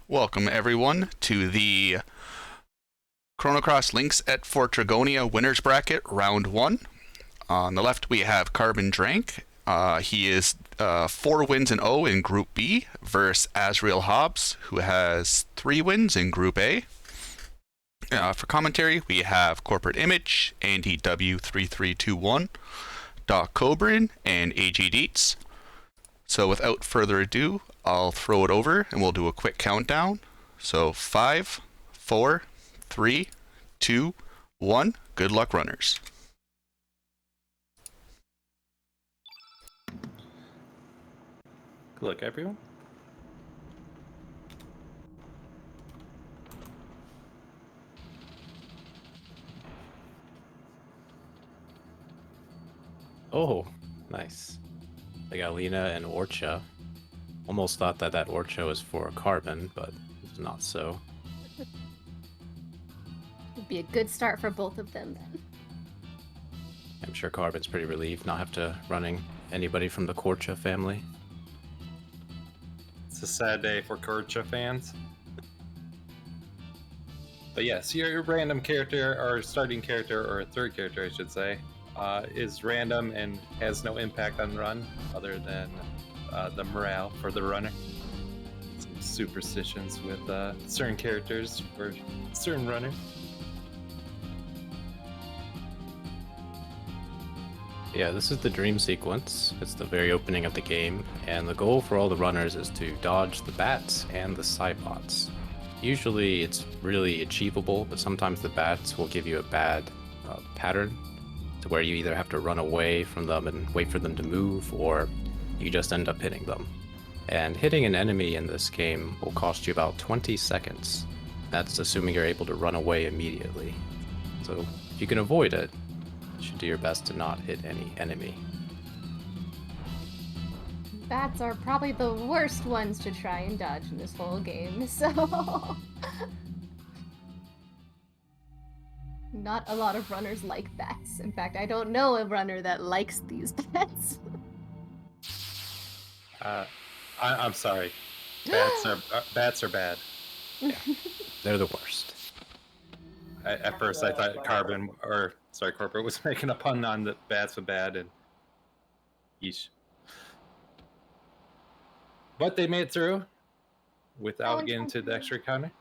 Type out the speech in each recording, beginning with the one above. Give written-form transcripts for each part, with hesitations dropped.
Welcome everyone to the Chrono Lynx at Fort Dragonia winners bracket round 1. On the left we have CarbonDrank. He is 4 wins and 0 in Group B versus AzraelHobbes, who has 3 wins in Group A. For commentary we have Corporate Image, Andy W3321, Doc Cobrin, and AG Dietz. So without further ado, I'll throw it over and we'll do a quick countdown. So 5, 4, 3, 2, 1. Good luck, runners. Good luck, everyone. Oh, nice. I got Lena and Orcha. Almost thought that Orcha was for Carbon, but it's not so. Would be a good start for both of them then. I'm sure Carbon's pretty relieved not have to running anybody from the Korcha family. It's a sad day for Korcha fans. But yes, your random character, or starting character, or third character I should say, is random and has no impact on run other than the morale for the runner. Some superstitions with certain characters for certain runners. Yeah, this is the dream sequence. It's the very opening of the game, and the goal for all the runners is to dodge the bats and the Cybots. Usually it's really achievable, but sometimes the bats will give you a bad pattern to where you either have to run away from them and wait for them to move, or you just end up hitting them. And hitting an enemy in this game will cost you about 20 seconds. That's assuming you're able to run away immediately. So if you can avoid it, you should do your best to not hit any enemy. Bats are probably the worst ones to try and dodge in this whole game, so... Not a lot of runners like bats. In fact, I don't know a runner that likes these bats. I'm sorry. Bats are bad. Yeah, they're the worst. At first I thought Corporate was making a pun on the bats were bad, and yeesh. But they made it through without getting to the extra counter.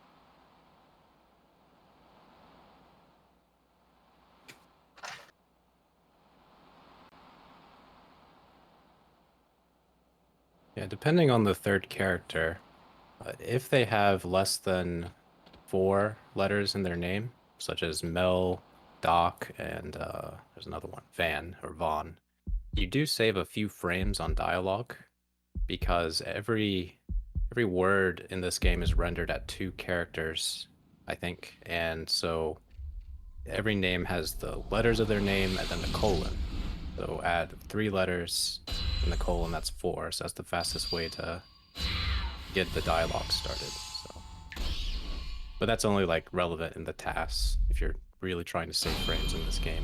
Yeah, depending on the third character, if they have less than 4 letters in their name, such as Mel, Doc, and there's another one, Van or Vaughn, you do save a few frames on dialogue because every word in this game is rendered at 2 characters, I think, and so every name has the letters of their name and then the colon. So add 3 letters in the colon, that's 4. So that's the fastest way to get the dialogue started. So, but that's only like relevant in the tasks if you're really trying to save frames in this game.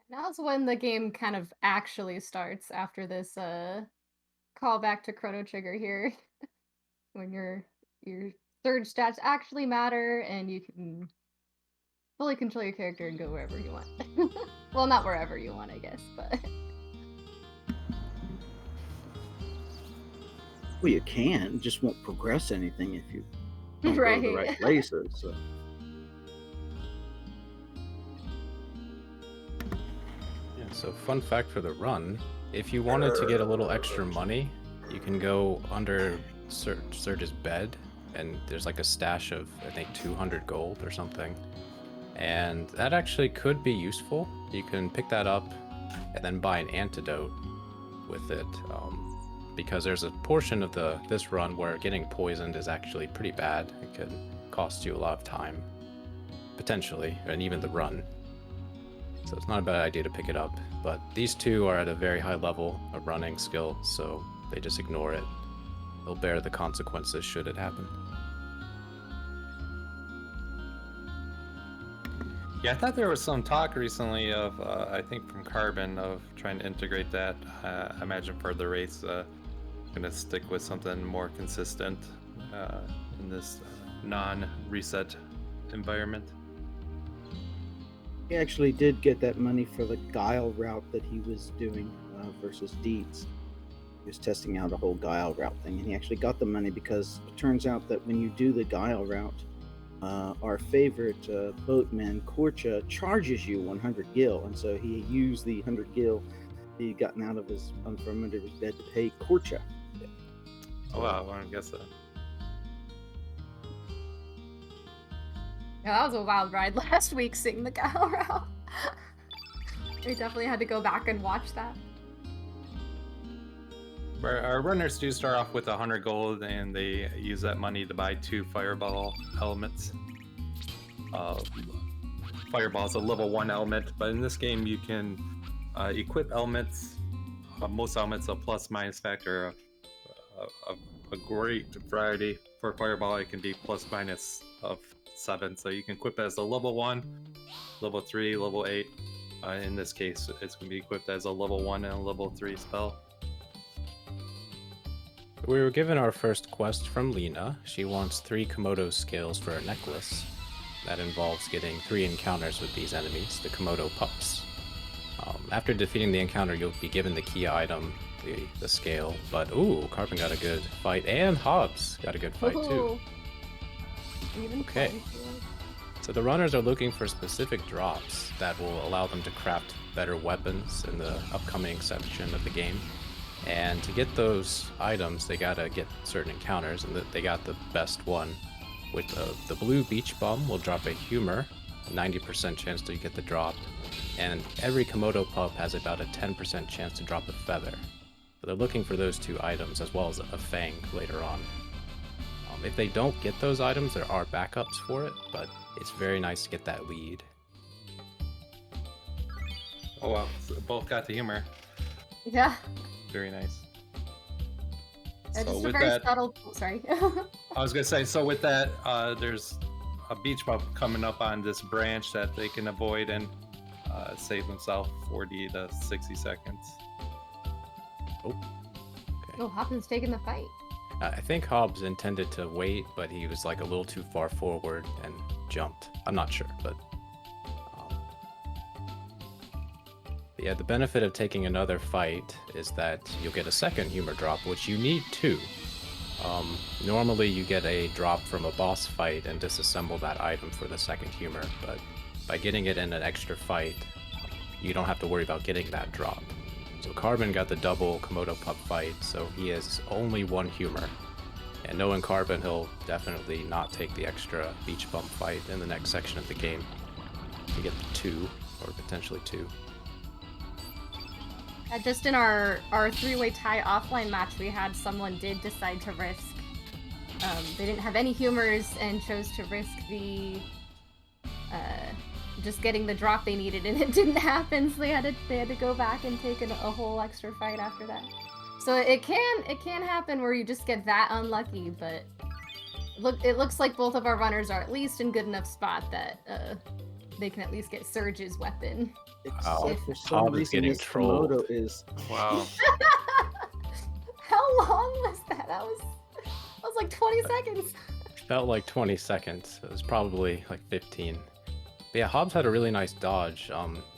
Now's when the game kind of actually starts after this callback to Chrono Trigger here. When your third stats actually matter and you can fully control your character and go wherever you want. Well, not wherever you want, I guess, but... Well, you can, just won't progress anything if you don't Right. go to the right places. So. Yeah, so fun fact for the run, if you wanted to get a little extra money, you can go under Serge's bed, and there's like a stash of, I think, 200 gold or something. And that actually could be useful. You can pick that up and then buy an antidote with it. Because there's a portion of this run where getting poisoned is actually pretty bad. It could cost you a lot of time, potentially, and even the run. So it's not a bad idea to pick it up. But these 2 are at a very high level of running skill, so they just ignore it. They'll bear the consequences should it happen. Yeah, I thought there was some talk recently of, I think from Carbon, of trying to integrate that. I imagine for the race, gonna stick with something more consistent in this non-reset environment. He actually did get that money for the Guile route that he was doing versus Deeds. He was testing out a whole Guile route thing, and he actually got the money because it turns out that when you do the Guile route, our favorite boatman, Korcha, charges you 100 gil, and so he used the 100 gil he'd gotten out of his from under his bed to pay Korcha. Oh wow, I guess so. Yeah, that was a wild ride last week seeing the Gal route. We definitely had to go back and watch that. Our runners do start off with 100 gold, and they use that money to buy 2 fireball elements. Fireball is a level 1 element, but in this game you can equip elements. Most elements a plus-minus factor of a great variety. For fireball, it can be plus-minus of 7, so you can equip it as a level 1, level 3, level 8. In this case, it's going to be equipped as a level 1 and a level 3 spell. We were given our first quest from Lena. She wants 3 Komodo scales for a necklace. That involves getting 3 encounters with these enemies, the Komodo pups. After defeating the encounter, you'll be given the key item, the scale. But ooh, Carbon got a good fight, and Hobbes got a good fight too. Even Okay. closer. So the runners are looking for specific drops that will allow them to craft better weapons in the upcoming section of the game. And to get those items, they gotta get certain encounters, and they got the best one. With the blue beach bum will drop a humor, 90% chance to get the drop, and every Komodo pup has about a 10% chance to drop a feather. So they're looking for those 2 items as well as a fang later on. If they don't get those items, there are backups for it, but it's very nice to get that lead. Oh wow, so both got the humor. Yeah. Very nice. Just a with very that, subtle. Sorry. I was gonna say, so with that, there's a beach bum coming up on this branch that they can avoid and save themselves 40 to 60 seconds. Okay. Oh, Hoppin's taking the fight. I think Hobbes intended to wait, but he was like a little too far forward and jumped. I'm not sure, but yeah, the benefit of taking another fight is that you'll get a second humor drop, which you need 2. Normally you get a drop from a boss fight and disassemble that item for the second humor, but by getting it in an extra fight, you don't have to worry about getting that drop. So Carbon got the double Komodo pup fight, so he has only 1 humor. And knowing Carbon, he'll definitely not take the extra beach bump fight in the next section of the game. You get the 2, or potentially 2. Just in our 3-way tie offline match, we had someone did decide to risk. They didn't have any humors and chose to risk the just getting the drop they needed, and it didn't happen. So they had to go back and take a whole extra fight after that. So it can happen where you just get that unlucky, but it looks like both of our runners are at least in good enough spot that they can at least get Serge's weapon. Except for some Hobbes is reason getting this trolled. Komodo is Wow. How long was that? That was like 20 seconds. Felt like 20 seconds. It was probably like 15. But yeah, Hobbes had a really nice dodge.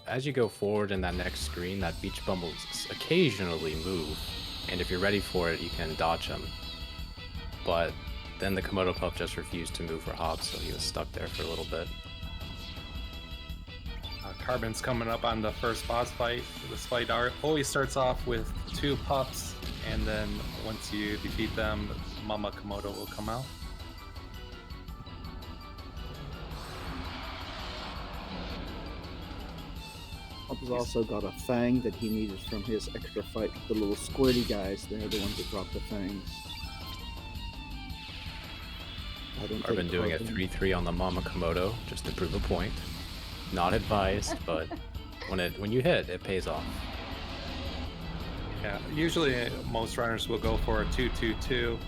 As you go forward in that next screen, that beach bum will occasionally move. And if you're ready for it, you can dodge him. But then the Komodo pup just refused to move for Hobbes, so he was stuck there for a little bit. Carbon's coming up on the first boss fight. This fight always starts off with 2 pups, and then once you defeat them, Mama Komodo will come out. Hobbes also got a fang that he needed from his extra fight with the little squirty guys. They're the ones that drop the fangs. I've been doing a 3-3 on the Mama Komodo just to prove a point. Not advised, but when you hit, it pays off. Yeah, usually most runners will go for a 2-2-2,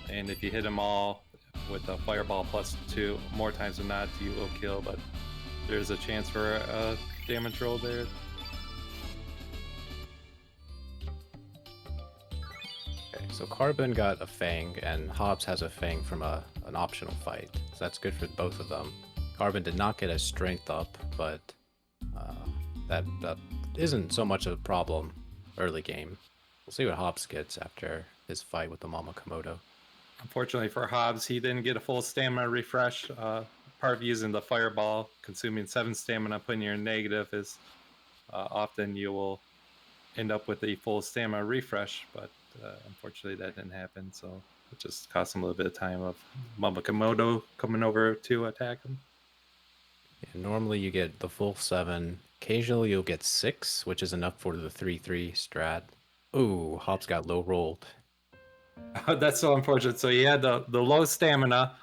and if you hit them all with a fireball plus 2, more times than not you will kill, but there's a chance for a damage roll there. Okay, so Carbon got a Fang, and Hobbes has a Fang from an optional fight. So that's good for both of them. Carbon did not get his strength up, but that isn't so much of a problem early game. We'll see what Hobbes gets after his fight with the Mama Komodo. Unfortunately for Hobbes, he didn't get a full stamina refresh. Part of using the fireball, consuming 7 stamina, putting you in negative, is often you will end up with a full stamina refresh, but unfortunately that didn't happen, so it just cost him a little bit of time of Mama Komodo coming over to attack him. Yeah, normally you get the full 7. Occasionally you'll get 6, which is enough for the 3-3 strat. Ooh, Hobbes got low rolled. That's so unfortunate. So he had the low stamina,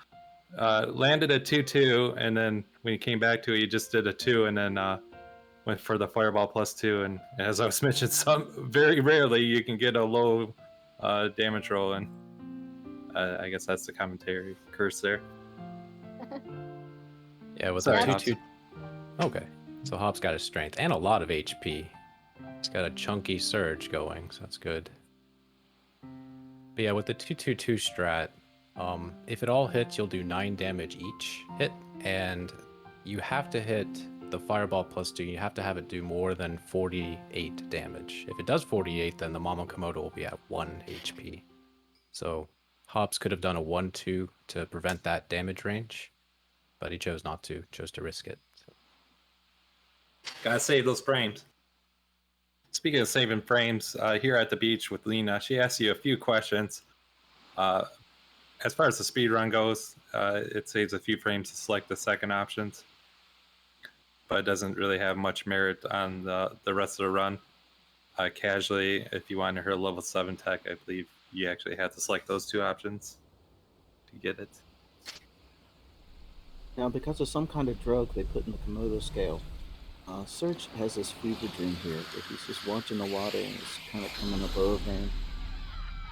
landed at 2-2, and then when he came back to it, he just did a 2, and then went for the fireball +2. And as I was mentioning, very rarely you can get a low damage roll, and I guess that's the commentary curse there. Yeah, with Sorry, the Hobbes. 2-2. Okay, so Hobbes got his strength and a lot of HP. He's got a chunky Serge going, so that's good. But yeah, with the 2-2-2 strat, if it all hits, you'll do 9 damage each hit, and you have to hit the fireball +2. You have to have it do more than 48 damage. If it does 48, then the Mama Komodo will be at 1 HP. So Hobbes could have done a 1-2 to prevent that damage range, but he chose not to, chose to risk it. So. Gotta save those frames. Speaking of saving frames, here at the beach with Lena, she asked you a few questions. As far as the speed run goes, it saves a few frames to select the second options, but it doesn't really have much merit on the rest of the run. Casually, if you want to hit level 7 tech, I believe you actually have to select those 2 options to get it. Now, because of some kind of drug they put in the Komodo scale, Serge has this fever dream here where he's just watching the water and it's kind of coming up over him.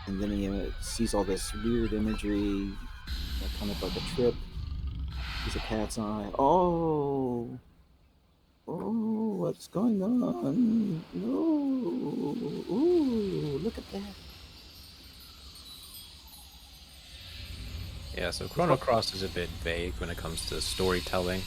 And then he sees all this weird imagery, kind of like a trip. He's a cat's eye. Oh, what's going on? No. Ooh, look at that. Yeah, so Chrono Cross is a bit vague when it comes to storytelling.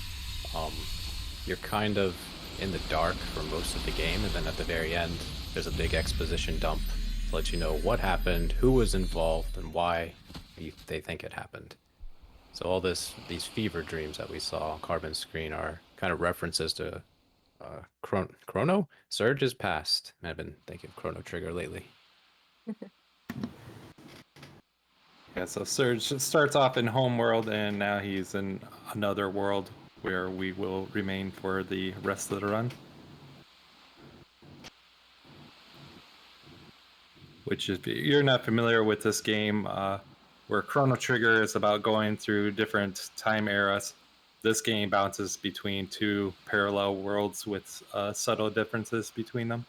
You're kind of in the dark for most of the game, and then at the very end, there's a big exposition dump to let you know what happened, who was involved, and why they think it happened. So all these fever dreams that we saw on Carbon's screen are kind of references to Chrono? Serge is past. I've been thinking of Chrono Trigger lately. Yeah, so Serge starts off in Homeworld, and now he's in another world where we will remain for the rest of the run. Which, if you're not familiar with this game, where Chrono Trigger is about going through different time eras, this game bounces between 2 parallel worlds with subtle differences between them.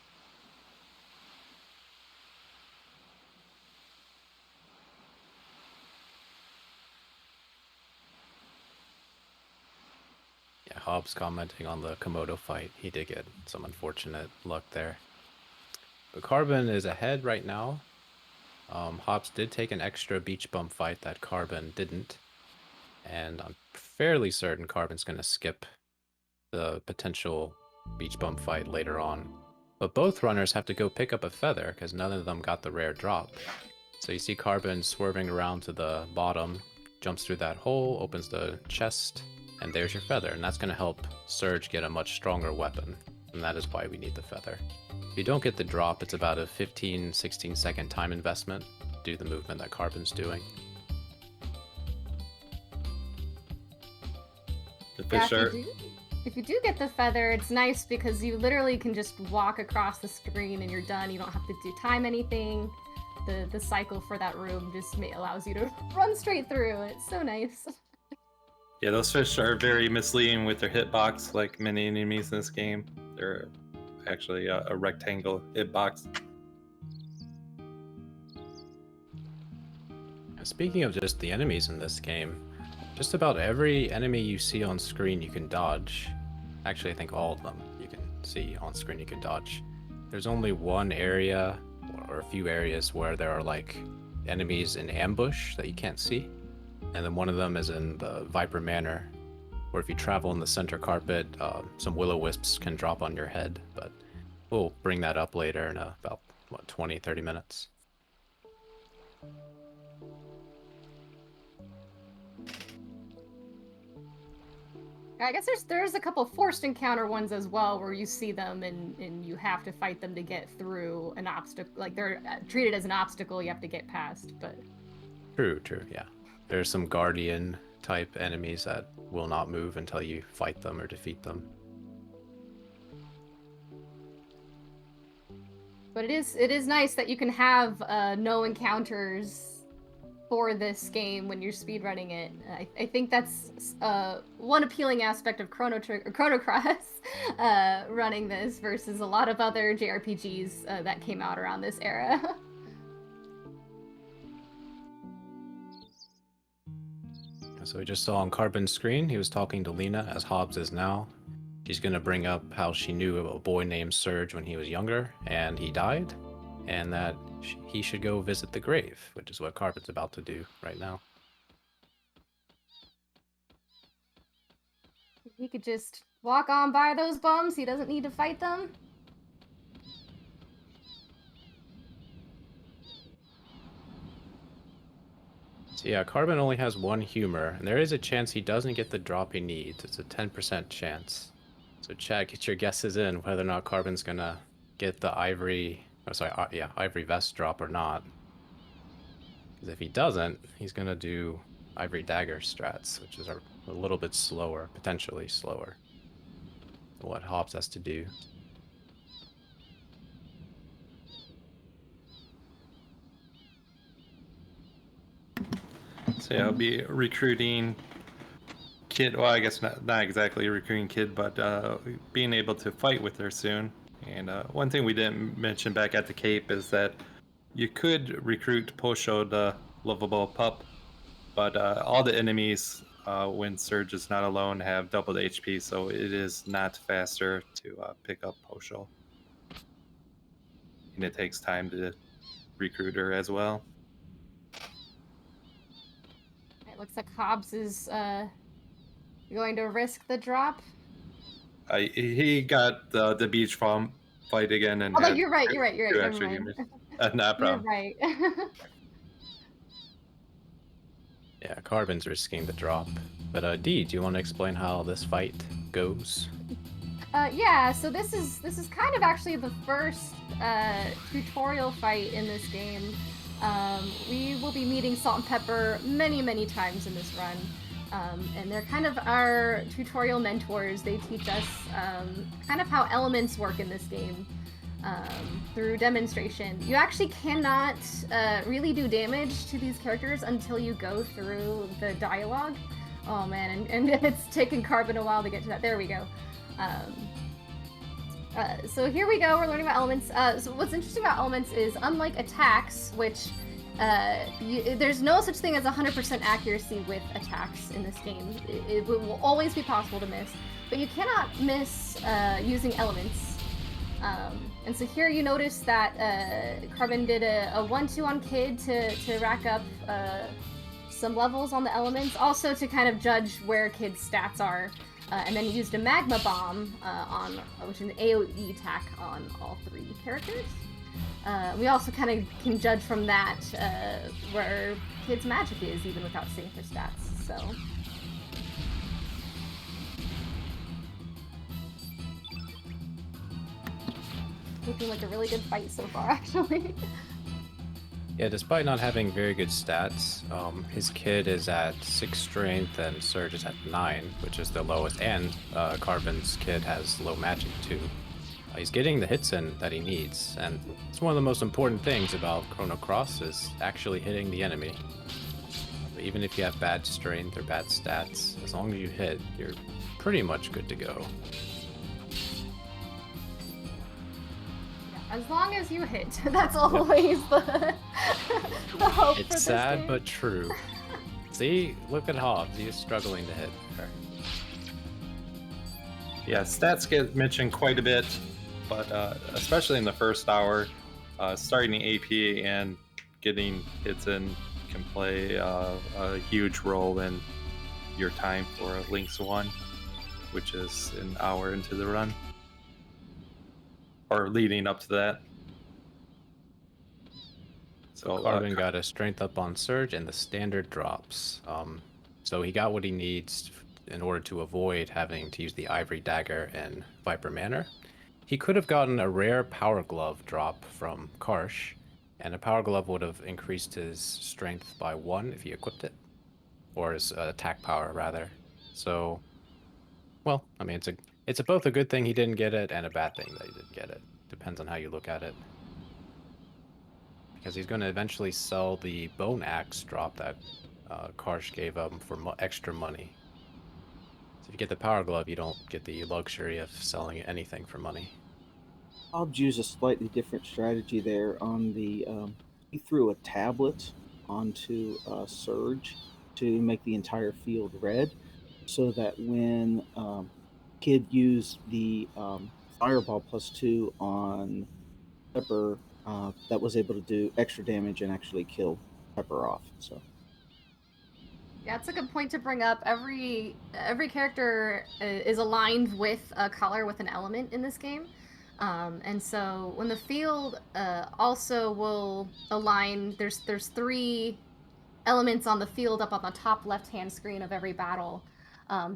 Yeah, Hobbes commenting on the Komodo fight. He did get some unfortunate luck there. But Carbon is ahead right now. Hobbes did take an extra beach bump fight that Carbon didn't. And I'm fairly certain Carbon's going to skip the potential beach bump fight later on. But both runners have to go pick up a feather because none of them got the rare drop. So you see Carbon swerving around to the bottom, jumps through that hole, opens the chest, and there's your feather. And that's going to help Serge get a much stronger weapon. And that is why we need the feather. If you don't get the drop, it's about a 15-16 second time investment to do the movement that Carbon's doing. The Yeah, fish are... if you do get the feather, it's nice because you literally can just walk across the screen and you're done. You don't have to time anything. The cycle for that room just allows you to run straight through. It's so nice. Yeah, those fish are very misleading with their hitbox, like many enemies in this game. They're actually a rectangle hitbox. Speaking of just the enemies in this game, just about every enemy you see on screen you can dodge. Actually, I think all of them you can see on screen you can dodge. There's only one area or a few areas where there are like enemies in ambush that you can't see. And then one of them is in the Viper Manor, where if you travel in the center carpet, some will-o-wisps can drop on your head. But we'll bring that up later in about, 20-30 minutes. I guess there's a couple forced encounter ones as well where you see them and you have to fight them to get through an obstacle. Like they're treated as an obstacle you have to get past. But True, yeah. There's some guardian type enemies that will not move until you fight them or defeat them. It is nice that you can have no encounters for this game when you're speedrunning it. I think that's one appealing aspect of Chrono Cross running this versus a lot of other JRPGs that came out around this era. So we just saw on Carbon's screen, he was talking to Lena, as Hobbes is now. She's going to bring up how she knew a boy named Serge when he was younger, and he died, and that he should go visit the grave, which is what Carbon's about to do right now. He could just walk on by those bums. He doesn't need to fight them. So yeah, Carbon only has one humor, and there is a chance he doesn't get the drop he needs. It's a 10% chance. So Chad, get your guesses in whether or not Carbon's gonna get the ivory vest drop or not. Because if he doesn't, he's gonna do ivory dagger strats, which is a little bit slower, potentially slower than what Hobbes has to do. So yeah, I'll be recruiting Kid. Well, I guess not exactly recruiting Kid, but being able to fight with her soon. And one thing we didn't mention back at the Cape is that you could recruit Posho, the lovable pup, but all the enemies, when Serge is not alone, have doubled HP, so it is not faster to pick up Posho. And it takes time to recruit her as well. It looks like Hobbes is going to risk the drop. He got the beach farm fight again, and Oh, you're right. Never mind. Not a problem. You're right. Yeah, Carbon's risking the drop. But Dee, do you want to explain how this fight goes? Yeah, so this is kind of actually the first tutorial fight in this game. We will be meeting Salt and Pepper many times in this run. And they're kind of our tutorial mentors. They teach us kind of how elements work in this game through demonstration. You actually cannot really do damage to these characters until you go through the dialogue. Oh man, and it's taken Carbon a while to get to that. There we go. So here we go, we're learning about elements. So what's interesting about elements is, unlike attacks, which there's no such thing as 100% accuracy with attacks in this game. It will always be possible to miss, but you cannot miss using elements. And so here you notice that Carbon did a 1-2 on Kid to rack up some levels on the elements, also to kind of judge where Kid's stats are. And then he used a magma bomb which is an AoE attack on all 3 characters. We also kind of can judge from that where Kid's magic is, even without seeing her stats. So. Looking like a really good fight so far, actually. Yeah, despite not having very good stats, his Kid is at 6 strength and Serge is at 9, which is the lowest, and Carbon's Kid has low magic too. He's getting the hits in that he needs, and it's one of the most important things about Chrono Cross is actually hitting the enemy. But even if you have bad strength or bad stats, as long as you hit, you're pretty much good to go. As long as you hit, that's always the hope for this It's sad game. but true. See, look at Hobbes, he is struggling to hit her. Yeah, stats get mentioned quite a bit, but especially in the first hour, starting the AP and getting hits in can play a huge role in your time for Lynx 1, which is an hour into the run, or leading up to that. So Carbon got a strength up on Serge and the standard drops. So he got what he needs in order to avoid having to use the Ivory Dagger and Viper Manor. He could have gotten a rare Power Glove drop from Karsh, and a Power Glove would have increased his strength by 1 if he equipped it, or his attack power rather. So, well, I mean, it's both a good thing he didn't get it and a bad thing that he didn't get it. Depends on how you look at it. Because he's going to eventually sell the Bone Axe drop that Karsh gave him for extra money. So if you get the Power Glove, you don't get the luxury of selling anything for money. Hobbes used a slightly different strategy there on the. He threw a tablet onto Serge to make the entire field red, so that when Kid used the Fireball +2 on Pepper, that was able to do extra damage and actually kill Pepper off. So. Yeah, it's a good point to bring up. Every character is aligned with a color with an element in this game. And so when the field also will align, there's 3 elements on the field up on the top left-hand screen of every battle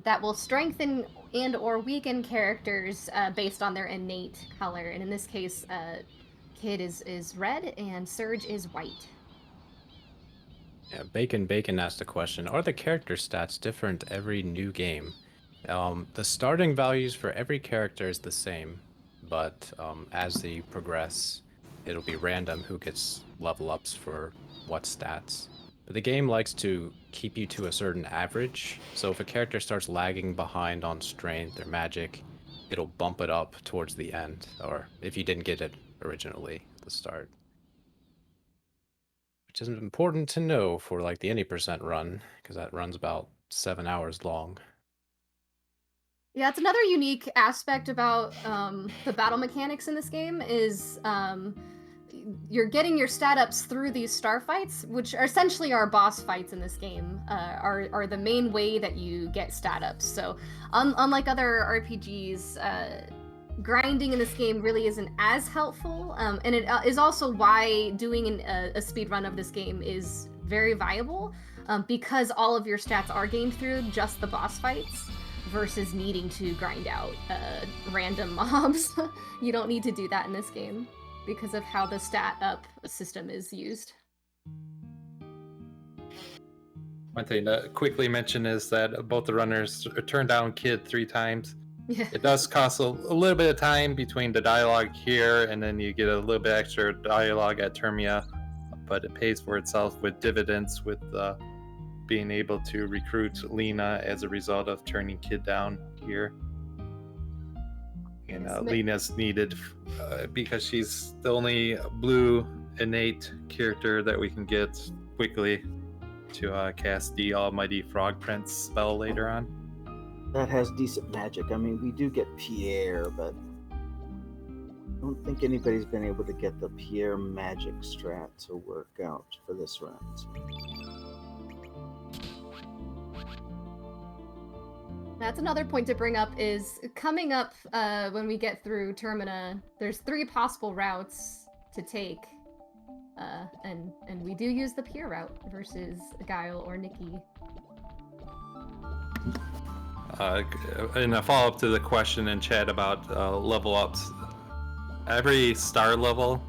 that will strengthen and or weaken characters based on their innate color. And in this case, Kid is red and Serge is white. Yeah, Bacon asked a question. Are the character stats different every new game? The starting values for every character is the same, but as they progress, it'll be random who gets level ups for what stats. But the game likes to keep you to a certain average, so if a character starts lagging behind on strength or magic, it'll bump it up towards the end, or if you didn't get it originally at the start. Which is important to know for like the any percent run, because that run's about 7 hours long. Yeah, it's another unique aspect about the battle mechanics in this game is you're getting your stat ups through these star fights, which are essentially our boss fights in this game, are the main way that you get stat ups. So unlike other RPGs, grinding in this game really isn't as helpful, and it is also why doing a speed run of this game is very viable, because all of your stats are gained through just the boss fights versus needing to grind out random mobs. You don't need to do that in this game because of how the stat up system is used. One thing to quickly mention is that both the runners turned down Kid 3 times. Yeah. It does cost a little bit of time between the dialogue here, and then you get a little bit extra dialogue at Termia, but it pays for itself with dividends, with being able to recruit Lena as a result of turning Kid down here. And Lena's needed because she's the only blue innate character that we can get quickly to cast the Almighty Frog Prince spell later on. That has decent magic. I mean, we do get Pierre, but I don't think anybody's been able to get the Pierre magic strat to work out for this round. That's another point to bring up is coming up when we get through Termina, there's 3 possible routes to take. And we do use the Pierre route versus Guile or Nikki. In a follow-up to the question in chat about level ups, every star level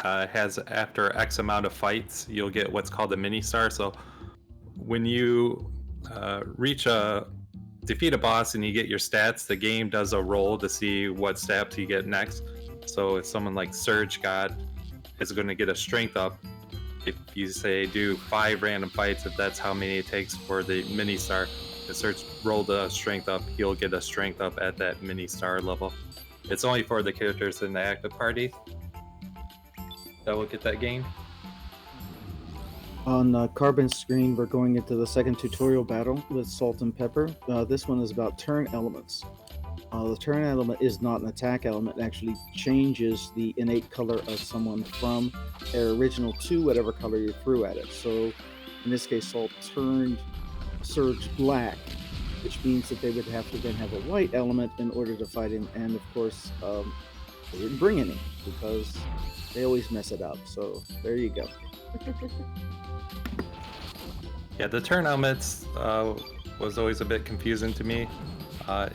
has, after X amount of fights, you'll get what's called a mini star. So when you defeat a boss and you get your stats, the game does a roll to see what stats you get next. So if someone like Serge is going to get a strength up, if you say do 5 random fights, if that's how many it takes for the mini star, if Serge rolled a strength up, he'll get a strength up at that mini star level. It's only for the characters in the active party that will get that gain. On Carbon's screen, we're going into the second tutorial battle with Salt and Pepper. This one is about turn elements. The turn element is not an attack element. It actually changes the innate color of someone from their original to whatever color you threw at it. So in this case, Salt turned Serge black, which means that they would have to then have a white element in order to fight him. And of course, they didn't bring any because they always mess it up. So there you go. Yeah, the turn elements was always a bit confusing to me.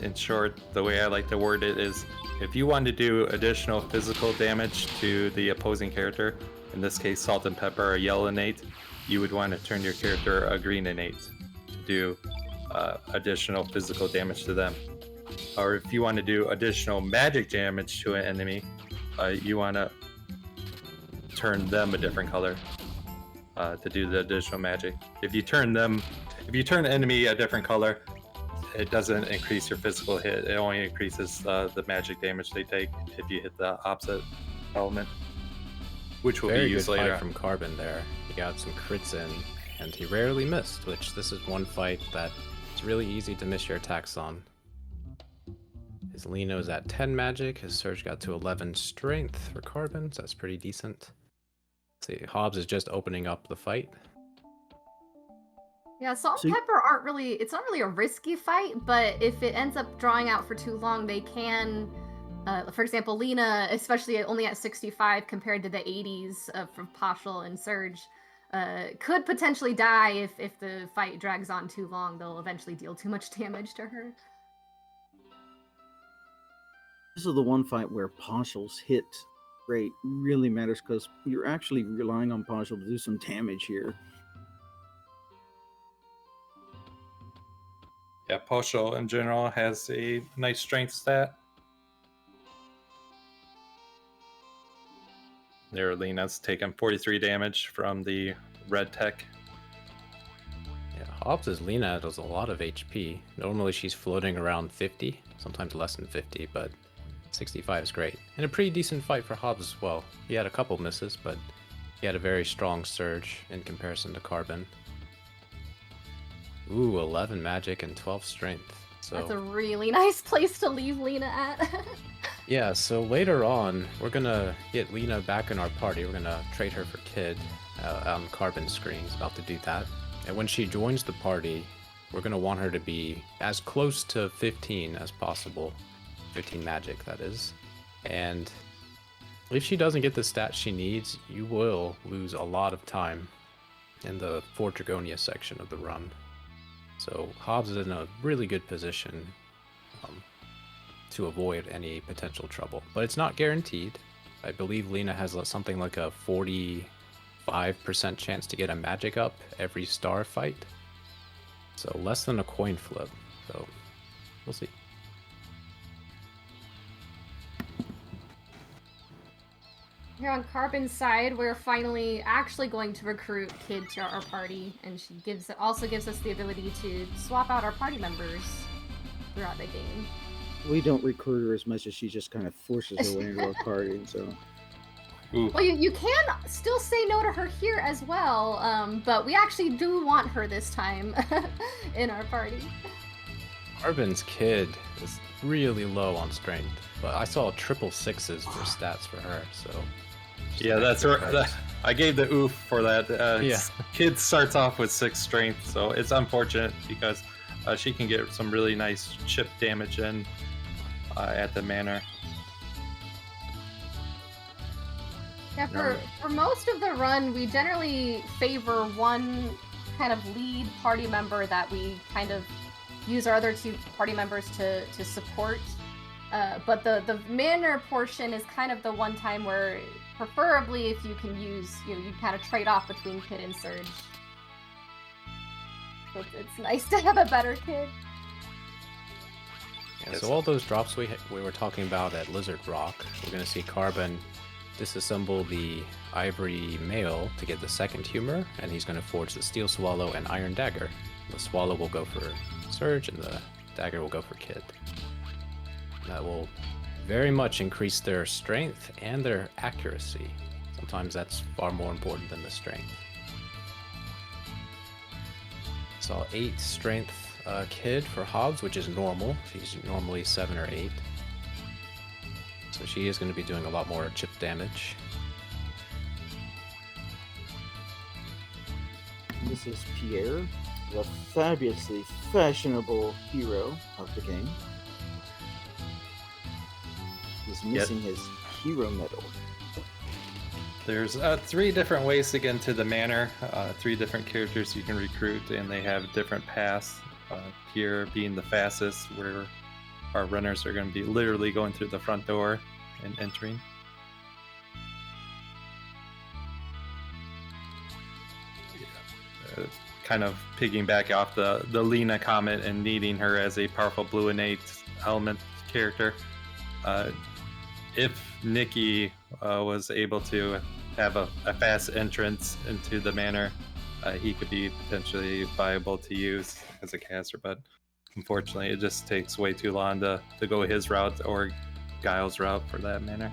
In short, the way I like to word it is, if you want to do additional physical damage to the opposing character, in this case Salt and Pepper are yellow innate, you would want to turn your character a green innate to do additional physical damage to them. Or if you want to do additional magic damage to an enemy, you want to turn them a different color to do the additional magic. If you turn the enemy a different color, it doesn't increase your physical hit. It only increases the magic damage they take if you hit the opposite element, which will Very be used good later. fight from Carbon there. He got some crits in, and he rarely missed, which this is one fight that it's really easy to miss your attacks on. His Lino's at 10 magic, his Serge got to 11 strength for Carbon, so that's pretty decent. Let's see, Hobbes is just opening up the fight. Yeah, Salt So and Pepper aren't really, it's not really a risky fight, but if it ends up drawing out for too long, they can, for example, Lena, especially only at 65 compared to the 80s from Paschal and Serge, could potentially die if the fight drags on too long. They'll eventually deal too much damage to her. This is the one fight where Paschal's hit rate really matters because you're actually relying on Paschal to do some damage here. Yeah, Paschal in general has a nice strength stat. There, Lena's taken 43 damage from the red tech. Yeah, Hobbes' Lena does a lot of HP. Normally she's floating around 50, sometimes less than 50, but 65 is great. And a pretty decent fight for Hobbes as well. He had a couple misses, but he had a very strong Surge in comparison to Carbon. Ooh, 11 magic and 12 strength. So That's a really nice place to leave Lena at. yeah, so later on, we're gonna get Lena back in our party. We're gonna trade her for Kid on Carbon screens, about to do that. And when she joins the party, we're gonna want her to be as close to 15 as possible. 15 magic, that is. And if she doesn't get the stats she needs, you will lose a lot of time in the Fort Dragonia section of the run. So Hobbes is in a really good position to avoid any potential trouble. But it's not guaranteed. I believe Lena has something like a 45% chance to get a magic up every star fight. So less than a coin flip. So we'll see. Here on Carbon's side, we're finally actually going to recruit Kid to our party, and she also gives us the ability to swap out our party members throughout the game. We don't recruit her as much as she just kind of forces her way into our party. So Ooh. Well, you can still say no to her here as well, but we actually do want her this time in our party. Carbon's Kid is really low on strength, but I saw triple sixes for stats for her, so... Yeah, that's right. I gave the oof for that. Yeah. Kid starts off with 6 strength, so it's unfortunate because she can get some really nice chip damage in at the manor. Yeah, for most of the run, we generally favor one kind of lead party member that we kind of use our other 2 party members to support. But the manor portion is kind of the one time where, preferably if you can use, you kind of trade off between Kid and Surge. So it's nice to have a better Kid. Yeah, so all those drops we were talking about at Lizard Rock, we're going to see Carbon disassemble the Ivory Mail to get the second humor, and he's going to forge the Steel Swallow and Iron Dagger. The Swallow will go for Surge, and the Dagger will go for Kid. That will very much increase their strength and their accuracy. Sometimes that's far more important than the strength. Saw 8 strength Kid for Hobbes, which is normal. She's normally 7 or 8. So she is going to be doing a lot more chip damage. This is Pierre, the fabulously fashionable hero of the game. He's missing his hero medal. There's 3 different ways to get into the manor, 3 different characters you can recruit, and they have different paths. Here being the fastest, where our runners are going to be literally going through the front door and entering. Kind of piggyback off the Lena comment and needing her as a powerful blue innate element character. If Nikki was able to have a fast entrance into the manor, he could be potentially viable to use as a caster, but unfortunately it just takes way too long to go his route or Guile's route for that manor.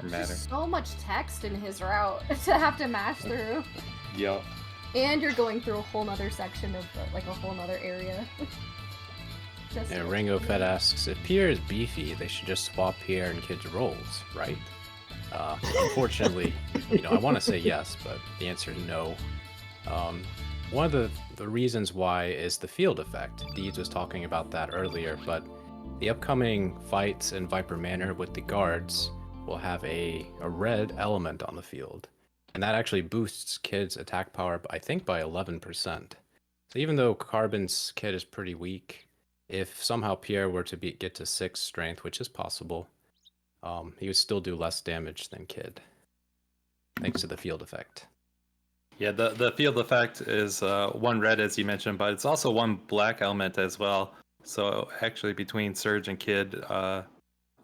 Or matter. There's so much text in his route to have to mash through. Yup. And you're going through a whole nother section of, like, a whole nother area. Yeah, Ringo Fed asks, if Pierre is beefy, they should just swap Pierre and Kid's roles, right? Unfortunately, I want to say yes, but the answer is no. One of the reasons why is the field effect. Deeds was talking about that earlier, but the upcoming fights in Viper Manor with the guards will have a red element on the field. And that actually boosts Kid's attack power, I think, by 11%. So even though Carbon's Kid is pretty weak, if somehow Pierre were to get to 6 strength, which is possible, he would still do less damage than Kid, thanks to the field effect. Yeah, the field effect is 1 red, as you mentioned, but it's also 1 black element as well. So actually between Serge and Kid,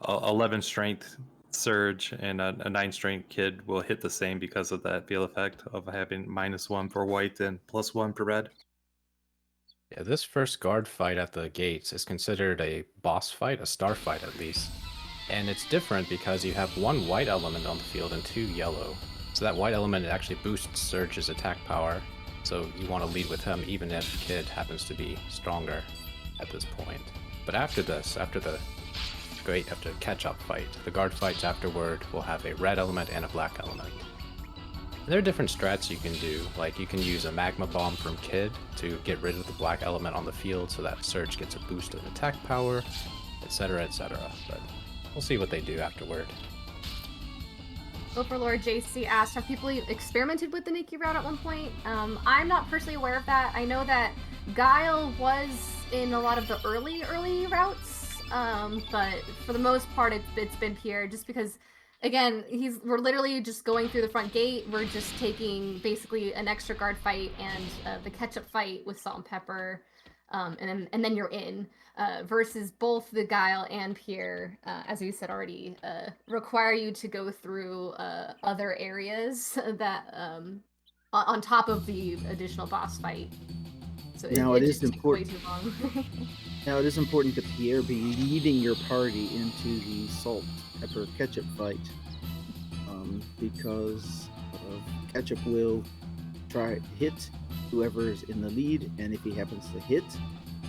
11 strength Serge and a 9 strength Kid will hit the same because of that field effect of having -1 for white and +1 for red. Yeah, this first guard fight at the gates is considered a boss fight, a star fight at least. And it's different because you have 1 white element on the field and 2 yellow. So that white element actually boosts Surge's attack power. So you want to lead with him even if Kid happens to be stronger at this point. But after this, after the catch-up fight, the guard fights afterward will have a red element and a black element. And there are different strats you can do, like you can use a magma bomb from Kid to get rid of the black element on the field so that Surge gets a boost in attack power, etc, etc. But we'll see what they do afterward. Overlord JC asked, have people experimented with the Nikki route at one point? I'm not personally aware of that. I know that Guile was in a lot of the early routes, but for the most part it's been Pierre, just because, again, we're literally just going through the front gate. We're just taking basically an extra guard fight and the catch-up fight with Salt and Pepper, and then you're in. Versus both the Guile and Pierre, as you said already, require you to go through other areas that on top of the additional boss fight. So Now it is important. Way too long. Now it is important that Pierre be leading your party into the Salt Pepper Ketchup fight, because Ketchup will try hit whoever's in the lead, and if he happens to hit,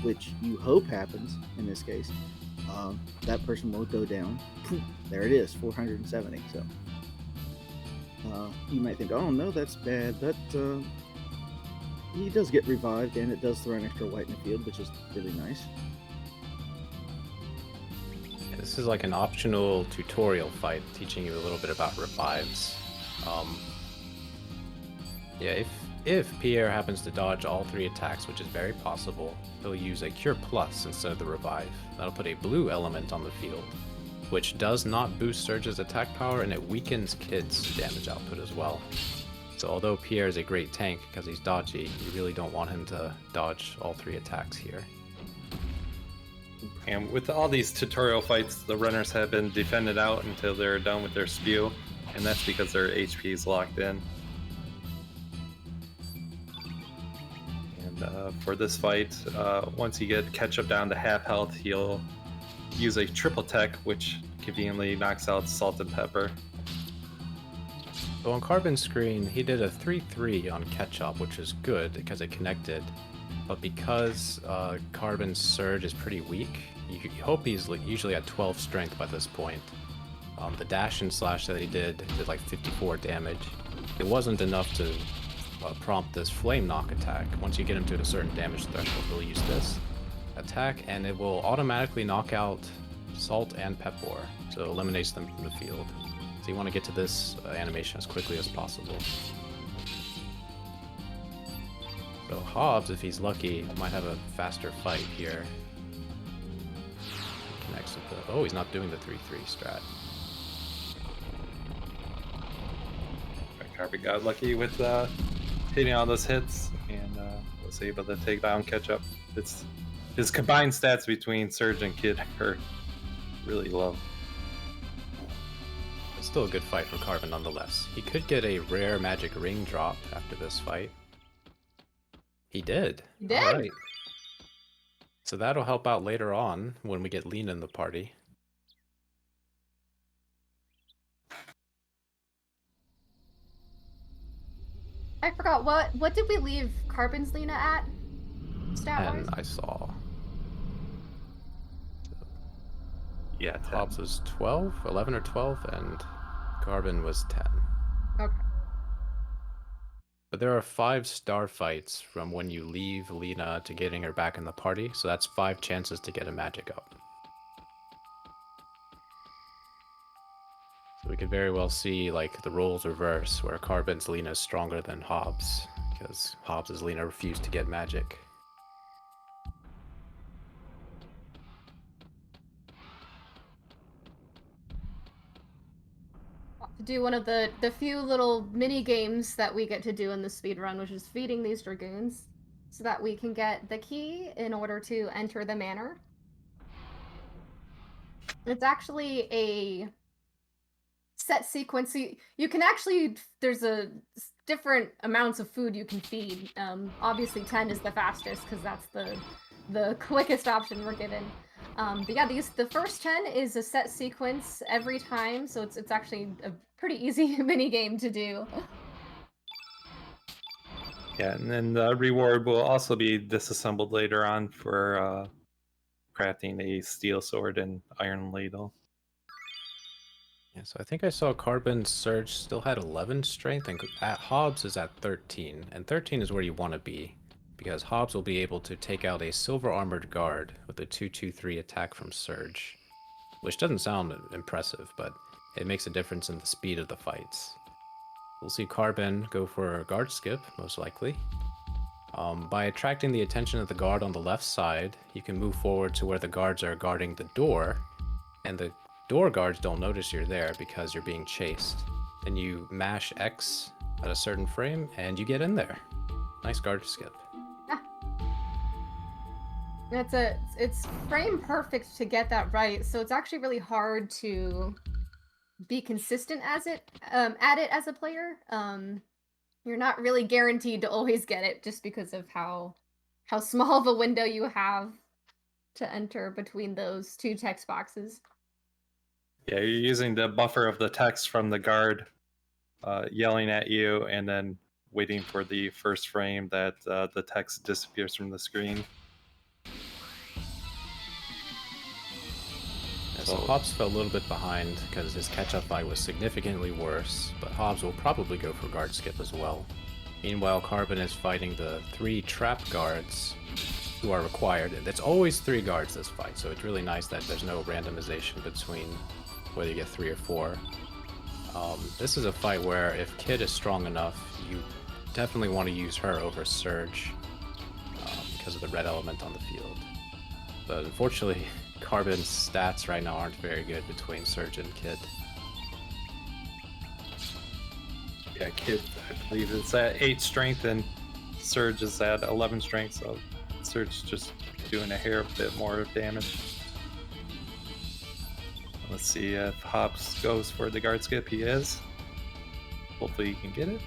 which you hope happens in this case, that person will go down. There it is, 470. So you might think, oh no, that's bad, but he does get revived, and it does throw an extra white in the field, which is really nice. This is like an optional tutorial fight, teaching you a little bit about revives. Yeah, if Pierre happens to dodge all 3 attacks, which is very possible, he'll use a Cure Plus instead of the Revive. That'll put a blue element on the field, which does not boost Surge's attack power, and it weakens Kid's damage output as well. So although Pierre is a great tank because he's dodgy, you really don't want him to dodge all 3 attacks here. And with all these tutorial fights, the runners have been defended out until they're done with their spew, and that's because their HP is locked in. And for this fight, once you get Ketchup down to half health, he'll use a triple tech, which conveniently knocks out Salt and Pepper. So on Carbon's screen, he did a 3-3 on Ketchup, which is good because it connected. but because Carbon's Surge is pretty weak, you hope he's usually at 12 strength by this point. The dash and slash that he did like 54 damage. It wasn't enough to prompt this flame knock attack. Once you get him to a certain damage threshold, he'll use this attack, and it will automatically knock out Salt and Pepor, so it eliminates them from the field. So you want to get to this animation as quickly as possible. So Hobbes, if he's lucky, might have a faster fight here. Connects with the... Oh, he's not doing the 3-3 strat. Carbon got lucky with hitting all those hits, and was able to take down catch up. It's his combined stats between Serge and Kid are really low. It's still a good fight for Carbon nonetheless. He could get a rare magic ring drop after this fight. He did. He did? All right. So that'll help out later on when we get Lena in the party. I forgot, what did we leave Carbon's Lena at? Stat-wise? And I saw Yeah, 10. Hobbes was 12, 11 or 12, and Carbon was 10. Okay. But there are 5 star fights from when you leave Lena to getting her back in the party, so that's 5 chances to get a magic up. So we could very well see like the roles reverse, where Carbon's Lena is stronger than Hobbes, because Hobbes' Lena refused to get magic. To do one of the few little mini games that we get to do in the speed run, which is feeding these dragoons, so that we can get the key in order to enter the manor. It's actually a set sequence. You can actually, there's a different amounts of food you can feed. Obviously 10 is the fastest because that's the quickest option we're given. But yeah, the first 10 is a set sequence every time, so it's actually a pretty easy mini game to do. Yeah, and then the reward will also be disassembled later on for crafting a steel sword and iron ladle. Yeah, so I think I saw Carbon Surge still had 11 strength, and Hobbes is at 13, and 13 is where you want to be, because Hobbes will be able to take out a silver armored guard with a 2-2-3 attack from Serge, which doesn't sound impressive, but it makes a difference in the speed of the fights. We'll see Carbon go for a guard skip, most likely. By attracting the attention of the guard on the left side, you can move forward to where the guards are guarding the door, and the door guards don't notice you're there because you're being chased. Then you mash X at a certain frame, and you get in there. Nice guard skip. It's frame perfect to get that right, so it's actually really hard to be consistent at it as a player. You're not really guaranteed to always get it just because of how small of a window you have to enter between those two text boxes. Yeah, you're using the buffer of the text from the guard yelling at you, and then waiting for the first frame that the text disappears from the screen. Yeah, so Hobbes fell a little bit behind because his catch-up fight was significantly worse, but Hobbes will probably go for guard skip as well. Meanwhile, Carbon is fighting the 3 trap guards who are required. It's always 3 guards this fight, so it's really nice that there's no randomization between whether you get 3 or 4. This is a fight where if Kid is strong enough, you definitely want to use her over Serge because of the red element on the field. But unfortunately, Carbon's stats right now aren't very good between Serge and Kid. Yeah, Kid, I believe it's at 8 strength, and Serge is at 11 strength, so Serge just doing a hair bit more damage. Let's see if Hobbes goes for the guard skip. He is. Hopefully he can get it.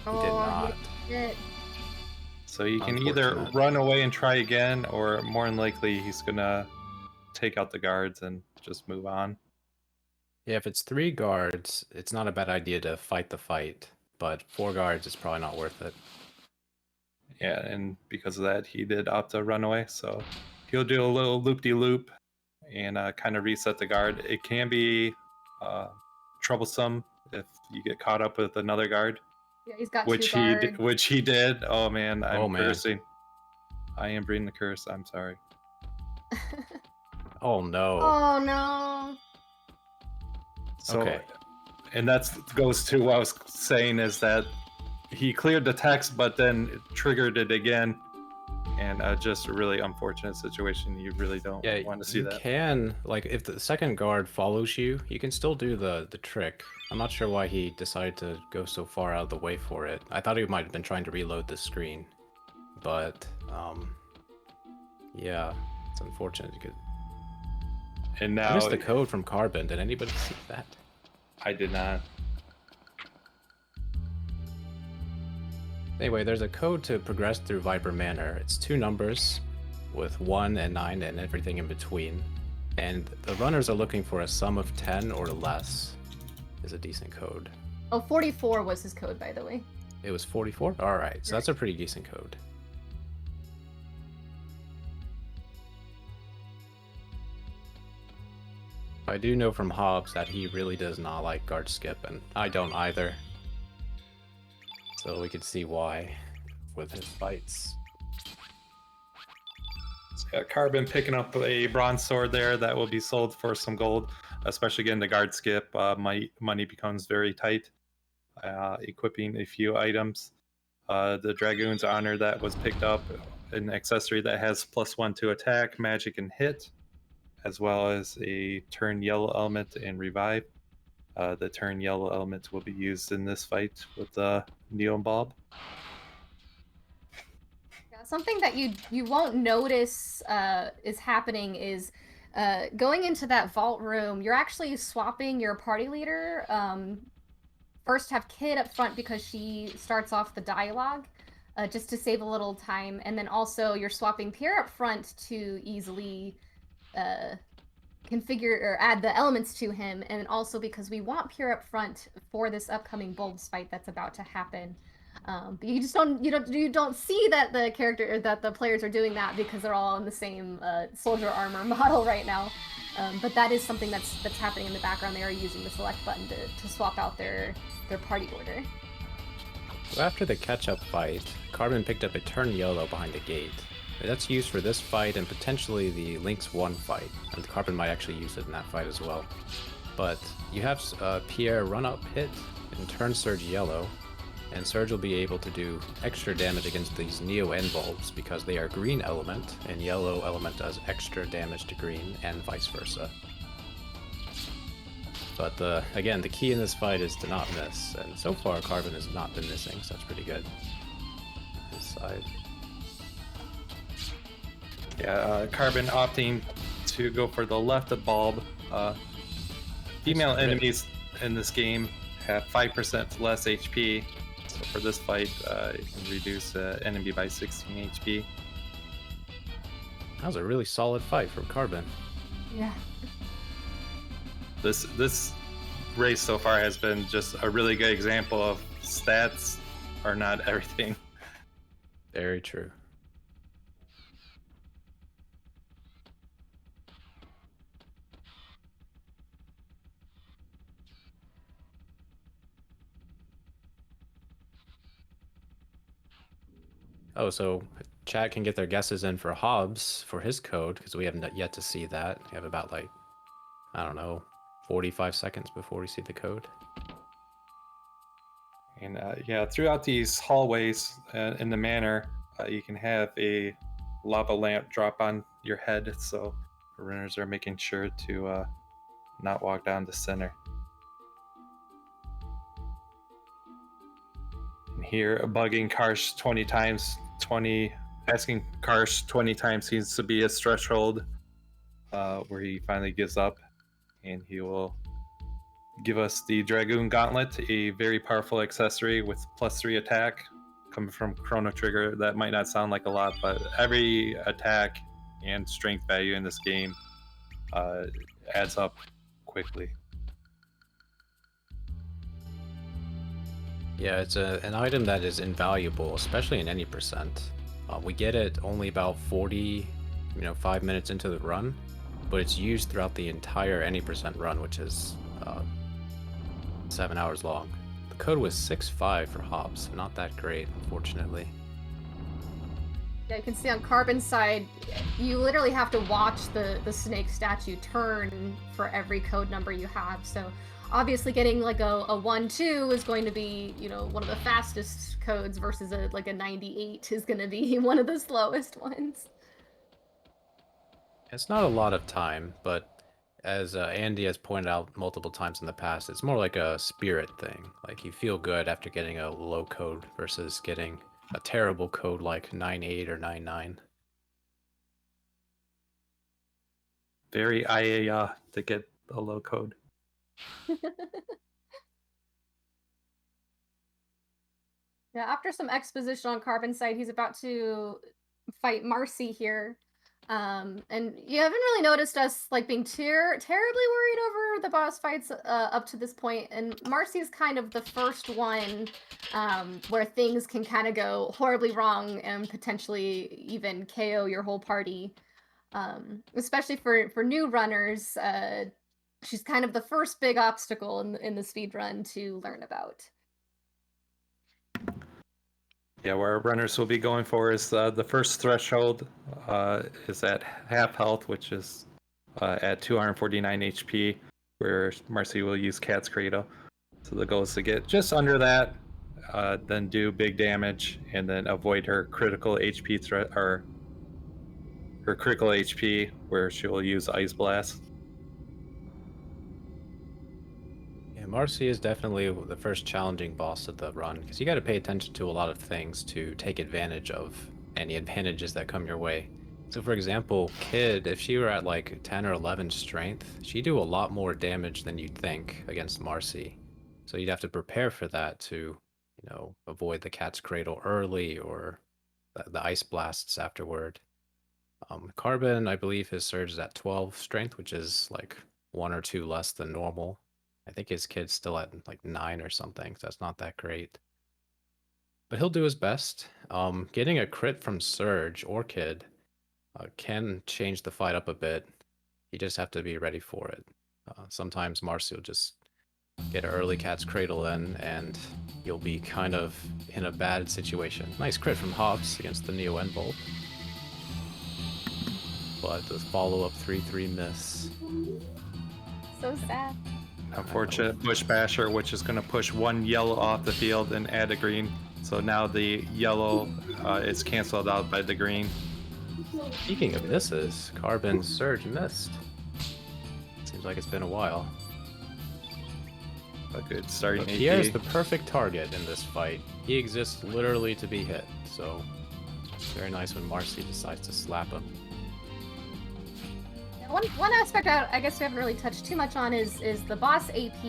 He did not. He did. So you can either Unfortunate. run away and try again, or more than likely he's gonna take out the guards and just move on. Yeah, if it's 3 guards, it's not a bad idea to fight the fight, but 4 guards is probably not worth it. Yeah, and because of that, he did opt to run away. So he'll do a little loop-de-loop and kind of reset the guard. It can be troublesome if you get caught up with another guard, Yeah, he's got which 2 guards. which he did. Oh man, I'm Oh, man. cursing. I am breathing the curse. I'm sorry. Oh no. Oh no. So, Okay. and that goes to what I was saying is that he cleared the text, but then it triggered it again, and just a really unfortunate situation. You really don't Yeah, want to see you that. can, like, if the second guard follows you, you can still do the trick. I'm not sure why he decided to go so far out of the way for it. I thought he might have been trying to reload the screen, but yeah, it's unfortunate. And I now missed the code from Carbon. Did anybody see that? I did not. Anyway, there's a code to progress through Viper Manor. It's 2 numbers with 1 and 9 and everything in between. And the runners are looking for a sum of 10 or less is a decent code. Oh, 44 was his code, by the way. It was 44? Alright, so that's a pretty decent code. I do know from Hobbes that he really does not like guard skip, and I don't either. So we could see why with his fights. So yeah, Carbon picking up a bronze sword there that will be sold for some gold, especially getting the guard skip. Money becomes very tight. Equipping a few items. The Dragoon's Honor that was picked up, an accessory that has +1 to attack, magic, and hit, as well as a turn yellow element and revive. The turn yellow element will be used in this fight with the Neon Bulb. Yeah, something that you won't notice is happening is going into that vault room. You're actually swapping your party leader. First have Kid up front because she starts off the dialogue, just to save a little time, and then also you're swapping Pierre up front to easily configure or add the elements to him, and also because we want Pierre up front for this upcoming Bulbs fight that's about to happen. But you just don't see that the character or that the players are doing that because they're all in the same soldier armor model right now. But that is something that's happening in the background. They are using the select button to swap out their party order. So after the catch-up fight, Carbon picked up a turn yellow behind the gate. That's used for this fight and potentially the Lynx 1 fight, and Carbon might actually use it in that fight as well. But you have Pierre run up hit and turn Serge yellow, and Serge will be able to do extra damage against these Neo N bulbs because they are green element, and yellow element does extra damage to green, and vice versa. But again, the key in this fight is to not miss, and so far Carbon has not been missing, so that's pretty good. This side. Yeah, Carbon opting to go for the left of bulb. Female enemies in this game have 5% less HP. So for this fight, it can reduce enemy by 16 HP. That was a really solid fight from Carbon. Yeah. This race so far has been just a really good example of stats are not everything. Very true. Oh, so chat can get their guesses in for Hobbes for his code, because we haven't yet to see that. We have about, like, I don't know, 45 seconds before we see the code. And yeah, throughout these hallways in the manor, you can have a lava lamp drop on your head, so the runners are making sure to not walk down the center. And here, bugging Karsh 20 times, asking Karsh 20 times seems to be his threshold, where he finally gives up, and he will give us the Dragoon Gauntlet, a very powerful accessory with +3 attack, coming from Chrono Trigger. That might not sound like a lot, but every attack and strength value in this game adds up quickly. Yeah, it's an item that is invaluable, especially in any percent. We get it only about 40, 5 minutes into the run, but it's used throughout the entire any percent run, which is 7 hours long. The code was 6.5 for Hobbes, not that great, unfortunately. Yeah, you can see on Carbon's side, you literally have to watch the snake statue turn for every code number you have. So obviously getting like a 1-2 is going to be, one of the fastest codes versus a 98 is going to be one of the slowest ones. It's not a lot of time, but as Andy has pointed out multiple times in the past, it's more like a spirit thing. Like you feel good after getting a low code versus getting a terrible code like 9.8 or 9.9. Very IAA to get a low code. Yeah, after some exposition on Carbon's side, he's about to fight Marcy here. And you haven't really noticed us like being terribly worried over the boss fights up to this point. And Marcy's kind of the first one where things can kind of go horribly wrong and potentially even KO your whole party. Especially for new runners, she's kind of the first big obstacle in the speed run to learn about. Yeah, where runners will be going for is the first threshold is at half health, which is at 249 HP, where Marcy will use Cat's Cradle. So the goal is to get just under that, then do big damage, and then avoid her critical HP threat or her critical HP, where she will use Ice Blast. Yeah, Marcy is definitely the first challenging boss of the run, because you got to pay attention to a lot of things to take advantage of any advantages that come your way. So for example, Kid, if she were at like 10 or 11 strength, she'd do a lot more damage than you'd think against Marcy. So you'd have to prepare for that to, avoid the Cat's Cradle early or the Ice Blasts afterward. Carbon, I believe his Surge is at 12 strength, which is like 1 or 2 less than normal. I think his Kid's still at like 9 or something, so that's not that great. But he'll do his best. Getting a crit from Surge or Kid can change the fight up a bit. You just have to be ready for it. Sometimes Marcy will just get an early Cat's Cradle in, and you'll be kind of in a bad situation. Nice crit from Hobbes against the Neo End Bolt. But the follow-up 3-3 miss. So sad. Unfortunate Bush Basher, which is going to push 1 yellow off the field and add a green. So now the yellow is canceled out by the green. Speaking of misses, Carbon's Surge missed. Seems like it's been a while. A good starting But AP. Pierre's the perfect target in this fight. He exists literally to be hit, so it's very nice when Marcy decides to slap him. One aspect I guess we haven't really touched too much on is the boss AP.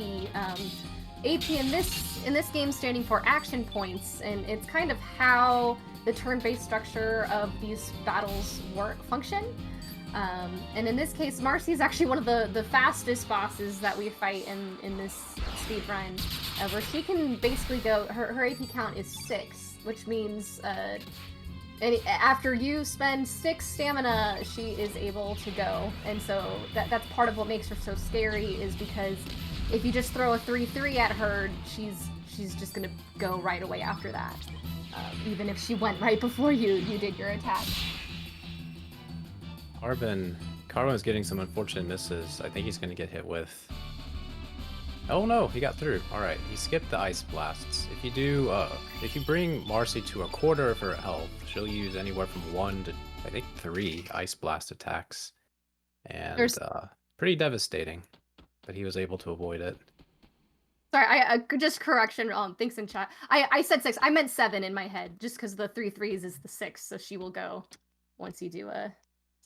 AP in this game standing for action points, and it's kind of how the turn-based structure of these battles function. And in this case, Marcy is actually one of the fastest bosses that we fight in this speed run, where she can basically go. Her AP count is 6, which means after you spend 6 stamina, she is able to go. And so that's part of what makes her so scary, is because if you just throw a 3-3 at her, she's just gonna go right away after that, even if she went right before you did your attack. Carbon is getting some unfortunate misses. I think he's going to get hit with... Oh no, he got through. Alright, he skipped the Ice Blasts. If you bring Marcy to a quarter of her health, she'll use anywhere from 1 to, I think, 3 Ice Blast attacks. And pretty devastating. But he was able to avoid it. Sorry, I just correction. Thanks in chat. I said 6. I meant 7 in my head, just because the 3-3s is the 6, so she will go once you do a...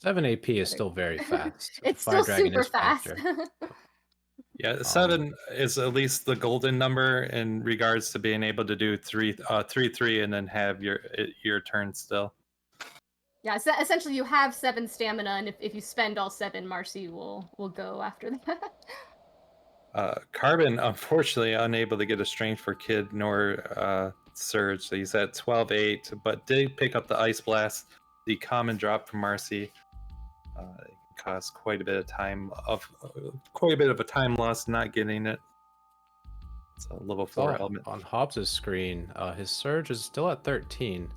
7 AP is still very fast. It's Fire still Dragon super is fast. faster. Yeah, 7 is at least the golden number in regards to being able to do 3-3 and then have your turn still. Yeah, so essentially you have 7 stamina, and if you spend all 7, Marcy will go after that. Carbon, unfortunately, unable to get a strength for Kid nor Serge, so he's at 12-8, but did pick up the Ice Blast, the common drop from Marcy. It caused quite a bit of a time loss not getting it. It's a level 4 element. On Hobbes' screen, his Surge is still at 13,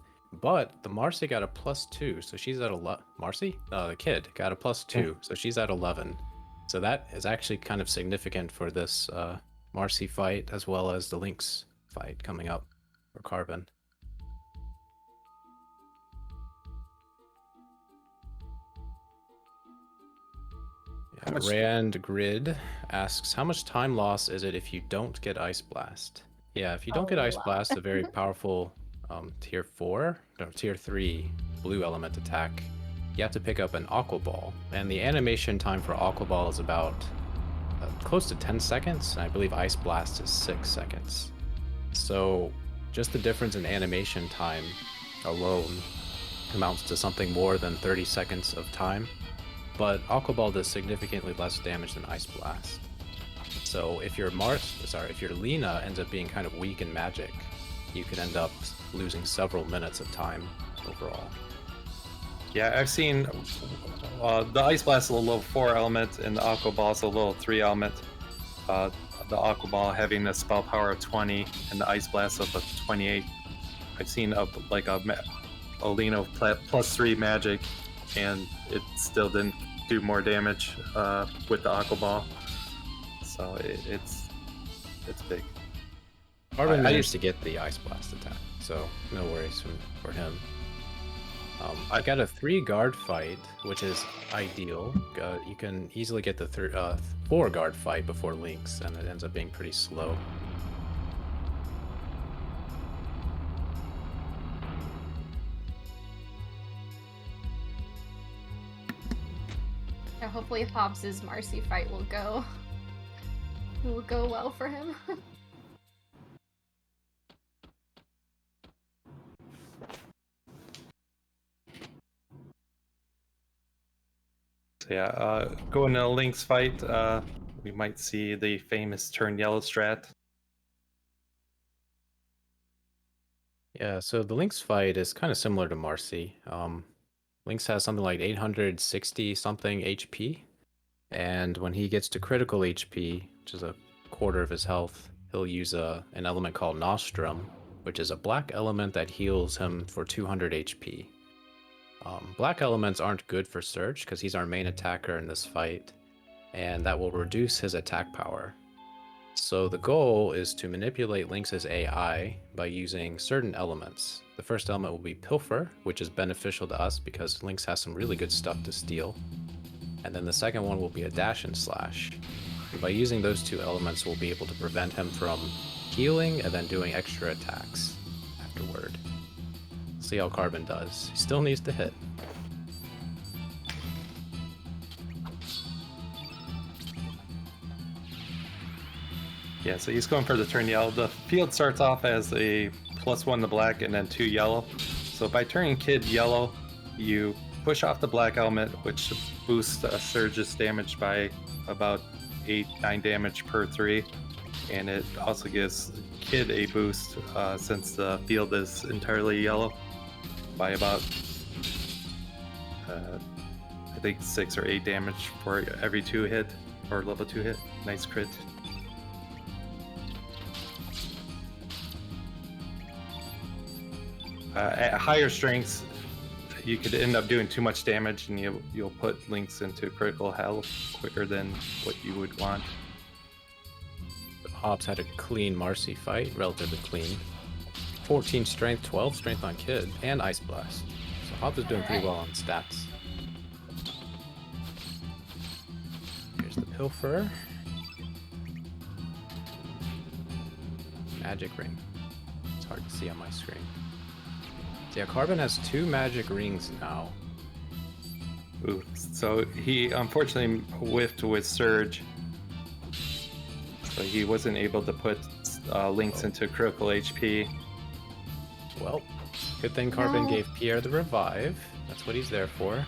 but the Marcy got a +2, so she's at 11. Marcy? The Kid got a +2, so she's at 11. So that is actually kind of significant for this Marcy fight, as well as the Lynx fight coming up for Carbon. Yeah, Rand Grid asks, how much time loss is it if you don't get Ice Blast? Yeah, if you don't get Ice Blast, a very powerful tier 3 blue element attack, you have to pick up an Aqua Ball. And the animation time for Aqua Ball is about close to 10 seconds. And I believe Ice Blast is 6 seconds. So just the difference in animation time alone amounts to something more than 30 seconds of time. But Aqua Ball does significantly less damage than Ice Blast. So if your Lena ends up being kind of weak in magic, you could end up losing several minutes of time overall. Yeah, I've seen the Ice Blast is a level 4 element, and the Aqua Ball is a level 3 element. The Aqua Ball having a spell power of 20, and the Ice Blast of a 28. I've seen a Lena +3 magic, and it still didn't do more damage with the Aqua Ball. So it's big. Carbon managed to get the Ice Blast attack, so no worries for him. I got a 3 guard fight, which is ideal. You can easily get the 4 guard fight before Lynx, and it ends up being pretty slow. Yeah, hopefully Hobbes' Marcy fight will go well for him. So yeah, going to a Lynx fight, we might see the famous turn yellow strat. Yeah, so the Lynx fight is kind of similar to Marcy. Lynx has something like 860 something HP, and when he gets to critical HP, which is a quarter of his health, he'll use an element called Nostrum, which is a black element that heals him for 200 HP. Black elements aren't good for Serge because he's our main attacker in this fight, and that will reduce his attack power. So the goal is to manipulate Lynx's AI by using certain elements. The first element will be Pilfer, which is beneficial to us because Lynx has some really good stuff to steal. And then the second one will be a Dash and Slash. And by using those 2 elements, we'll be able to prevent him from healing and then doing extra attacks afterward. See how Carbon does. He still needs to hit. Yeah, so he's going for the turn yellow. The field starts off as a +1 to black and then 2 yellow. So by turning Kid yellow, you push off the black element, which boosts Surge's damage by about 8-9 damage per 3. And it also gives Kid a boost since the field is entirely yellow by about, I think 6 or 8 damage for every 2 hit, or level 2 hit. Nice crit. At higher strengths, you could end up doing too much damage, and you'll put Lynx into critical health quicker than what you would want. Hobbes had a clean Marcy fight, relatively clean. 14 strength, 12 strength on Kid, and Ice Blast. So Hobbes is doing pretty well on stats. Here's the Pilfer. Magic Ring. It's hard to see on my screen. So yeah, Carbon has 2 magic rings now. Ooh, so he unfortunately whiffed with Serge. So he wasn't able to put Lynx into critical HP. Well, good thing Carbon gave Pierre the revive. That's what he's there for.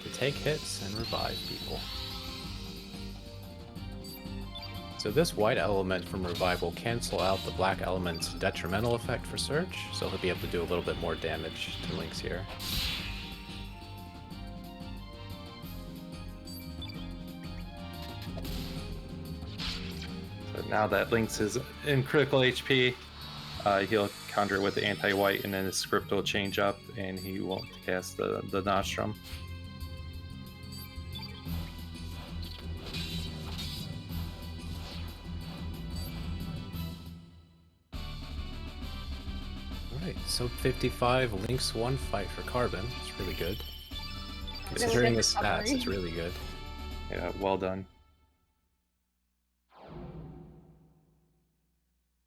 To take hits and revive people. So this white element from Revival cancel out the black element's detrimental effect for Serge, so he'll be able to do a little bit more damage to Lynx here. So now that Lynx is in critical HP, he'll counter it with the anti-white, and then his script will change up, and he won't cast the Nostrum. Alright, so 55, Lynx 1 fight for Carbon. It's really good. Really Considering good his stats, recovery. it's really good. Yeah, well done.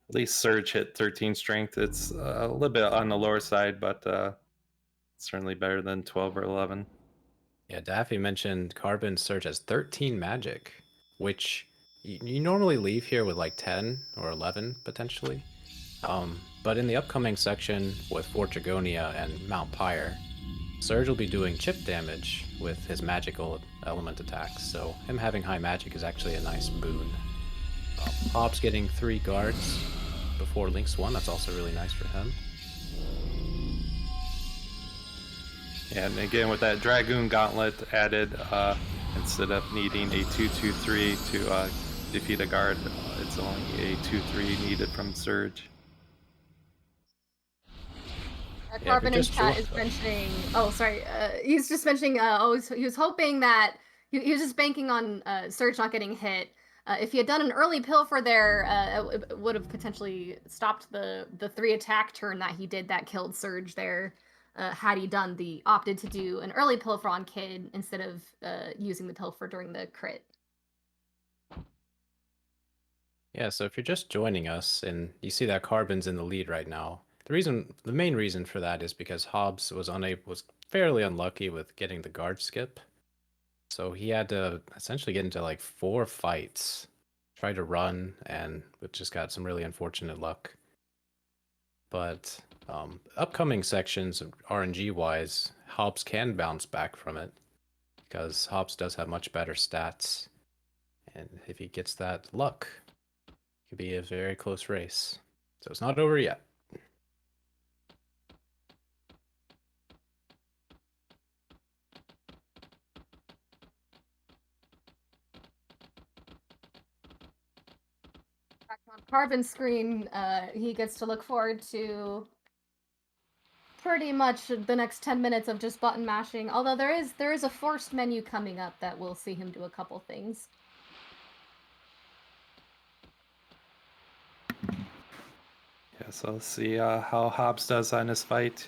At least Serge hit 13 strength. It's a little bit on the lower side, but certainly better than 12 or 11. Yeah, Daffy mentioned Carbon Serge has 13 magic, which you normally leave here with like 10 or 11 potentially. But in the upcoming section with Fort Dragonia and Mount Pyre, Serge will be doing chip damage with his magical element attacks, so him having high magic is actually a nice boon. Hobbes getting 3 guards before Lynx 1, that's also really nice for him. Yeah, and again with that Dragoon Gauntlet added, instead of needing a 2/2/3 to defeat a guard, it's only a 2/3 needed from Serge. Yeah, Carbon in just chat join- is mentioning. Oh, sorry. He's just mentioning. He was hoping that he was just banking on Serge not getting hit. If he had done an early pilfer there, it would have potentially stopped the 3 attack turn that he did that killed Serge there. Had he opted to do an early pilfer on Kid instead of using the pilfer during the crit. Yeah, so if you're just joining us and you see that Carbon's in the lead right now, the main reason for that is because Hobbes was fairly unlucky with getting the guard skip. So he had to essentially get into like 4 fights, try to run, and it just got some really unfortunate luck. But upcoming sections, RNG wise, Hobbes can bounce back from it because Hobbes does have much better stats, and if he gets that luck, it could be a very close race. So it's not over yet. Back on Carbon's screen, he gets to look forward to pretty much the next 10 minutes of just button mashing. Although there is a forced menu coming up that will see him do a couple things. Yeah, so let's see how Hobbes does on this fight.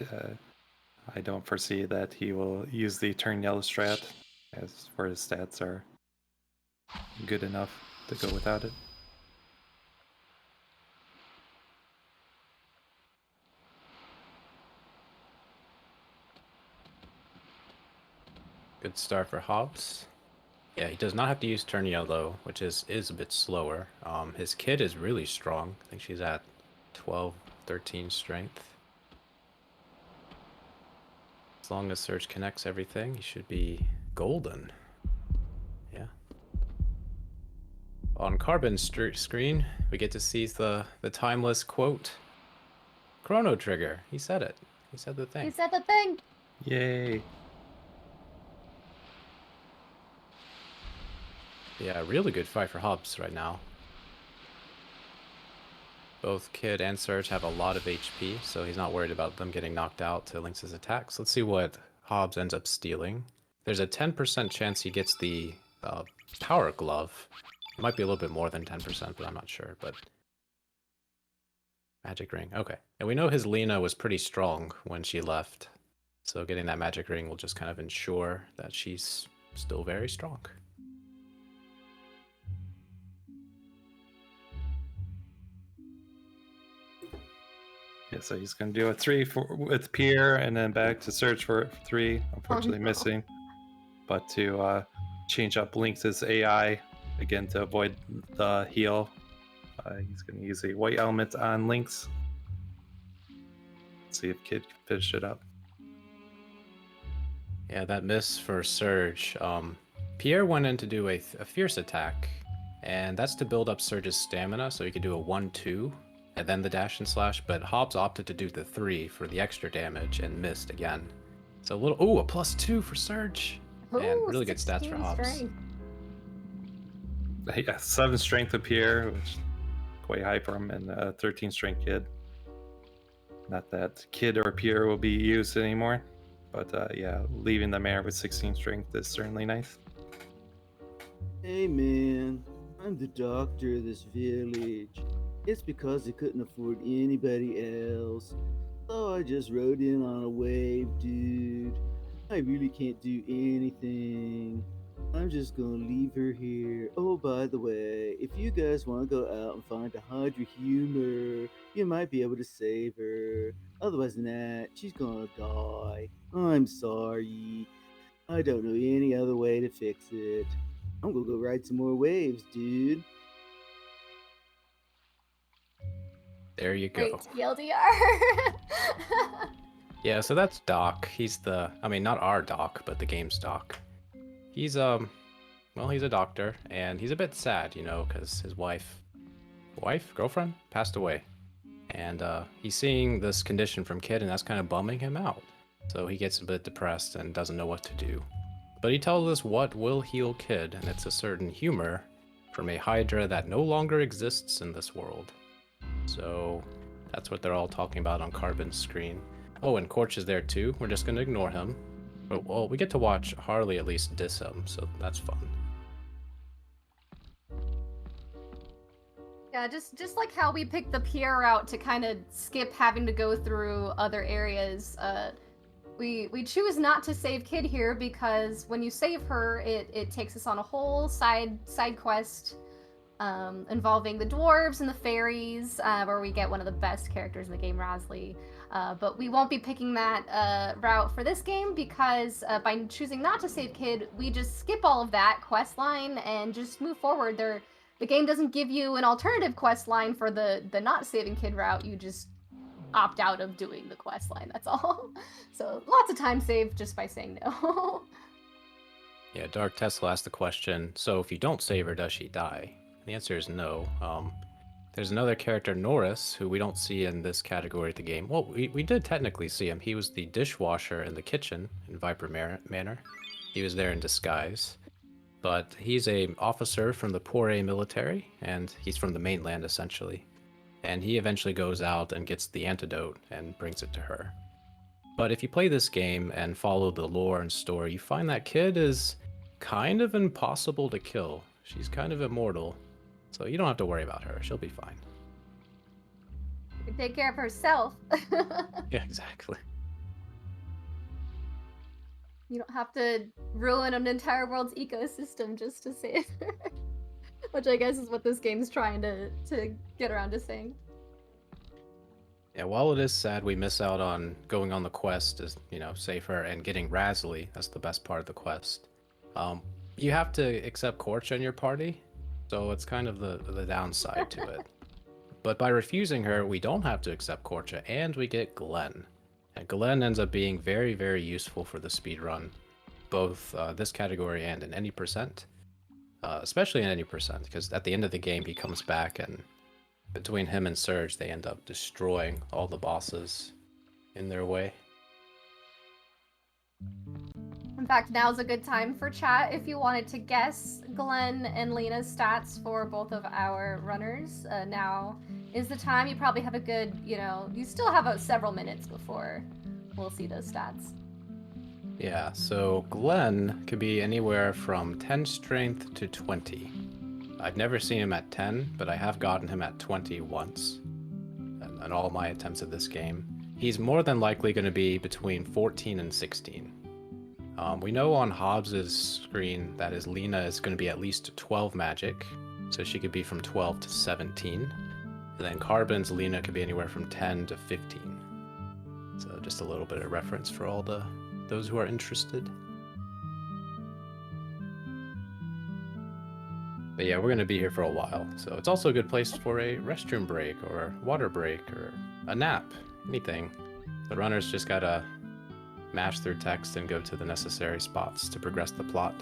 I don't foresee that he will use the turn yellow strat, as for his stats are good enough to go without it. Good start for Hobbes. Yeah, he does not have to use turn yellow, which is a bit slower. His kid is really strong. I think she's at 12, 13 strength. As long as Serge connects everything, he should be golden. Yeah. On Carbon's screen, we get to see the timeless quote. Chrono trigger. He said it. He said the thing. He said the thing. Yay! Yeah, really good fight for Hobbes right now. Both Kid and Serge have a lot of HP, so he's not worried about them getting knocked out to Lynx's attacks. Let's see what Hobbes ends up stealing. There's a 10% chance he gets the Power Glove. It might be a little bit more than 10%, but I'm not sure. But Magic Ring, okay. And we know his Lena was pretty strong when she left, so getting that Magic Ring will just kind of ensure that she's still very strong. Yeah, so he's going to do a 3 with Pierre, and then back to Serge for 3. Unfortunately, no. missing. But to change up Lynx's AI again to avoid the heal, he's going to use a white element on Lynx. See if Kid can finish it up. Yeah, that miss for Serge. Pierre went in to do a fierce attack, and that's to build up Serge's stamina so he could do a 1-2 and then the dash and slash, but Hobbes opted to do the 3 for the extra damage and missed again. So a little, a +2 for Serge. And really good stats for 16 Hobbes. strength. Yeah, 7 strength up here, which is quite high for him, and 13 strength kid. Not that kid or peer will be used anymore, but yeah, leaving the mare with 16 strength is certainly nice. Hey man, I'm the doctor of this village. It's because I couldn't afford anybody else. So I just rode in on a wave, dude. I really can't do anything. I'm just gonna leave her here. Oh, by the way, if you guys want to go out and find a Hydra humor, you might be able to save her. Otherwise than that, she's gonna die. I'm sorry. I don't know any other way to fix it. I'm gonna go ride some more waves, dude. There you Great go. TLDR. Yeah, so that's Doc. He's not our Doc, but the game's Doc. He's he's a doctor, and he's a bit sad, because his girlfriend passed away. And he's seeing this condition from Kid, and that's kind of bumming him out. So he gets a bit depressed and doesn't know what to do. But he tells us what will heal Kid, and it's a certain humor from a Hydra that no longer exists in this world. So that's what they're all talking about on Carbon's screen. Oh, and Corch is there too. We're just going to ignore him. But, well, we get to watch Harley at least diss him, so that's fun. Yeah, just like how we picked the PR route to kind of skip having to go through other areas, we choose not to save Kid here because when you save her, it takes us on a whole side quest involving the dwarves and the fairies, where we get one of the best characters in the game, Rasley. But we won't be picking that route for this game because by choosing not to save Kid, we just skip all of that quest line and just move forward. The game doesn't give you an alternative quest line for the not saving Kid route. You just opt out of doing the quest line, that's all. So lots of time saved just by saying no. Yeah, Dark Tesla asked the question, so if you don't save her, does she die? The answer is no. There's another character, Norris, who we don't see in this category of the game. Well, we did technically see him. He was the dishwasher in the kitchen in Viper Manor. He was there in disguise. But he's an officer from the Poire military, and he's from the mainland, essentially. And he eventually goes out and gets the antidote and brings it to her. But if you play this game and follow the lore and story, you find that Kid is kind of impossible to kill. She's kind of immortal. So you don't have to worry about her. She'll be fine. She can take care of herself. Yeah, exactly. You don't have to ruin an entire world's ecosystem just to save her. Which I guess is what this game's trying to get around to saying. Yeah, while it is sad we miss out on going on the quest to, save her and getting Rasley, that's the best part of the quest. You have to accept Corch in your party, so it's kind of the downside to it. But by refusing her, we don't have to accept Corcha, and we get Glenn. And Glenn ends up being very, very useful for the speedrun, both this category and in any percent. Especially in any percent, because at the end of the game he comes back, and between him and Serge they end up destroying all the bosses in their way. In fact, now's a good time for chat if you wanted to guess Glenn and Lena's stats for both of our runners. Now is the time. You probably have a good, you still have several minutes before we'll see those stats. Yeah, so Glenn could be anywhere from 10 strength to 20. I've never seen him at 10, but I have gotten him at 20 once in all my attempts at this game. He's more than likely going to be between 14 and 16. We know on Hobbes' screen that his Lena is going to be at least 12 magic, so she could be from 12 to 17. And then Carbon's Lena could be anywhere from 10 to 15. So just a little bit of reference for all those who are interested. But yeah, we're going to be here for a while, so it's also a good place for a restroom break or a water break or a nap, anything. The runners just gotta mash through text and go to the necessary spots to progress the plot.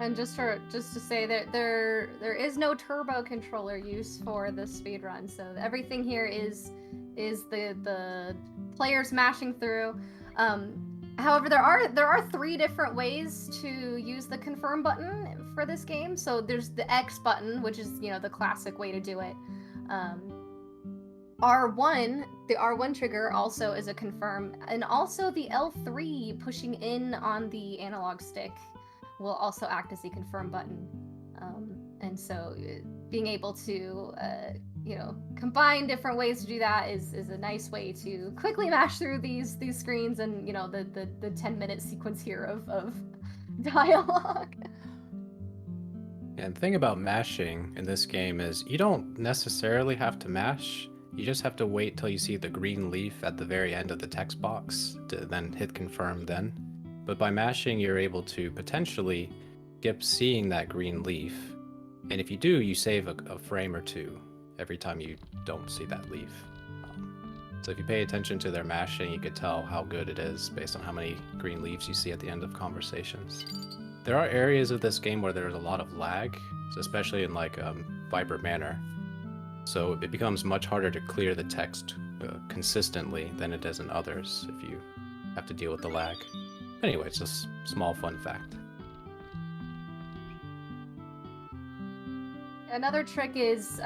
And just to say that there is no turbo controller use for the speedrun, so everything here is the players mashing through. However, there are 3 different ways to use the confirm button for this game. So there's the X button, which is the classic way to do it. R1, the R1 trigger also is a confirm, and also the L3 pushing in on the analog stick will also act as the confirm button. And so being able to combine different ways to do that is a nice way to quickly mash through these screens and the 10-minute sequence here of dialogue. And the thing about mashing in this game is you don't necessarily have to mash. You just have to wait till you see the green leaf at the very end of the text box to then hit confirm then. But by mashing, you're able to potentially skip seeing that green leaf. And if you do, you save a frame or 2 every time you don't see that leaf. So if you pay attention to their mashing, you could tell how good it is based on how many green leaves you see at the end of conversations. There are areas of this game where there's a lot of lag, especially in like Vibrant Manor. So it becomes much harder to clear the text consistently than it is in others if you have to deal with the lag. Anyway, it's a small fun fact. Another trick is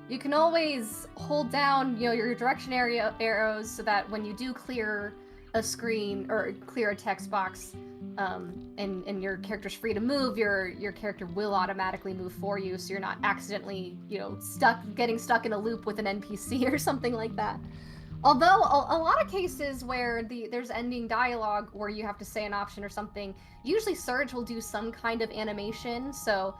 you can always hold down your direction arrows so that when you do clear a screen or clear a text box and your character's free to move, your character will automatically move for you, so you're not accidentally getting stuck in a loop with an NPC or something like that. Although a lot of cases where there's ending dialogue where you have to say an option or something, usually Serge will do some kind of animation. So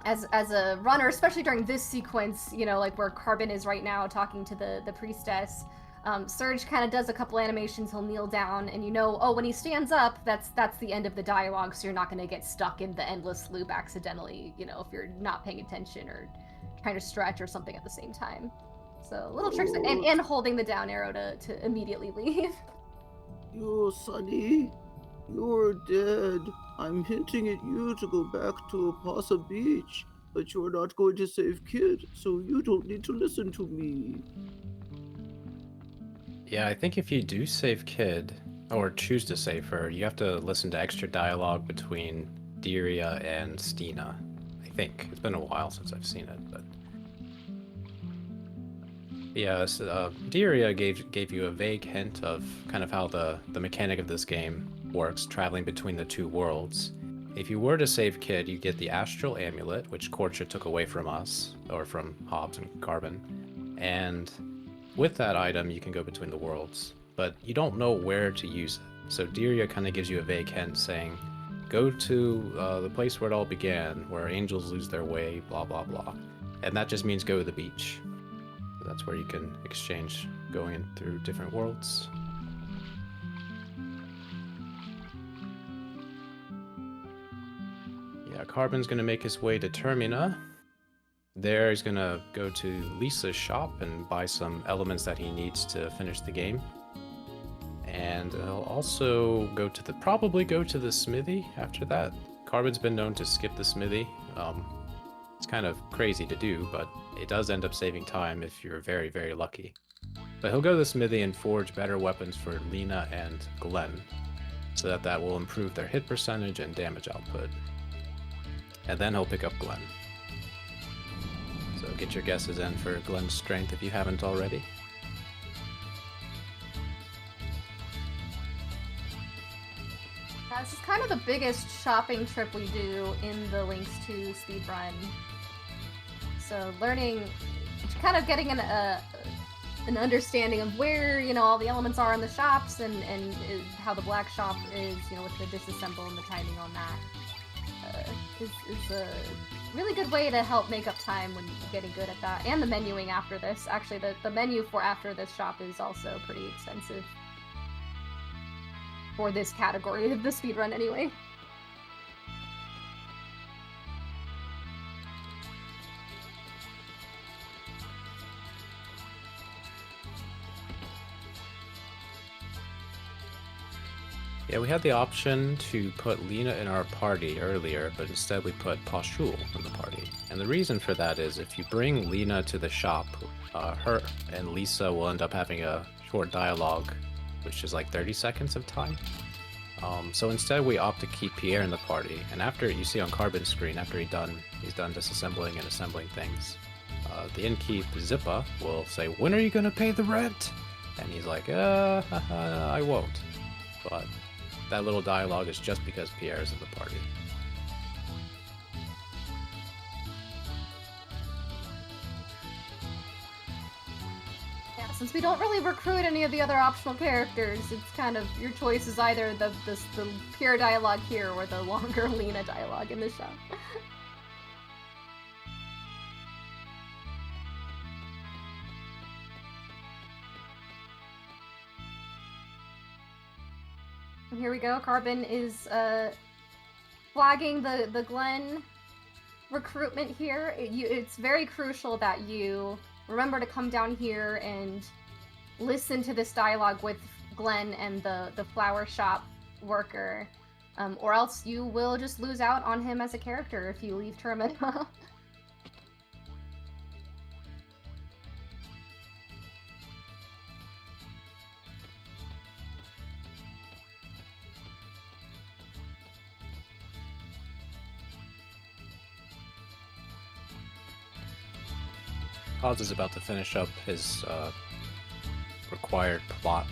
as a runner, especially during this sequence, like where Carbon is right now talking to the priestess, Serge kind of does a couple animations. He'll kneel down, and when he stands up, that's the end of the dialogue, so you're not going to get stuck in the endless loop accidentally, if you're not paying attention or trying to stretch or something at the same time. So little tricks, and holding the down arrow to immediately leave. Yo, Sonny, you're dead. I'm hinting at you to go back to Apasa Beach, but you're not going to save Kid, so you don't need to listen to me. Yeah, I think if you do save Kid, or choose to save her, you have to listen to extra dialogue between Diria and Stina. I think. It's been a while since I've seen it, but... Yeah, Diria gave you a vague hint of kind of how the mechanic of this game works, traveling between the 2 worlds. If you were to save Kid, you get the Astral Amulet, which Korcha took away from us, or from Hobbes and Carbon. And with that item, you can go between the worlds, but you don't know where to use it. So Diria kind of gives you a vague hint saying, go to the place where it all began, where angels lose their way, blah, blah, blah. And that just means go to the beach. That's where you can exchange going in through different worlds. Yeah, Carbon's gonna make his way to Termina. There he's gonna go to Lisa's shop and buy some elements that he needs to finish the game. And he'll also probably go to the smithy after that. Carbon's been known to skip the smithy. It's kind of crazy to do, but it does end up saving time if you're very, very lucky. But he'll go to the smithy and forge better weapons for Lena and Glenn, so that will improve their hit percentage and damage output. And then he'll pick up Glenn. So get your guesses in for Glenn's strength if you haven't already. This is kind of the biggest shopping trip we do in the Lynx 2 speedrun. So kind of getting an understanding of where, all the elements are in the shops and how the black shop is, with the disassemble and the timing on that, is a really good way to help make up time when you're getting good at that. And the menuing after this. Actually, the menu for after this shop is also pretty extensive. For this category of the speedrun, anyway. Yeah, we had the option to put Lena in our party earlier, but instead we put Pashul in the party. And the reason for that is if you bring Lena to the shop, her and Lisa will end up having a short dialogue, which is like 30 seconds of time. So instead we opt to keep Pierre in the party, and after you see on Carbon's screen, after he's done disassembling and assembling things, the innkeep Zippa will say, "When are you gonna pay the rent?" And he's like, I won't. But that little dialogue is just because Pierre is in the party. Yeah, since we don't really recruit any of the other optional characters, it's kind of your choice is either the pure dialogue here or the longer Lena dialogue in the show. And here we go. Carbon is flagging the Glenn recruitment here. It's very crucial that you remember to come down here and listen to this dialogue with Glenn and the flower shop worker, or else you will just lose out on him as a character if you leave Termina. Oz is about to finish up his required plot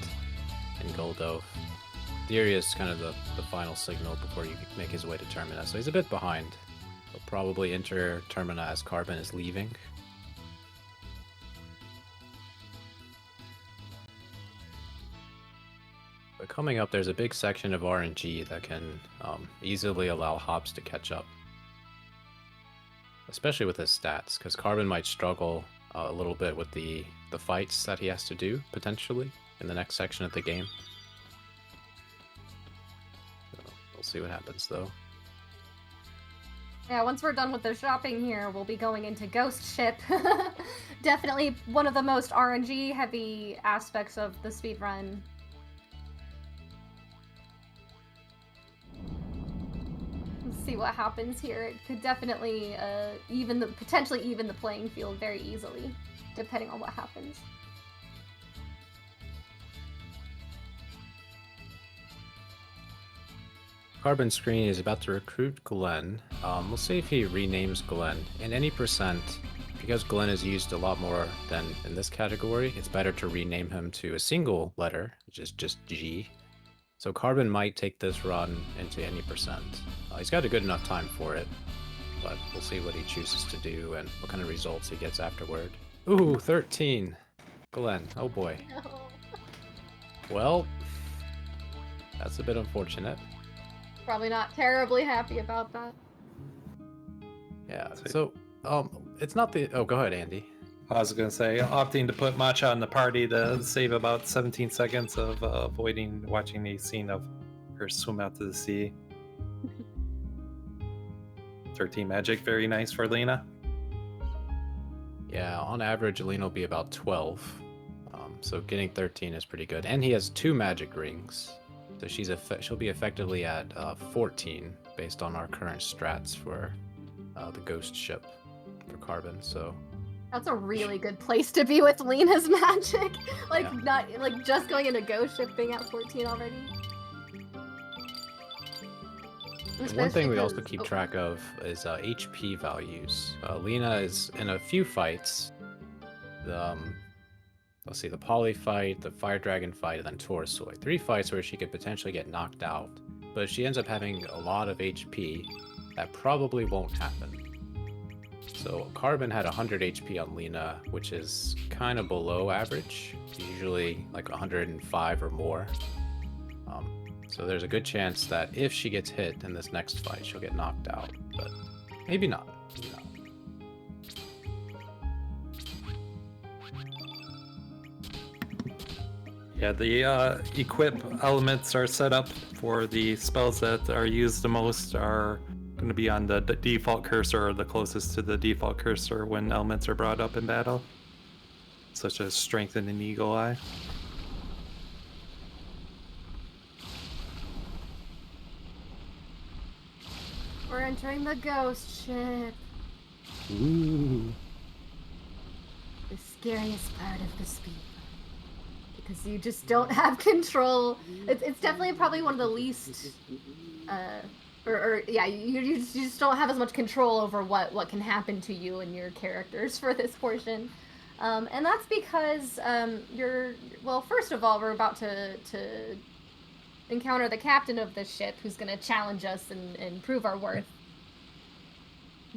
in Goldove. The area is kind of the final signal before you make his way to Termina, so he's a bit behind. He'll probably enter Termina as Carbon is leaving. But coming up, there's a big section of RNG that can easily allow Hobbes to catch up. Especially with his stats, because Carbon might struggle a little bit with the fights that he has to do, potentially, in the next section of the game. So we'll see what happens, though. Yeah, once we're done with the shopping here, we'll be going into Ghost Ship. Definitely one of the most RNG-heavy aspects of the speedrun. See what happens here. It could definitely potentially even the playing field very easily, depending on what happens. Carbon screen is about to recruit Glenn. We'll see if he renames Glenn. In any percent, because Glenn is used a lot more than in this category, it's better to rename him to a single letter, which is just G. So Carbon might take this run into any percent. He's got a good enough time for it, but we'll see what he chooses to do and what kind of results he gets afterward. Ooh, 13. Glenn, oh boy. No. Well, that's a bit unfortunate. Probably not terribly happy about that. Yeah, so, it's not the... Oh, go ahead, Andy. I was going to say, opting to put Matcha in the party to save about 17 seconds of avoiding watching the scene of her swim out to the sea. 13 magic, very nice for Lena. Yeah, on average, Lena will be about 12. So getting 13 is pretty good. And he has 2 magic rings. So she'll be effectively at 14 based on our current strats for the ghost ship for Carbon, so... That's a really good place to be with Lena's magic. Like, Yeah. not, like, just going into ghost ship being at 14 already. And one thing we also Especially keep 'cause- track of is HP values. Lena is in a few fights. Let's see, the Poly fight, the Fire Dragon fight, and then Taurosoid. 3 fights where she could potentially get knocked out. But if she ends up having a lot of HP, that probably won't happen. So Carbon had 100 HP on Lena, which is kind of below average. Usually like 105 or more. So there's a good chance that if she gets hit in this next fight, she'll get knocked out. But maybe not. Maybe not. Yeah, the equip elements are set up for the spells that are used the most are going to be on the default cursor or the closest to the default cursor when elements are brought up in battle, such as Strength and an Eagle Eye. We're entering the ghost ship. Ooh. The scariest part of the speed. Because you just don't have control. It's definitely probably one of the least... yeah, you just don't have as much control over what can happen to you and your characters for this portion. And that's because well, first of all, we're about to encounter the captain of this ship who's going to challenge us and prove our worth.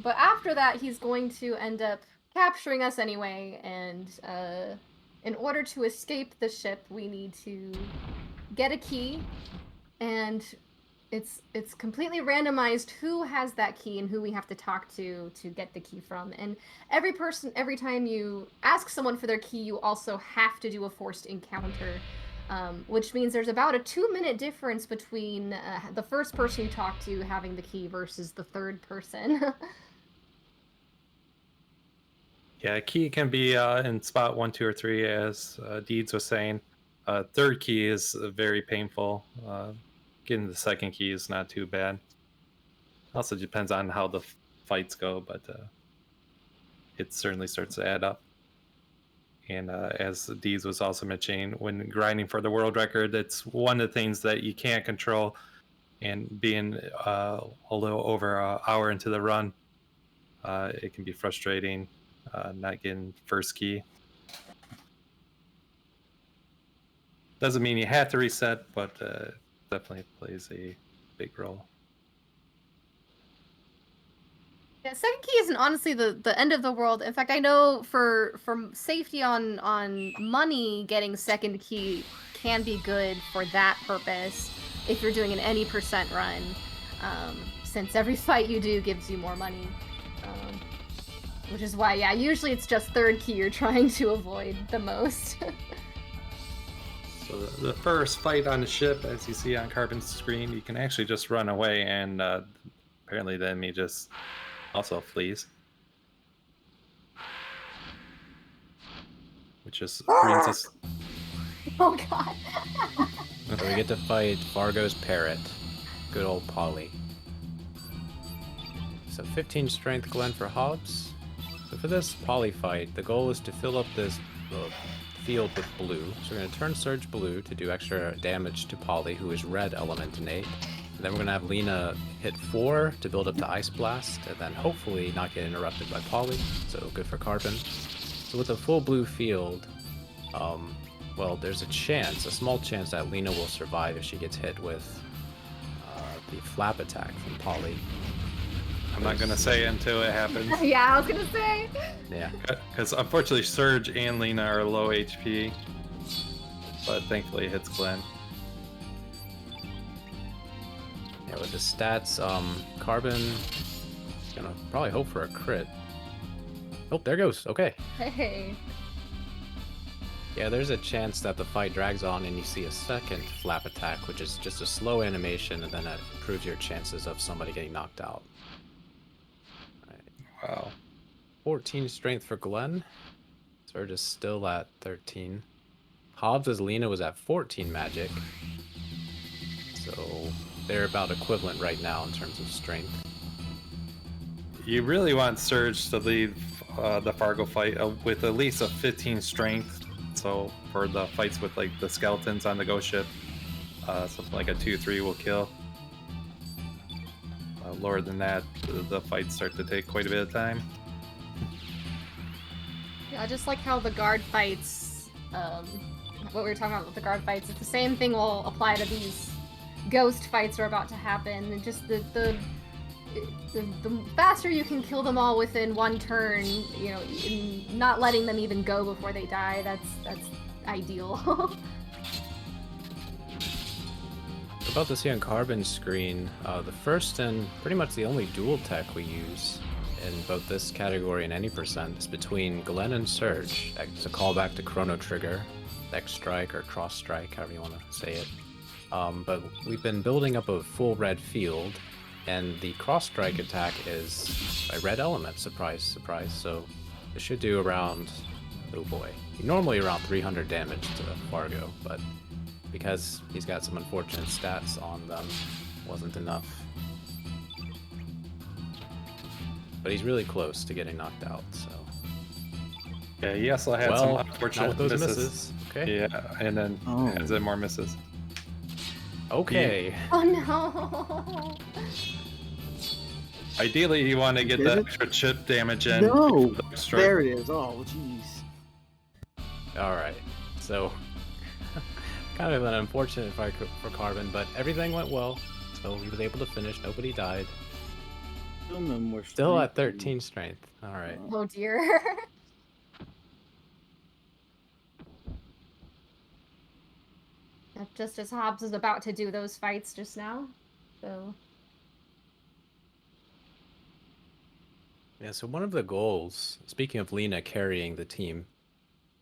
But after that, he's going to end up capturing us anyway, and in order to escape the ship, we need to get a key, and it's completely randomized who has that key and who we have to talk to get the key from. And every time you ask someone for their key, you also have to do a forced encounter, which means there's about a 2-minute difference between the first person you talk to having the key versus the third person. Yeah, key can be in spot 1, 2, or 3, as Deeds was saying. Third key is very painful. Getting the second key is not too bad. Also depends on how the fights go, but it certainly starts to add up. And as Deeds was also mentioning, when grinding for the world record, it's one of the things that you can't control. And being a little over an hour into the run, it can be frustrating not getting first key. Doesn't mean you have to reset, but definitely plays a big role. Yeah, second key isn't honestly the end of the world. In fact, I know for safety on money, getting second key can be good for that purpose if you're doing an any % run, since every fight you do gives you more money. Which is why, yeah, usually it's just third key you're trying to avoid the most. So the first fight on the ship, as you see on Carbon's screen, you can actually just run away, and apparently the enemy just also flees. Which just brings us... Oh god. So we get to fight Fargo's parrot. Good old Polly. So 15 strength Glen for Hobbes. So for this Polly fight, the goal is to fill up this field with blue. So we're going to turn Serge blue to do extra damage to Polly, who is red element innate. And then we're going to have Lena hit 4 to build up to Ice Blast, and then hopefully not get interrupted by Polly. So good for Carbon. So with a full blue field, well, there's a small chance that Lena will survive if she gets hit with the flap attack from Polly. I'm not going to say until it happens. Yeah, I was gonna say. Yeah. Because unfortunately Serge and Lena are low HP, but thankfully it hits Glen. Yeah, with the stats, Carbon is gonna probably hope for a crit. Oh, there goes. Okay. Hey. Yeah, there's a chance that the fight drags on and you see a second flap attack, which is just a slow animation, and then it improves your chances of somebody getting knocked out. Wow. 14 strength for Glenn. Serge is still at 13. Hobbes' Lena was at 14 magic. So they're about equivalent right now in terms of strength. You really want Serge to leave the Fargo fight with at least a 15 strength. So for the fights with like the skeletons on the ghost ship, something like a 2-3 will kill. Lower than that, the fights start to take quite a bit of time. Yeah, just like how the guard fights, what we were talking about with the guard fights, it's the same thing will apply to these ghost fights are about to happen. And just the faster you can kill them all within one turn, you know, not letting them even go before they die, that's ideal. About to see on Carbon's screen, the first and pretty much the only dual tech we use in both this category and any percent is between Glenn and Serge. It's a callback to Chrono Trigger, X Strike or Cross Strike, however you want to say it. But we've been building up a full red field, and the Cross Strike attack is a red element, surprise, surprise. So it should do around, oh boy, normally around 300 damage to Fargo, but because he's got some unfortunate stats on them, wasn't enough. but he's really close to getting knocked out. So Yeah, he also had some not unfortunate with those misses. misses. Okay. Yeah, and then has more misses. Okay. Oh no! Ideally, you want to get Did the it? extra chip damage in. No! the strike. There it is. Oh, jeez. All right. So kind of an unfortunate fight for Carbon, but everything went well. So he was able to finish. Nobody died. Still no more Still strength. at 13 strength. All right. Oh dear. Just as Hobbes is about to do those fights just now, so. Yeah, so one of the goals, speaking of Lena carrying the team,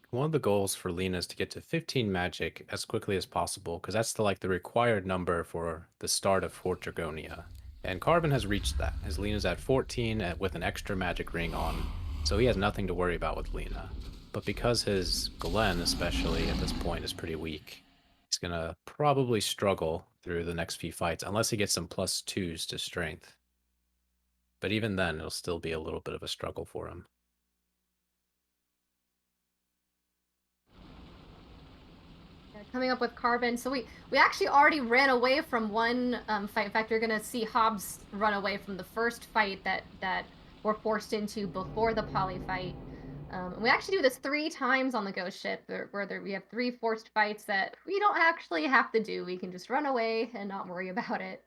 one of the goals for Lena is to get to 15 magic as quickly as possible, because that's the required number for the start of Fort Dragonia. And Carbon has reached that, as Lena's at 14 with an extra magic ring on, so he has nothing to worry about with Lena. But because his Glenn, especially at this point, is pretty weak, he's gonna probably struggle through the next few fights, unless he gets some +2s to strength. But even then, it'll still be a little bit of a struggle for him. Coming up with Carbon, so we actually already ran away from one fight. In fact, you're gonna see Hobbes run away from the first fight that we're forced into before the poly fight. And we actually do this 3 times on the ghost ship, where we have 3 forced fights that we don't actually have to do. We can just run away and not worry about it.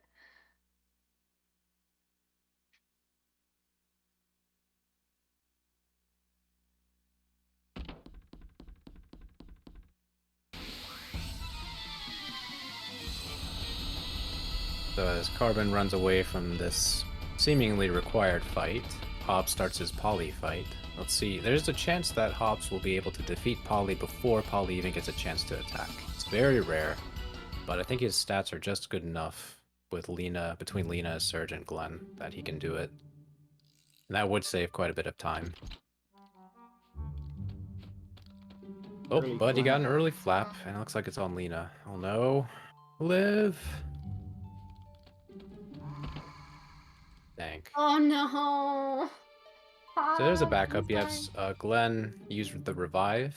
So as Carbon runs away from this seemingly required fight, Hobbes starts his Poly fight. Let's see, there's a chance that Hobbes will be able to defeat Poly before Poly even gets a chance to attack. It's very rare, but I think his stats are just good enough with between Lena, Serge, and Glenn that he can do it. And that would save quite a bit of time. Oh, Early but he got flap. an early flap, and it looks like it's on Lena. Oh no. Live! Dang. Oh no! So there's a Hobbes, backup. I'm You have sorry. Glenn used the revive.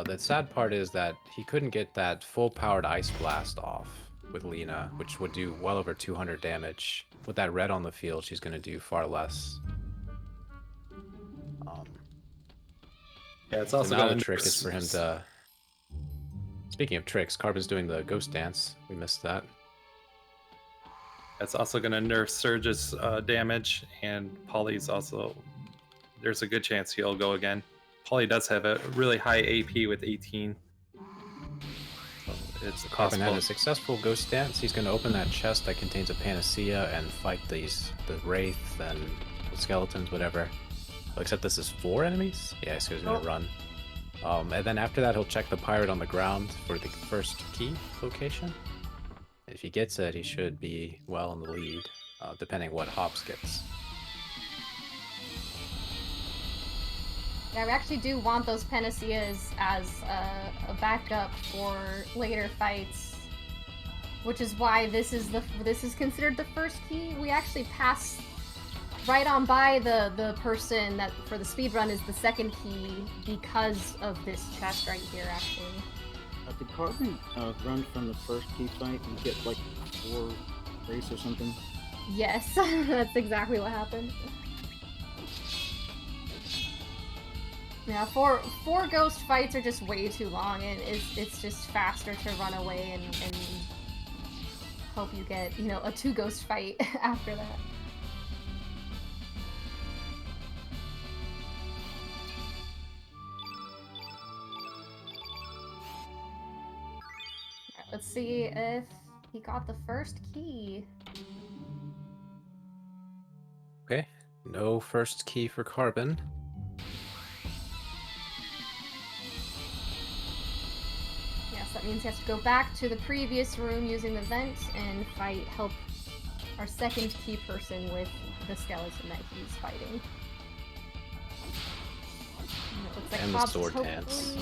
The sad part is that he couldn't get that full-powered Ice Blast off with Lena, which would do well over 200 damage. With that red on the field, she's going to do far less. Yeah, it's So also now gonna the trick is for him to... Speaking of tricks, Carbon's doing the Ghost Dance. We missed that. It's also going to nerf Surge's damage, and Poly's also... There's a good chance he'll go again. Poly does have a really high AP with 18. So it's Carbon had possible. a successful Ghost Dance. He's going to open that chest that contains a Panacea and fight the Wraith and the Skeletons, whatever. Except this is 4 enemies? Yeah, so he's going to run. And then after that, he'll check the pirate on the ground for the first key location. If he gets it, he should be well in the lead, depending what Hobbes gets. Yeah, we actually do want those Panaceas as a backup for later fights, which is why this is considered the first key. We actually pass right on by the person that for the speed run is the second key because of this chest right here, actually. Did Carbon run from the first key fight and get like 4 race or something? Yes, that's exactly what happened. Yeah, four ghost fights are just way too long, and it's just faster to run away and hope you get, a 2 ghost fight after that. Alright, let's see if he got the first key. Okay, no first key for Carbon. Yes, that means he has to go back to the previous room using the vent and help our second key person with the skeleton that he's fighting. And it looks like And the Hobbes sword hopefully... dance.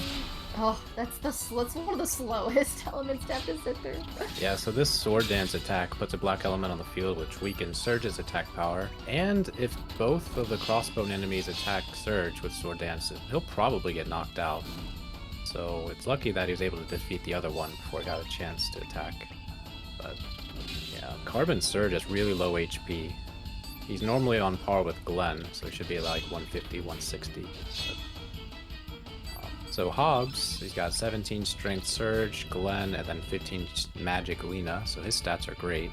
Oh, that's one of the slowest elements to have to sit through. Yeah, so this Sword Dance attack puts a black element on the field, which weakens Surge's attack power. And if both of the crossbone enemies attack Surge with Sword Dance, he'll probably get knocked out. So it's lucky that he was able to defeat the other one before he got a chance to attack. But yeah, Carbon Surge is really low HP. He's normally on par with Glenn, so he should be like 150, 160. But, so Hobbes, he's got 17 Strength Surge, Glenn, and then 15 Magic Lena, so his stats are great.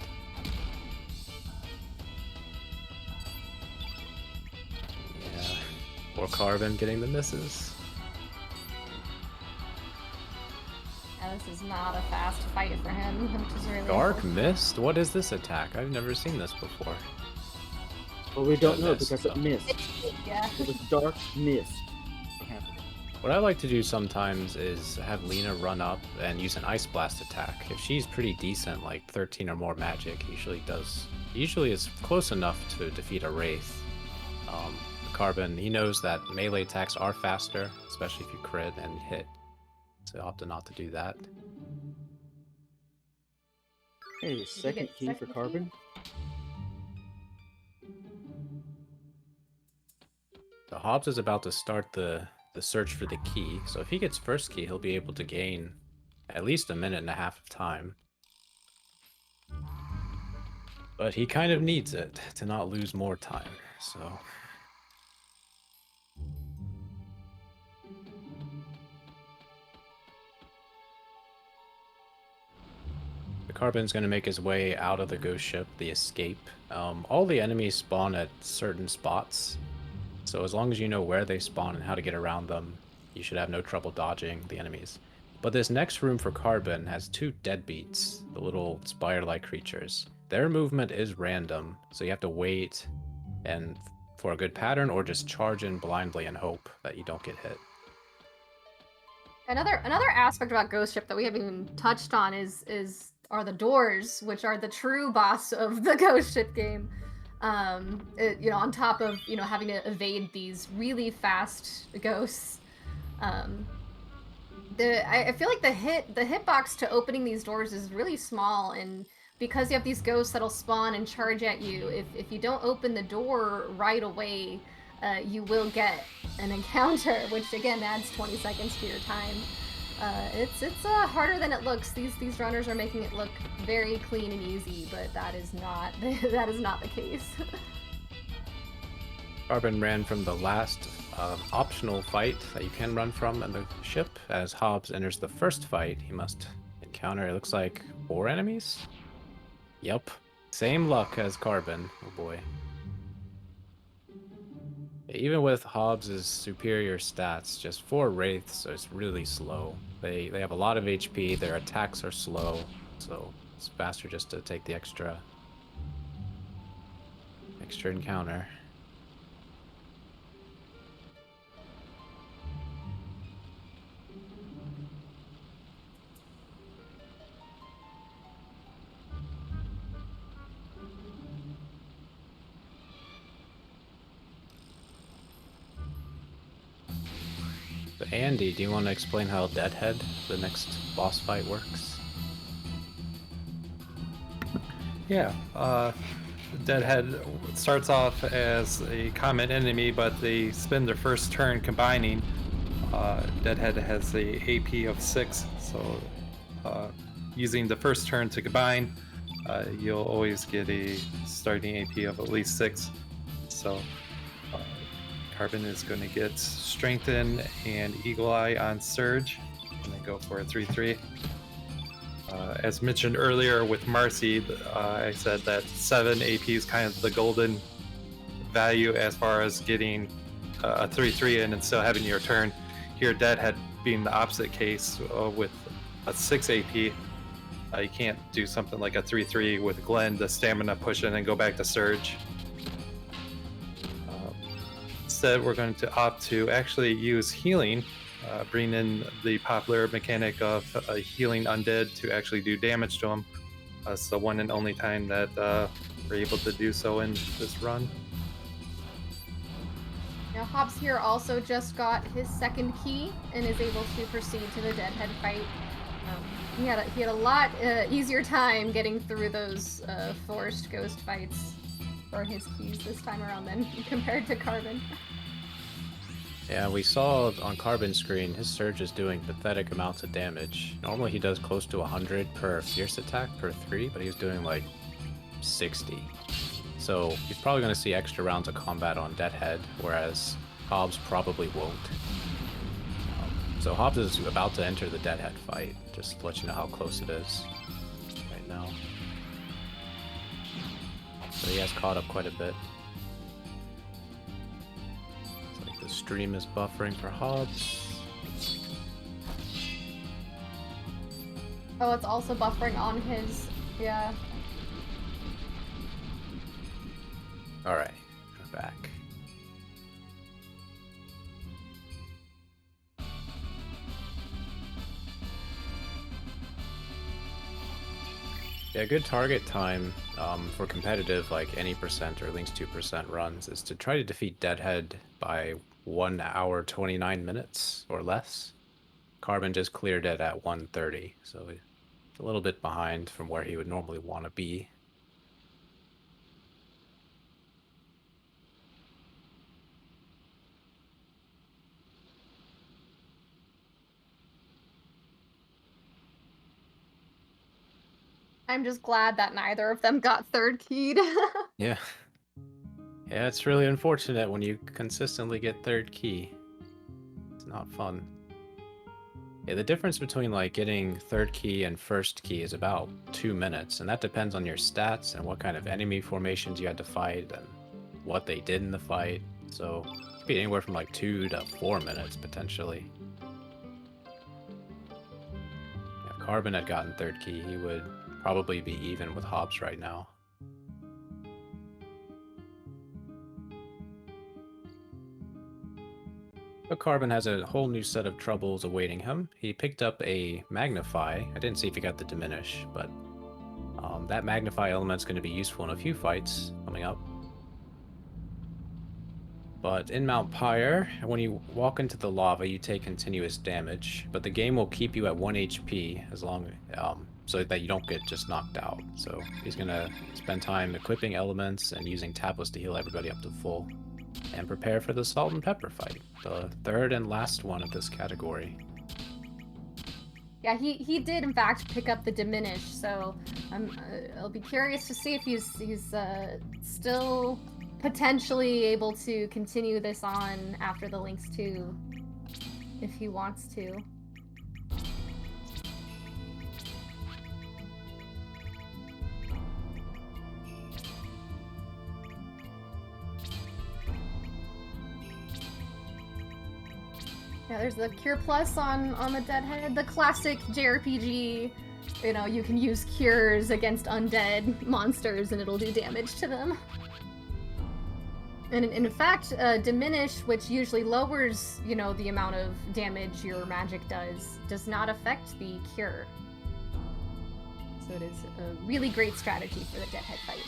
Yeah, poor Carbon getting the misses. Yeah, this is not a fast fight for him, which is really Dark unfortunate. Mist? What is this attack? I've never seen this before. Well, we don't Oh, know mist, because it so. missed. Yeah. It was dark mist. What I like to do sometimes is have Lena run up and use an Ice Blast attack. If she's pretty decent, like 13 or more magic, usually is close enough to defeat a Wraith. Carbon, he knows that melee attacks are faster, especially if you crit and hit. So I opted not to do that. Hey, second get key second for key? Carbon. So Hobbes is about to start the search for the key, so if he gets first key, he'll be able to gain at least a minute and a half of time. But he kind of needs it to not lose more time, so... The Carbon's going to make his way out of the ghost ship, the escape. All the enemies spawn at certain spots, so as long as you know where they spawn and how to get around them, you should have no trouble dodging the enemies. But this next room for Carbon has two deadbeats, the little spire-like creatures. Their movement is random, so you have to wait and for a good pattern or just charge in blindly and hope that you don't get hit. Another aspect about Ghost Ship that we haven't even touched on are the doors, which are the true boss of the Ghost Ship game. On top of having to evade these really fast ghosts. I feel like the hitbox to opening these doors is really small, and because you have these ghosts that'll spawn and charge at you, if you don't open the door right away, you will get an encounter, which again adds 20 seconds to your time. It's harder than it looks. These runners are making it look very clean and easy, but that is not the case. Carbon ran from the last optional fight that you can run from in the ship. As Hobbes enters the first fight, he must encounter, it looks like, 4 enemies? Yep. Same luck as Carbon. Oh boy. Even with Hobbes' superior stats, just 4 Wraiths, so it's really slow. They have a lot of HP, their attacks are slow, so it's faster just to take the extra encounter. So Andy, do you want to explain how Deadhead, the next boss fight, works? Yeah, Deadhead starts off as a common enemy, but they spend their first turn combining. Deadhead has a AP of 6, so using the first turn to combine, you'll always get a starting AP of at least 6. So Carbon is going to get Strengthen and Eagle Eye on Surge, and then go for a 3-3. As mentioned earlier with Marcy, I said that 7 AP is kind of the golden value as far as getting a 3-3 in and still having your turn. Here, Deadhead being the opposite case with a 6 AP, you can't do something like a 3-3 with Glenn, the stamina push in and go back to Surge. Instead, we're going to opt to actually use healing, bring in the popular mechanic of healing undead to actually do damage to them. It's the one and only time that we're able to do so in this run. Now, Hobbes here also just got his second key and is able to proceed to the Deadhead fight. He had a lot easier time getting through those forced ghost fights for his keys this time around than compared to Carbon. Yeah, we saw on Carbon's screen his Serge is doing pathetic amounts of damage. Normally he does close to 100 per fierce attack per 3, but he's doing like 60. So he's probably going to see extra rounds of combat on Deadhead, whereas Hobbes probably won't. So Hobbes is about to enter the Deadhead fight, just to let you know how close it is right now. So he has caught up quite a bit. It's like the stream is buffering for Hobbes. Oh, it's also buffering on his, yeah. Alright, we're back. Yeah, good target time for competitive, like any percent or Lynx 2% runs, is to try to defeat Deadhead by 1 hour 29 minutes or less. Carbon just cleared it at 1:30, so it's a little bit behind from where he would normally want to be. I'm just glad that neither of them got third keyed. Yeah. Yeah, it's really unfortunate when you consistently get third key. It's not fun. Yeah, the difference between like getting third key and first key is about 2 minutes, and that depends on your stats and what kind of enemy formations you had to fight and what they did in the fight. So it could be anywhere from like 2 to 4 minutes potentially. If Carbon had gotten third key, he would probably be even with Hobbes right now. But Carbon has a whole new set of troubles awaiting him. He picked up a Magnify. I didn't see if he got the Diminish, but that Magnify element's going to be useful in a few fights coming up. But in Mount Pyre, when you walk into the lava, you take continuous damage, but the game will keep you at 1 HP as long so that you don't get just knocked out. So he's going to spend time equipping elements and using tablets to heal everybody up to full. And prepare for the Salt and Pepper fight, the third and last one of this category. Yeah, he did in fact pick up the Diminish, so I'll be curious to see if he's still potentially able to continue this on after the Lynx 2, if he wants to. Yeah, there's the Cure Plus on the Deadhead, the classic JRPG. You know, you can use cures against undead monsters and it'll do damage to them. And in fact, Diminish, which usually lowers, you know, the amount of damage your magic does not affect the cure. So it is a really great strategy for the Deadhead fight.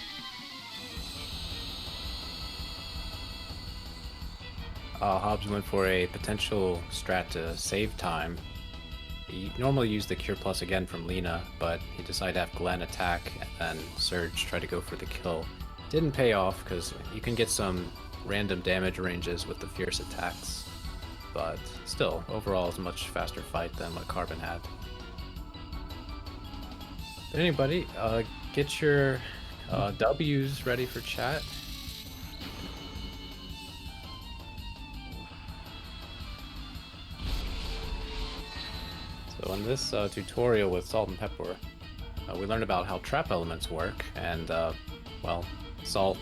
Hobbes went for a potential strat to save time. He normally used the Cure Plus again from Lena, but he decided to have Glenn attack and then Serge try to go for the kill. Didn't pay off because you can get some random damage ranges with the fierce attacks, but still, overall it's a much faster fight than what Carbon had. But anybody, get your W's ready for chat. So in this tutorial with Salt and Pepper, we learned about how trap elements work, and well, Salt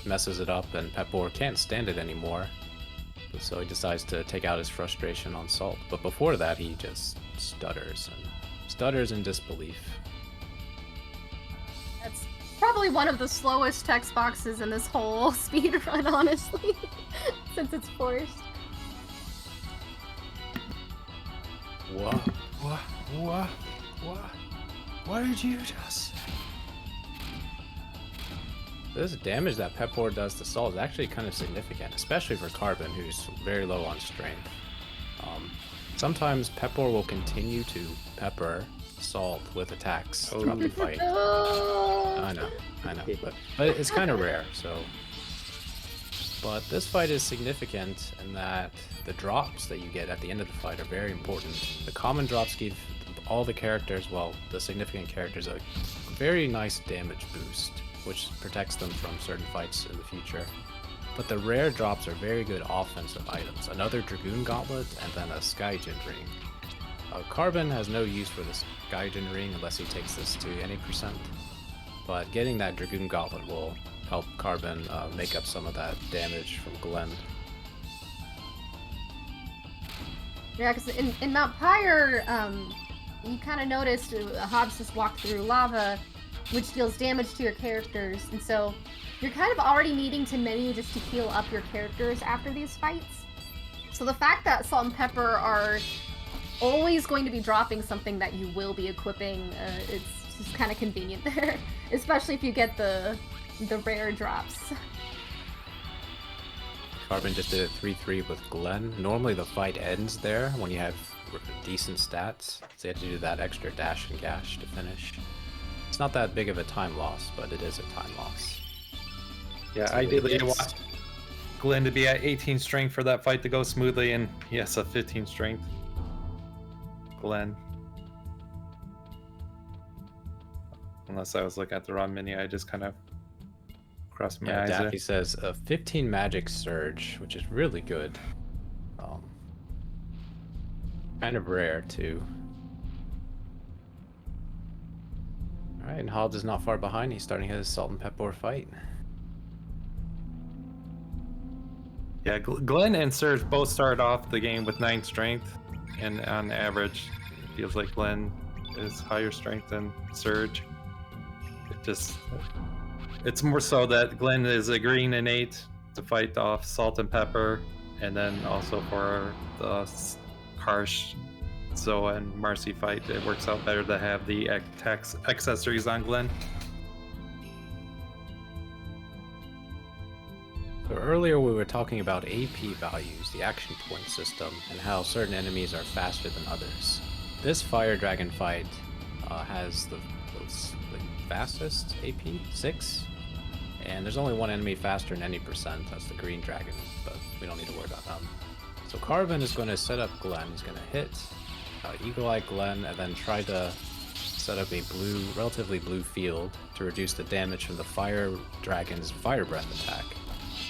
messes it up and Pepper can't stand it anymore, so he decides to take out his frustration on Salt. But before that, he just stutters in disbelief. That's probably one of the slowest text boxes in this whole speed run, honestly, since it's forced. What did you just say? This damage that Pepor does to Salt is actually kind of significant, especially for Carbon, who's very low on strength. Sometimes Pepor will continue to pepper Salt with attacks throughout the fight. I know, but it's kind of rare, so. But this fight is significant in that the drops that you get at the end of the fight are very important. The common drops give all the characters, well, the significant characters, a very nice damage boost, which protects them from certain fights in the future. But the rare drops are very good offensive items. Another Dragoon Gauntlet and then a Skyjin Ring. Carbon has no use for the Skyjin Ring unless he takes this to any percent. But getting that Dragoon Gauntlet will help Carbon make up some of that damage from Glenn. Yeah, because in Mount Pyre, you kind of noticed Hobbes just walked through lava, which deals damage to your characters, and so you're kind of already needing to menu just to heal up your characters after these fights. So the fact that Salt and Pepper are always going to be dropping something that you will be equipping, it's just kind of convenient there, especially if you get the rare drops. Carbon just did it 3-3 with Glenn. Normally the fight ends there when you have decent stats, so you have to do that extra dash and gash to finish. It's not that big of a time loss, but it is a time loss. Yeah, ideally you want Glenn to be at 18 strength for that fight to go smoothly, and yes, a 15 strength. Glenn. Unless I was looking at the wrong menu, I just kind of crossed my eyes. Daffy says a 15 magic Surge, which is really good. Kind of rare too. Alright, and Hobbes is not far behind. He's starting his Salt and Pepper fight. Yeah, Glenn and Serge both started off the game with 9 strength, and on average, it feels like Glenn is higher strength than Serge. It's more so that Glenn is agreeing innate to fight off Salt and Pepper, and then also for the harsh Zoa and Marcy fight, it works out better to have the attacks accessories on Glenn. So earlier we were talking about AP values, the action point system, and how certain enemies are faster than others. This Fire Dragon fight has the fastest AP, 6, and there's only one enemy faster than any percent, that's the Green Dragon, but we don't need to worry about them. So Carbon is going to set up Glenn, he's going to hit Eagle Eye Glenn, and then try to set up a relatively blue field to reduce the damage from the Fire Dragon's Fire Breath attack.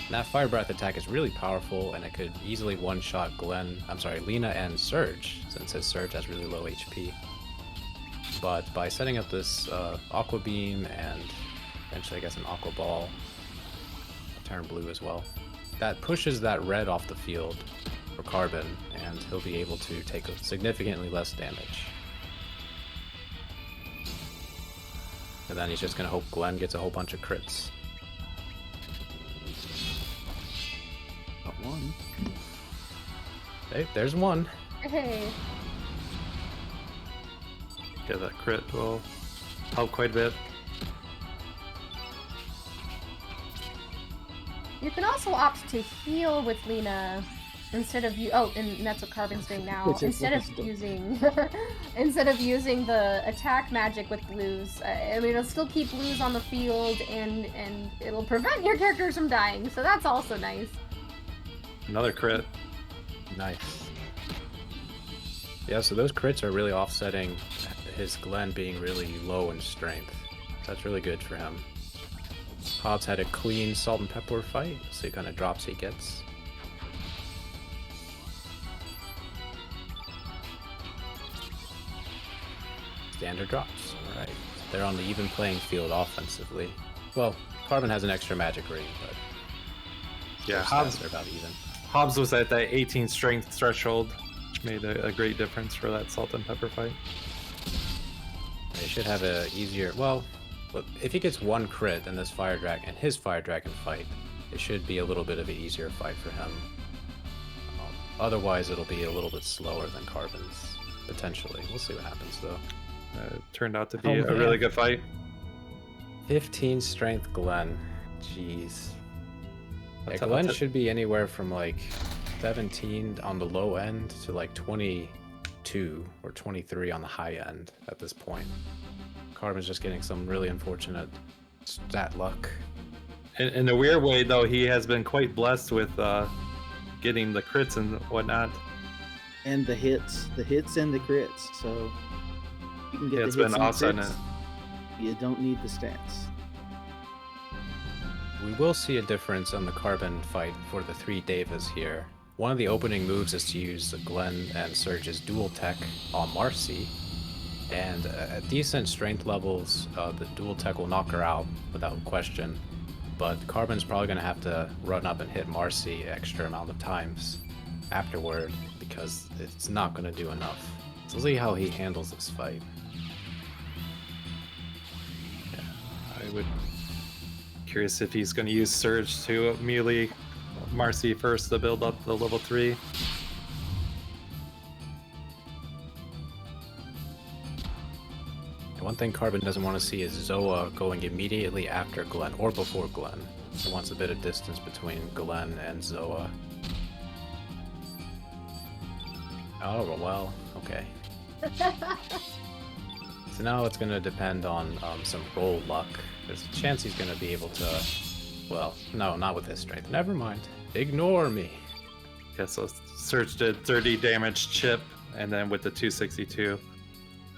And that Fire Breath attack is really powerful, and it could easily one-shot Lena and Serge, since his Serge has really low HP. But by setting up this Aqua Beam and eventually I guess an Aqua Ball, turn blue as well, that pushes that red off the field for Carbon, and he'll be able to take significantly less damage. And then he's just going to hope Glenn gets a whole bunch of crits. Got one. Hey, there's one. Hey. Yeah, that crit will help quite a bit. You can also opt to heal with Lena instead of and that's what Carbon's doing now. Instead of using the attack magic with blues, I mean, it'll still keep blues on the field, and it'll prevent your characters from dying. So that's also nice. Another crit. Nice. Yeah, so those crits are really offsetting his Glenn being really low in strength. That's really good for him. Hobbes had a clean Salt and Pepper fight, see what kind of drops he gets. Standard drops, alright. They're on the even playing field offensively. Well, Carbon has an extra magic ring, but yeah, Hobbes are about even. Hobbes was at that 18 strength threshold, which made a great difference for that Salt and Pepper fight. They should have a easier, well, if he gets one crit in this Fire Dragon, his Fire Dragon fight, it should be a little bit of an easier fight for him. Otherwise, it'll be a little bit slower than Carbon's, potentially. We'll see what happens, though. It turned out to be a really good fight. 15 strength Glenn. Jeez. Yeah, I'll Glenn t- should be anywhere from like 17 on the low end to like 22 or 23 on the high end at this point. Carbon's just getting some really unfortunate stat luck. In a weird way, though, he has been quite blessed with getting the crits and whatnot. And the hits and the crits. So you can get It's the hits been and awesome. crits. You don't need the stats. We will see a difference on the Carbon fight for the 3 Devas here. One of the opening moves is to use Glenn and Serge's dual tech on Marcy. And at decent strength levels, the dual tech will knock her out without question. But Carbon's probably going to have to run up and hit Marcy extra amount of times afterward because it's not going to do enough. So we'll see how he handles this fight. I would curious if he's going to use Serge to melee Marcy first to build up the level 3. One thing Carbon doesn't want to see is Zoa going immediately after Glenn or before Glenn. He wants a bit of distance between Glenn and Zoa. Oh, well, okay. So now it's going to depend on some roll luck. There's a chance he's going to be able to... Well, no, not with his strength. Never mind. Ignore me. Yeah, so Serge did 30 damage chip, and then with the 262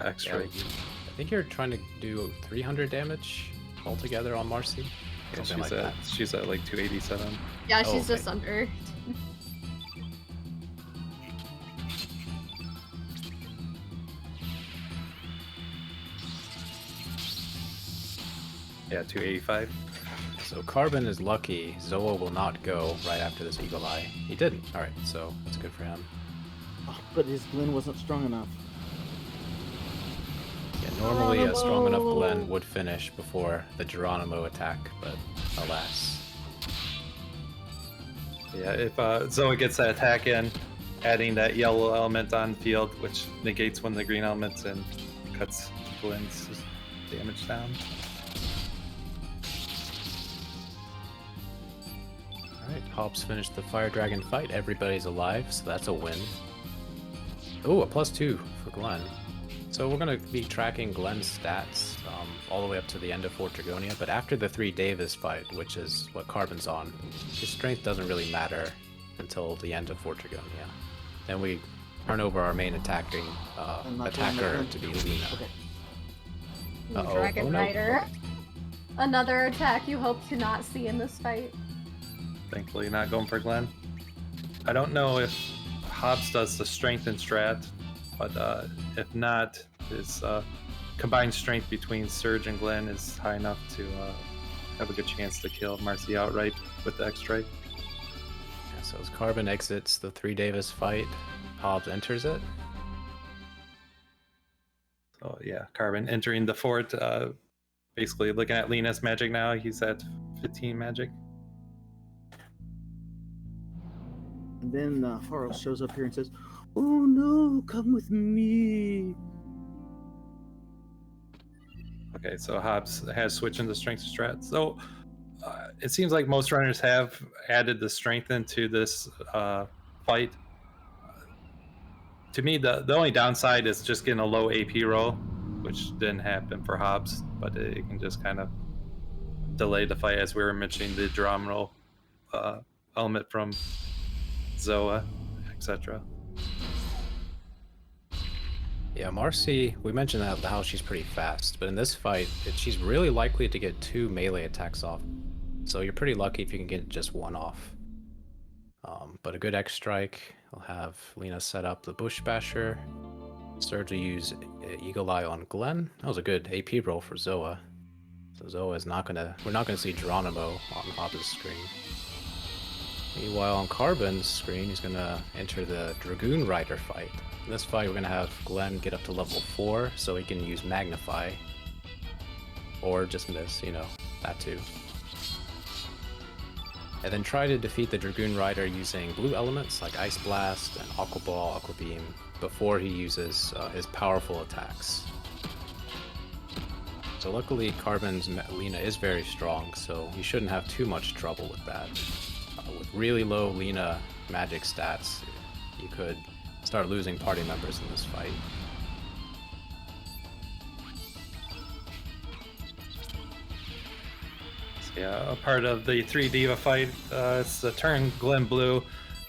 extra. Yeah, I think you're trying to do 300 damage altogether on Marcy. Yeah, Something she's like at that. she's at like 287. Yeah, Oh, she's just okay. under. Yeah, 285. So Carbon is lucky. Zoa will not go right after this Eagle Eye. He didn't. All right, so that's good for him. Oh, but his Glen wasn't strong enough. Yeah, normally a strong enough Glen would finish before the Geronimo attack, but alas. Yeah, if Zoa gets that attack in, adding that yellow element on field, which negates one of the green elements and cuts Glen's damage down. Alright, Hobbes finished the Fire Dragon fight. Everybody's alive, so that's a win. Oh, a +2 for Glenn. So we're going to be tracking Glenn's stats all the way up to the end of Fort Dragonia, but after the 3 Davis fight, which is what Carbon's on, his strength doesn't really matter until the end of Fort Dragonia. Then we turn over our main attacking I'm not doing attacker that. to be Lena. Okay. Uh-oh. Dragon Oh, no. Rider. Another attack you hope to not see in this fight. Thankfully, not going for Glenn. I don't know if Hobbes does the strength and strat, but if not, his combined strength between Serge and Glenn is high enough to have a good chance to kill Marcy outright with the X-Strike. Yeah, so as Carbon exits the 3 Davis fight, Hobbes enters it. So yeah, Carbon entering the fort, basically looking at Lena's magic now. He's at 15 magic. And then Faros shows up here and says, "Oh no, come with me." Okay, so Hobbes has switched into strength strat. So it seems like most runners have added the strength into this fight. To me, the only downside is just getting a low AP roll, which didn't happen for Hobbes, but it can just kind of delay the fight, as we were mentioning the drum roll element from Zoa, etc. Yeah, Marcy, we mentioned how she's pretty fast, but in this fight, she's really likely to get 2 melee attacks off. So you're pretty lucky if you can get just 1 off. But a good X strike, I'll have Lena set up the Bush Basher. Serge will use Eagle Eye on Glenn. That was a good AP roll for Zoa. So Zoa is we're not gonna see Geronimo on Hobbes' screen. Meanwhile, on Carbon's screen, he's gonna enter the Dragoon Rider fight. In this fight, we're gonna have Glenn get up to level 4, so he can use Magnify. Or just miss, that too. And then try to defeat the Dragoon Rider using blue elements like Ice Blast and Aqua Ball, Aqua Beam, before he uses his powerful attacks. So luckily, Carbon's Lena is very strong, so you shouldn't have too much trouble with that. With really low Lena magic stats, you could start losing party members in this fight. So yeah, a part of the 3 Diva fight, it's the turn Glen Blue.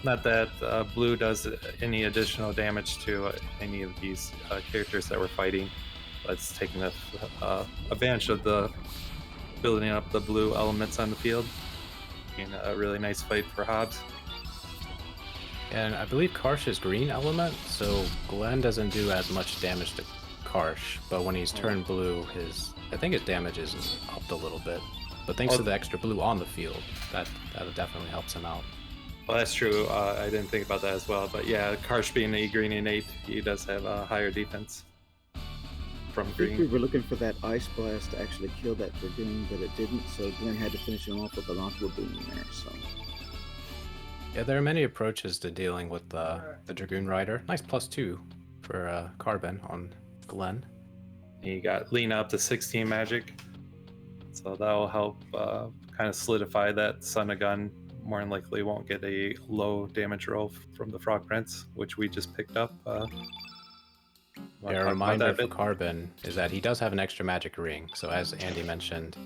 Not that Blue does any additional damage to any of these characters that we're fighting. But it's taking advantage of the building up the blue elements on the field. And a really nice fight for Hobbes. And I believe Karsh is green element, so Glenn doesn't do as much damage to Karsh, but when he's turned blue, I think his damage is upped a little bit. But thanks to the extra blue on the field, that definitely helps him out. Well, that's true. I didn't think about that as well. But yeah, Karsh being a green innate, he does have a higher defense from I think we green. were looking for that Ice Blast to actually kill that Dragoon, but it didn't, so Glenn had to finish him off with an Aqua Boom there, so... Yeah, there are many approaches to dealing with the Dragoon Rider. Nice +2 for Carbon on Glenn. You got Lena up to 16 magic. So that'll help kind of solidify that Son of Gun. More than likely won't get a low damage roll from the Frog Prince, which we just picked up. Yeah, a reminder for Carbon is that he does have an extra magic ring. So as Andy mentioned,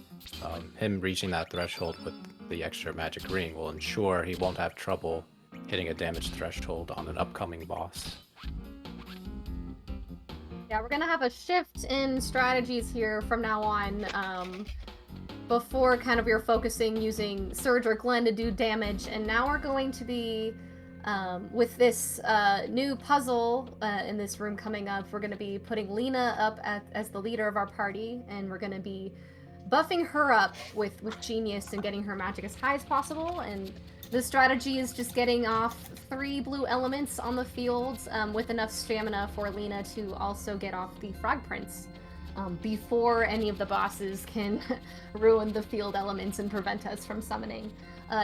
him reaching that threshold with the extra magic ring will ensure he won't have trouble hitting a damage threshold on an upcoming boss. Yeah, we're gonna have a shift in strategies here from now on. Before, kind of, we were focusing using Serge or Glenn to do damage, and now we're going to be, with this new puzzle in this room coming up, we're going to be putting Lena up as the leader of our party, and we're going to be buffing her up with Genius and getting her magic as high as possible. And the strategy is just getting off 3 blue elements on the field with enough stamina for Lena to also get off the Frog Prince. Before any of the bosses can ruin the field elements and prevent us from summoning.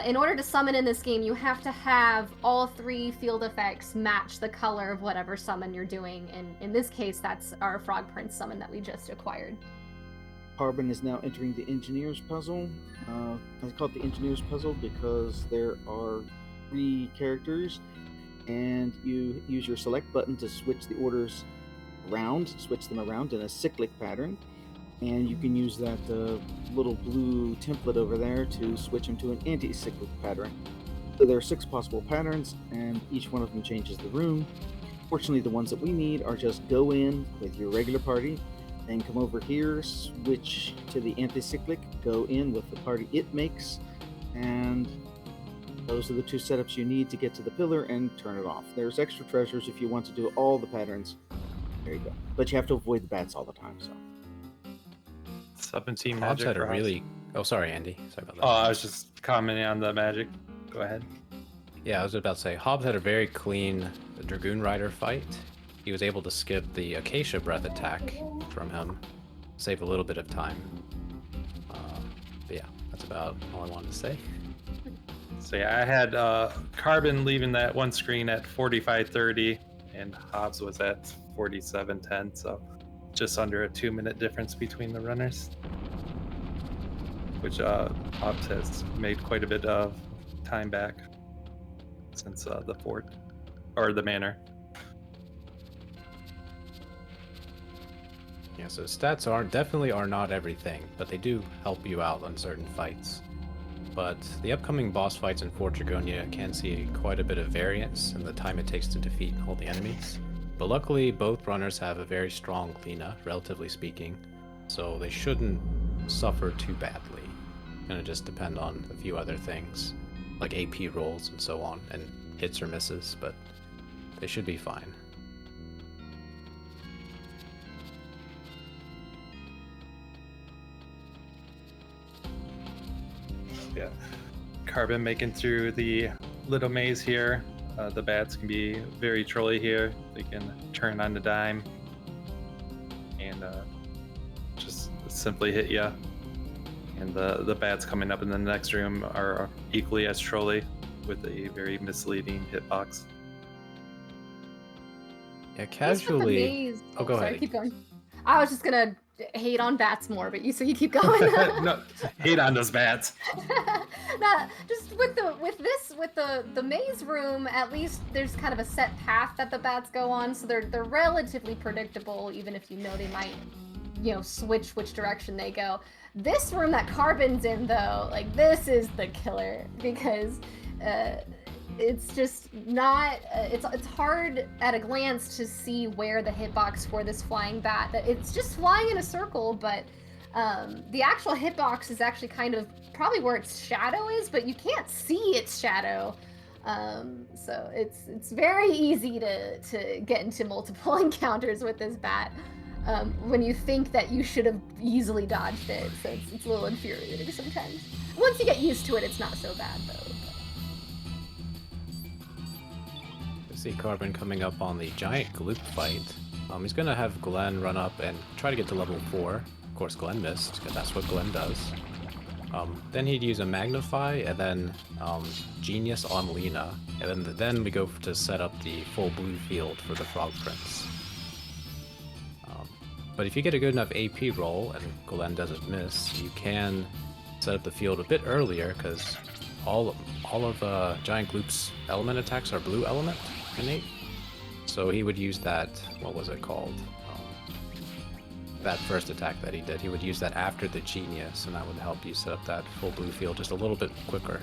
In order to summon in this game, you have to have all 3 field effects match the color of whatever summon you're doing, and in this case, that's our Frog Prince summon that we just acquired. Carbon is now entering the Engineer's Puzzle. I call it the Engineer's Puzzle because there are 3 characters, and you use your select button to switch the orders switch them around in a cyclic pattern, and you can use that little blue template over there to switch them to an anti-cyclic pattern. So there are 6 possible patterns, and each one of them changes the room. Fortunately, the ones that we need are just go in with your regular party, then come over here, switch to the anti-cyclic, go in with the party it makes, and those are the 2 setups you need to get to the pillar and turn it off. There's extra treasures if you want to do all the patterns. There you go. But you have to avoid the bats all the time, so. 17 Hobbes magic. had a for Hobbes. really... Oh, sorry, Andy. Sorry about that. Oh, I was just commenting on the magic. Go ahead. Yeah, I was about to say, Hobbes had a very clean Dragoon Rider fight. He was able to skip the Acacia Breath attack from him, save a little bit of time. But yeah, that's about all I wanted to say. So yeah, I had Carbon leaving that one screen at 45:30, and Hobbes was at 47:10, so just under a 2-minute difference between the runners, which Hobbes has made quite a bit of time back since the fort, or the manor. Yeah, so stats definitely are not everything, but they do help you out on certain fights. But the upcoming boss fights in Fort Dragonia can see quite a bit of variance in the time it takes to defeat all the enemies. But luckily, both runners have a very strong Lena, relatively speaking, so they shouldn't suffer too badly. It's gonna just depend on a few other things, like AP rolls and so on, and hits or misses, but they should be fine. Yeah, Carbon making through the little maze here. The bats can be very trolly here. They can turn on the dime and just simply hit you. And the bats coming up in the next room are equally as trolly with a very misleading hitbox. Yeah, Just with the casually... maze- Oh, go sorry, ahead. keep going. I was just gonna hate on bats more, but you keep going. No, hate on those bats. Nah, just with the maze room, at least there's kind of a set path that the bats go on, so they're relatively predictable, even if you know they might, switch which direction they go. This room that Carbon's in, though, like, this is the killer, because it's just not, it's hard at a glance to see where the hitbox for this flying bat, it's just flying in a circle, but the actual hitbox is actually kind of probably where its shadow is, but you can't see its shadow. So it's very easy to get into multiple encounters with this bat when you think that you should have easily dodged it. So it's a little infuriating sometimes. Once you get used to it, it's not so bad though. I see Carbon coming up on the giant gloop fight. He's gonna have Glenn run up and try to get to level 4. Of course, Glenn missed, because that's what Glenn does. Then he'd use a Magnify, and then Genius on Lena, and then we go to set up the full blue field for the Frog Prince. But if you get a good enough AP roll, and Glenn doesn't miss, you can set up the field a bit earlier, because all of Giant Gloop's element attacks are blue element innate. So he would use that, what was it called? That first attack that he did, he would use that after the Genius, and that would help you set up that full blue field just a little bit quicker.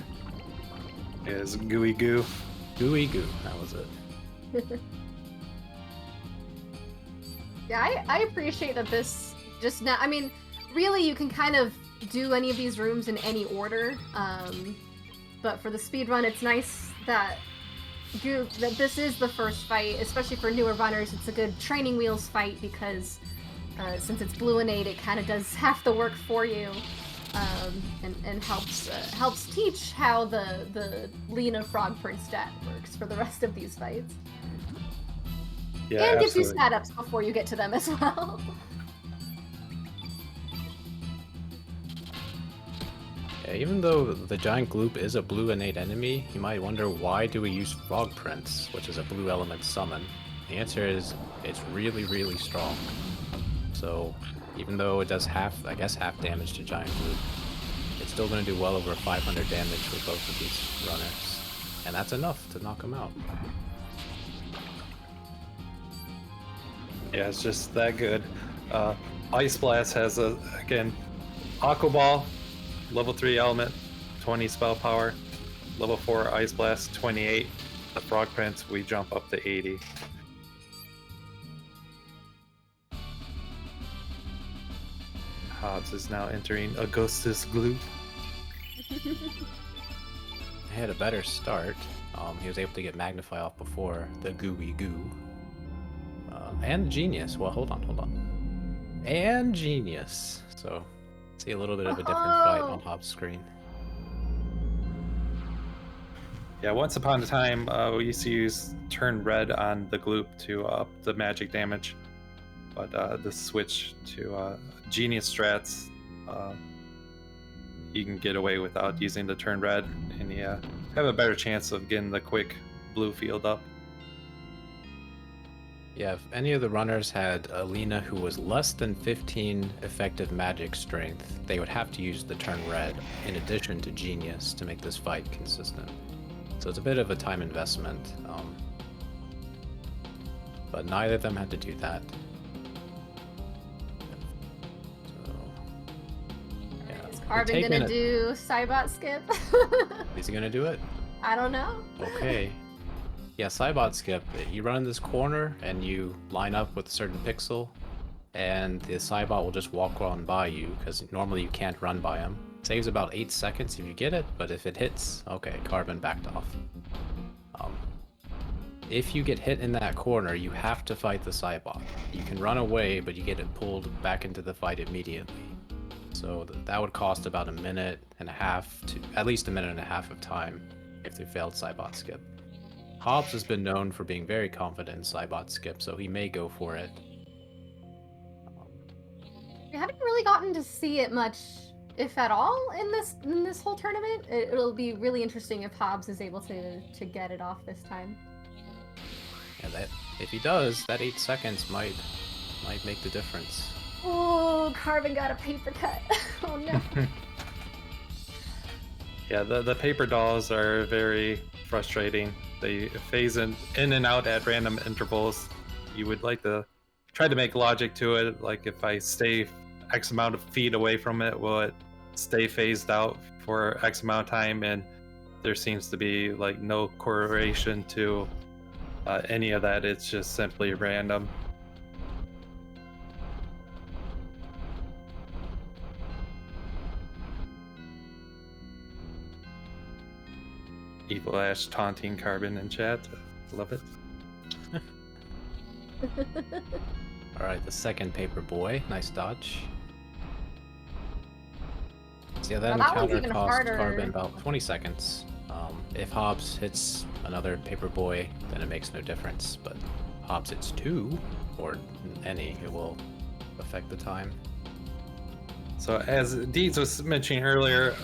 Is gooey goo. Gooey goo, that was it. Yeah, I appreciate that this just now, I mean, really you can kind of do any of these rooms in any order, but for the speedrun, it's nice that this is the first fight, especially for newer runners. It's a good training wheels fight because since it's blue innate, it kind of does half the work for you, and helps teach how the Lena Frog Prince stat works for the rest of these fights. Yeah, and gives you absolutely. stat ups before you get to them as well. Yeah, even though the giant gloop is a blue innate enemy, you might wonder, why do we use Frog Prince, which is a blue element summon? The answer is it's really, really strong. So even though it does half damage to giant gloop, it's still going to do well over 500 damage for both of these runners, and that's enough to knock them out. Yeah, it's just that good. Ice Blast has again, Aqua Ball, level 3 element, 20 spell power. Level 4 Ice Blast, 28. The Frog Prince, we jump up to 80. Hobbes is now entering Augustus Glue. He had a better start. He was able to get Magnify off before the gooey goo. And Genius. Well, hold on. And Genius. So, see a little bit of a different fight on Hobbs' screen. Yeah, once upon a time, we used to use Turn Red on the Gloop to up the magic damage. But the switch to Genius strats, you can get away without using the Turn Red, and you have a better chance of getting the quick blue field up. Yeah, if any of the runners had Alina who was less than 15 effective magic strength, they would have to use the Turn Red in addition to Genius to make this fight consistent. So it's a bit of a time investment, but neither of them had to do that. So, yeah. Is Carbon gonna do Cybot skip? Is he gonna do it? I don't know. Okay. Yeah, Cybot skip. You run in this corner and you line up with a certain pixel, and the Cybot will just walk on by you, because normally you can't run by him. Saves about 8 seconds if you get it, but if it hits, okay, Carbon backed off. If you get hit in that corner, you have to fight the Cybot. You can run away, but you get it pulled back into the fight immediately. So that would cost about a minute and a half to at least a minute and a half of time if they failed Cybot skip. Hobbs has been known for being very confident in Cybot skip, so he may go for it. We haven't really gotten to see it much, if at all, in this whole tournament. It'll be really interesting if Hobbs is able to get it off this time. And that, if he does, that 8 seconds might make the difference. Oh, Carbon got a paper cut. Oh no. Yeah, the paper dolls are very frustrating. They phase in and out at random intervals. You would like to try to make logic to it, like if I stay X amount of feet away from it, will it stay phased out for X amount of time? And there seems to be like no correlation to any of that. It's just simply random. Evil Ash taunting Carbon in chat. Love it. Alright, the second paper boy. Nice dodge. So yeah, that Now that one's encounter even cost harder. Carbon about 20 seconds. If Hobbes hits another paper boy, then it makes no difference. But Hobbes hits 2, or any, it will affect the time. So as Deeds was mentioning earlier,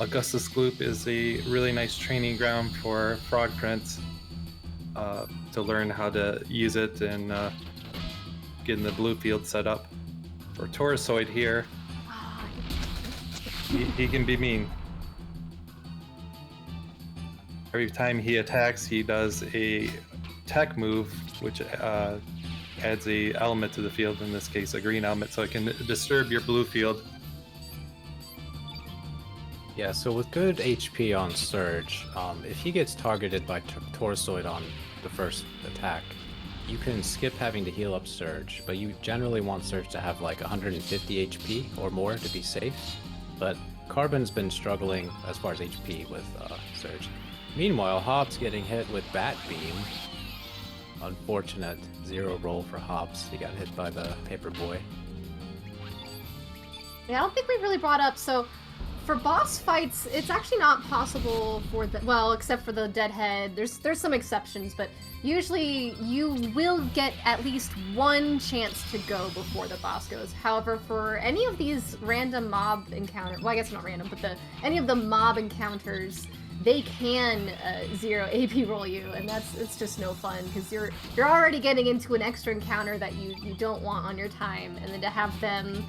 Augustus Gloop is a really nice training ground for frog prints to learn how to use it and getting the blue field set up. For Taurusoid here, he can be mean. Every time he attacks, he does a tech move, which adds a element to the field, in this case a green element, so it can disturb your blue field. Yeah, so with good HP on Serge, if he gets targeted by Taurusoid on the first attack, you can skip having to heal up Serge, but you generally want Serge to have like 150 HP or more to be safe. But Carbon's been struggling as far as HP with Serge. Meanwhile, Hobbes getting hit with Bat Beam. Unfortunate 0 roll for Hobbes. He got hit by the paper boy. Yeah, I don't think we really brought up, so for boss fights, it's actually not possible for the, well, except for the deadhead. There's some exceptions, but usually you will get at least one chance to go before the boss goes. However, for any of these random mob encounters, well, I guess not random, but any of the mob encounters, they can 0 AP roll you, and it's just no fun because you're already getting into an extra encounter that you don't want on your time, and then to have them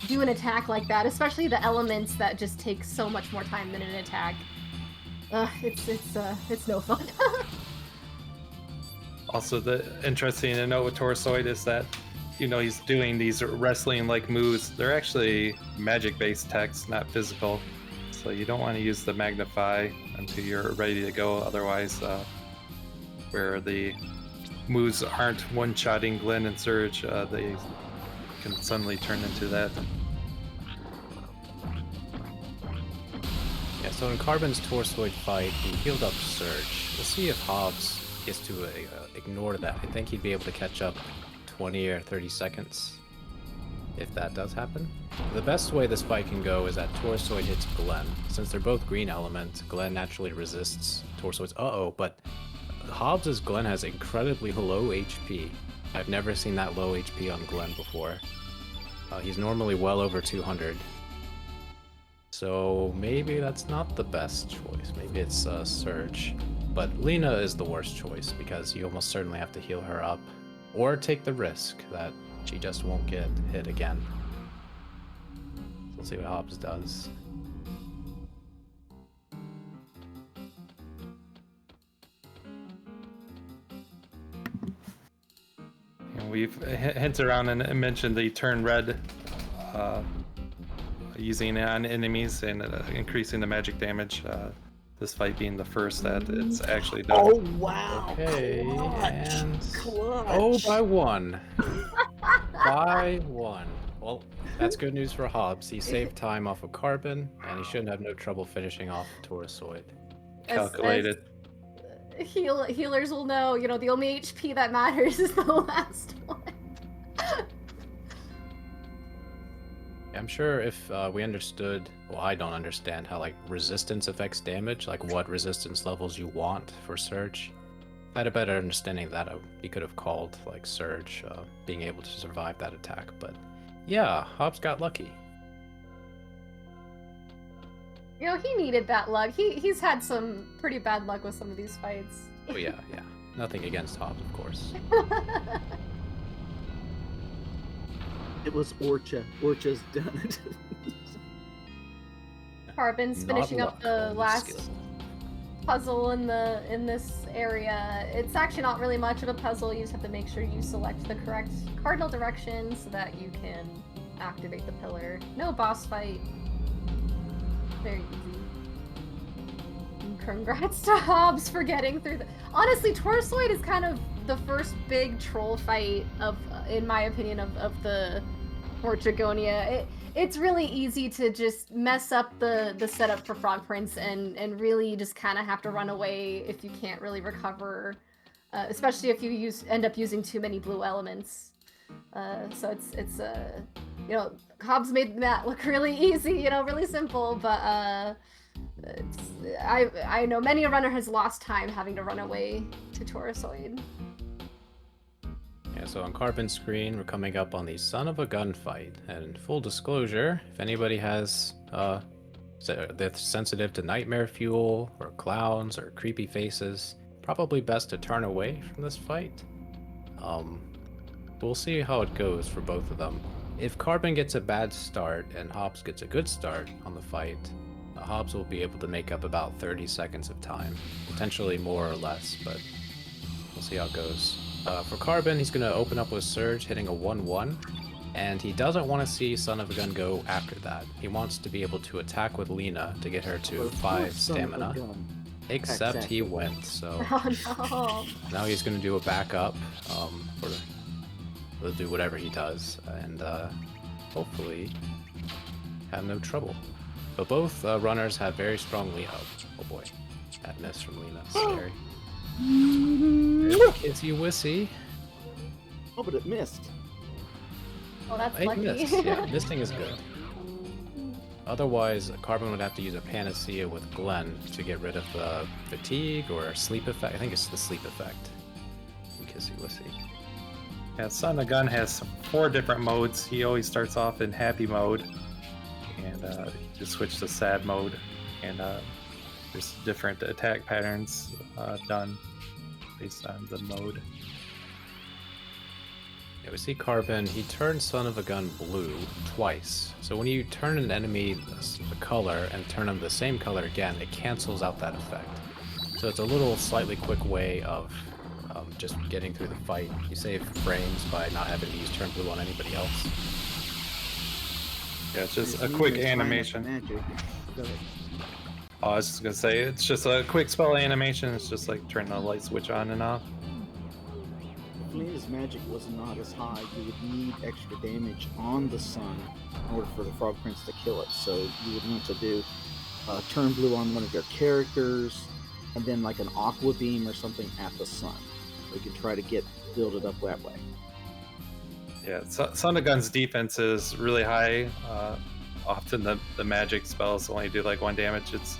do an attack like that, especially the elements that just take so much more time than an attack. It's no fun. Also, the interesting to note with Taurusoid is that, you know, he's doing these wrestling-like moves. They're actually magic-based techs, not physical. So you don't want to use the Magnify until you're ready to go. Otherwise, where the moves aren't one-shotting Glenn and Serge, they can suddenly turn into that. Yeah, so in Carbon's Taurusoid fight, he healed up Serge. We'll see if Hobbes gets to ignore that. I think he'd be able to catch up 20 or 30 seconds, if that does happen. The best way this fight can go is that Taurusoid hits Glenn. Since they're both green element, Glenn naturally resists Taurusoid's but Hobbes' Glenn has incredibly low HP. I've never seen that low HP on Glenn before. He's normally well over 200. So maybe that's not the best choice. Maybe it's Serge. But Lena is the worst choice because you almost certainly have to heal her up or take the risk that she just won't get hit again. So we'll see what Hobbes does. And we've hinted around and mentioned the turn red, using it on enemies and increasing the magic damage. This fight being the first that it's actually done. Oh wow! Okay, Clutch. and Clutch. oh, by 1. By 1. Well, that's good news for Hobbes. He saved time off of Carbon, and he shouldn't have no trouble finishing off Taurusoid. Calculated. Healers will know, you know, the only HP that matters is the last one. I'm sure if we understood, well, I don't understand how like resistance affects damage, like what resistance levels you want for Serge. If I had a better understanding of that, he could have called like Serge being able to survive that attack. But yeah, Hobbes got lucky. You know, he needed that luck. He's had some pretty bad luck with some of these fights. Oh yeah. Nothing against Hobbes, of course. It was Orcha. Orcha's done it. Carbon's Not finishing up luck, the only last skill. puzzle in this area. It's actually not really much of a puzzle. You just have to make sure you select the correct cardinal direction so that you can activate the pillar. No boss fight. Very easy. And congrats to Hobbes for getting through the. Honestly, Torsoid is kind of the first big troll fight of, in my opinion, of the Fort Dragonia. It's really easy to just mess up the setup for Frog Prince and really just kind of have to run away if you can't really recover, especially if you end up using too many blue elements. So it's you know, Hobbes made that look really easy, you know, really simple, but I know many a runner has lost time having to run away to Taurusoid. Yeah, so on Carbon's screen, we're coming up on the son of a gun fight. And full disclosure, if anybody has they're sensitive to nightmare fuel or clowns or creepy faces, probably best to turn away from this fight. We'll see how it goes for both of them. If Carbon gets a bad start and Hobbes gets a good start on the fight, Hobbes will be able to make up about 30 seconds of time, potentially more or less, but we'll see how it goes. For Carbon, he's going to open up with Serge, hitting a 1-1, and he doesn't want to see Son of a Gun go after that. He wants to be able to attack with Lena to get her to 5 stamina. Except he went, so Oh no. now he's going to do a backup, he'll do whatever he does, and hopefully have no trouble. But both runners have very strong Lena. Oh boy, that miss from Lena, scary. Kissy Wissy. Oh, but it missed. Well, that's It lucky. missed. Yeah, missing is good. Otherwise, Carbon would have to use a Panacea with Glenn to get rid of the fatigue or sleep effect. I think it's the sleep effect. Kissy Wissy. Yeah, Son of Gun has 4 different modes. He always starts off in happy mode, and you switch to sad mode, and there's different attack patterns done based on the mode. Yeah, we see Carbon, he turns Son of a Gun blue twice. So when you turn an enemy the color and turn them the same color again, it cancels out that effect. So it's a little slightly quick way of just getting through the fight. You save frames by not having to use turn blue on anybody else. Yeah, it's just a quick animation. Magic. Go ahead. Oh, I was just gonna say, it's just a quick spell animation. It's just like turn the light switch on and off. If Lena's magic was not as high, you would need extra damage on the sun in order for the Frog Prince to kill it. So you would want to do turn blue on one of your characters, and then like an aqua beam or something at the sun. So you could try to build it up that way. Yeah, Son of Gun's defense is really high. Often the magic spells only do like 1 damage. It's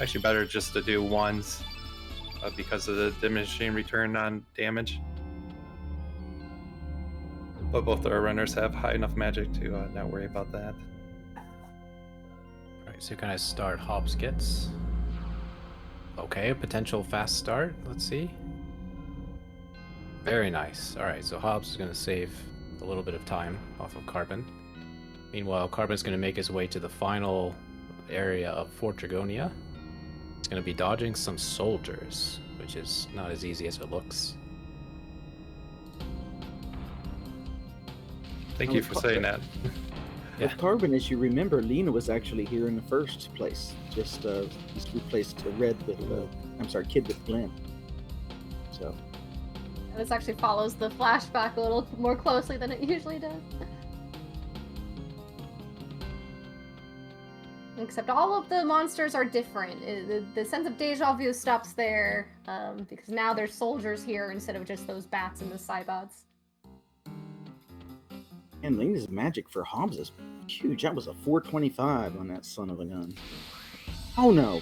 actually better just to do 1s because of the diminishing return on damage. But both our runners have high enough magic to not worry about that. Alright, so kind of start Hobbes gets. Okay, a potential fast start. Let's see. Very nice. Alright, so Hobbes is going to save a little bit of time off of Carbon. Meanwhile, Carbon's going to make his way to the final area of Fort Dragonia. He's going to be dodging some soldiers, which is not as easy as it looks. Thank you for saying that. Yeah. With Carbon, as you remember, Lena was actually here in the first place. Just replaced Red with Kid with Glenn. So This actually follows the flashback a little more closely than it usually does. Except all of the monsters are different. The sense of deja vu stops there, because now there's soldiers here instead of just those bats and the cybots. and Lena's magic for Hobbes is huge. That was a 425 on that son of a gun. Oh no.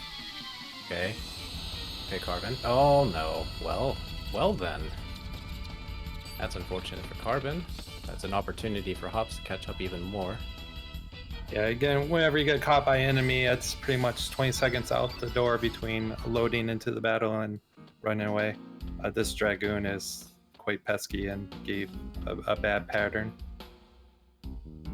Okay. Okay, Carbon. Oh no. Well then. That's unfortunate for Carbon. That's an opportunity for Hobbes to catch up even more. Yeah, again, whenever you get caught by enemy, it's pretty much 20 seconds out the door between loading into the battle and running away. This Dragoon is quite pesky and gave a bad pattern.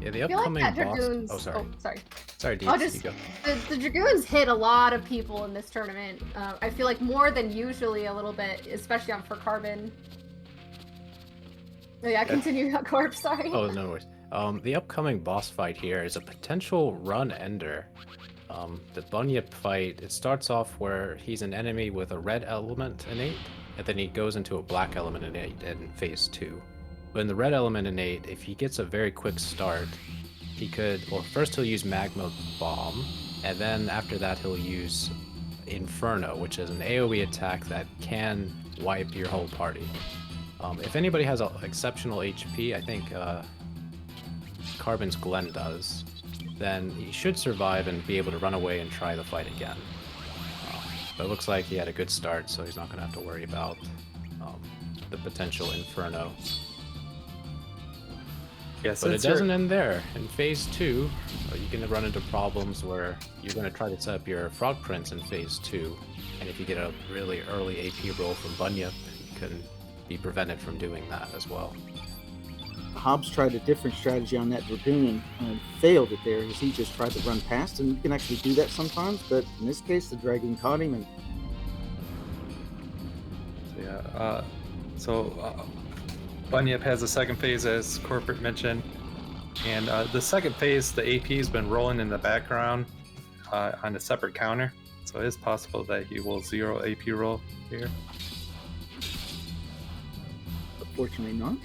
Yeah, the I feel like upcoming that boss. Dragoons. Oh, sorry. sorry. Sorry, I'll Deeds, just you go. the Dragoons hit a lot of people in this tournament. I feel like more than usually a little bit, especially for Carbon. Oh, yeah, continue, Corp. Sorry. Oh, no worries. The upcoming boss fight here is a potential run ender. The Bunyip fight, it starts off where he's an enemy with a red element innate, and then he goes into a black element innate in phase 2. But in the red element innate, if he gets a very quick start, he could, well, first he'll use Magma Bomb, and then after that he'll use Inferno, which is an AoE attack that can wipe your whole party. If anybody has exceptional HP, I think Carbon's Glenn does, then he should survive and be able to run away and try the fight again. But it looks like he had a good start, so he's not going to have to worry about the potential Inferno. Yes, But it doesn't end there. In phase 2, you're going to run into problems where you're going to try to set up your Frog Prince in phase 2, and if you get a really early AP roll from Bunyip, you can be prevented from doing that as well. Hobbes tried a different strategy on that Dragoon and failed it there, as he just tried to run past, and you can actually do that sometimes, but in this case the Dragoon caught him. And Bunyip has a second phase, as Corporate mentioned, and the second phase, the AP has been rolling in the background on a separate counter, so it is possible that he will 0 AP roll here. unfortunately not.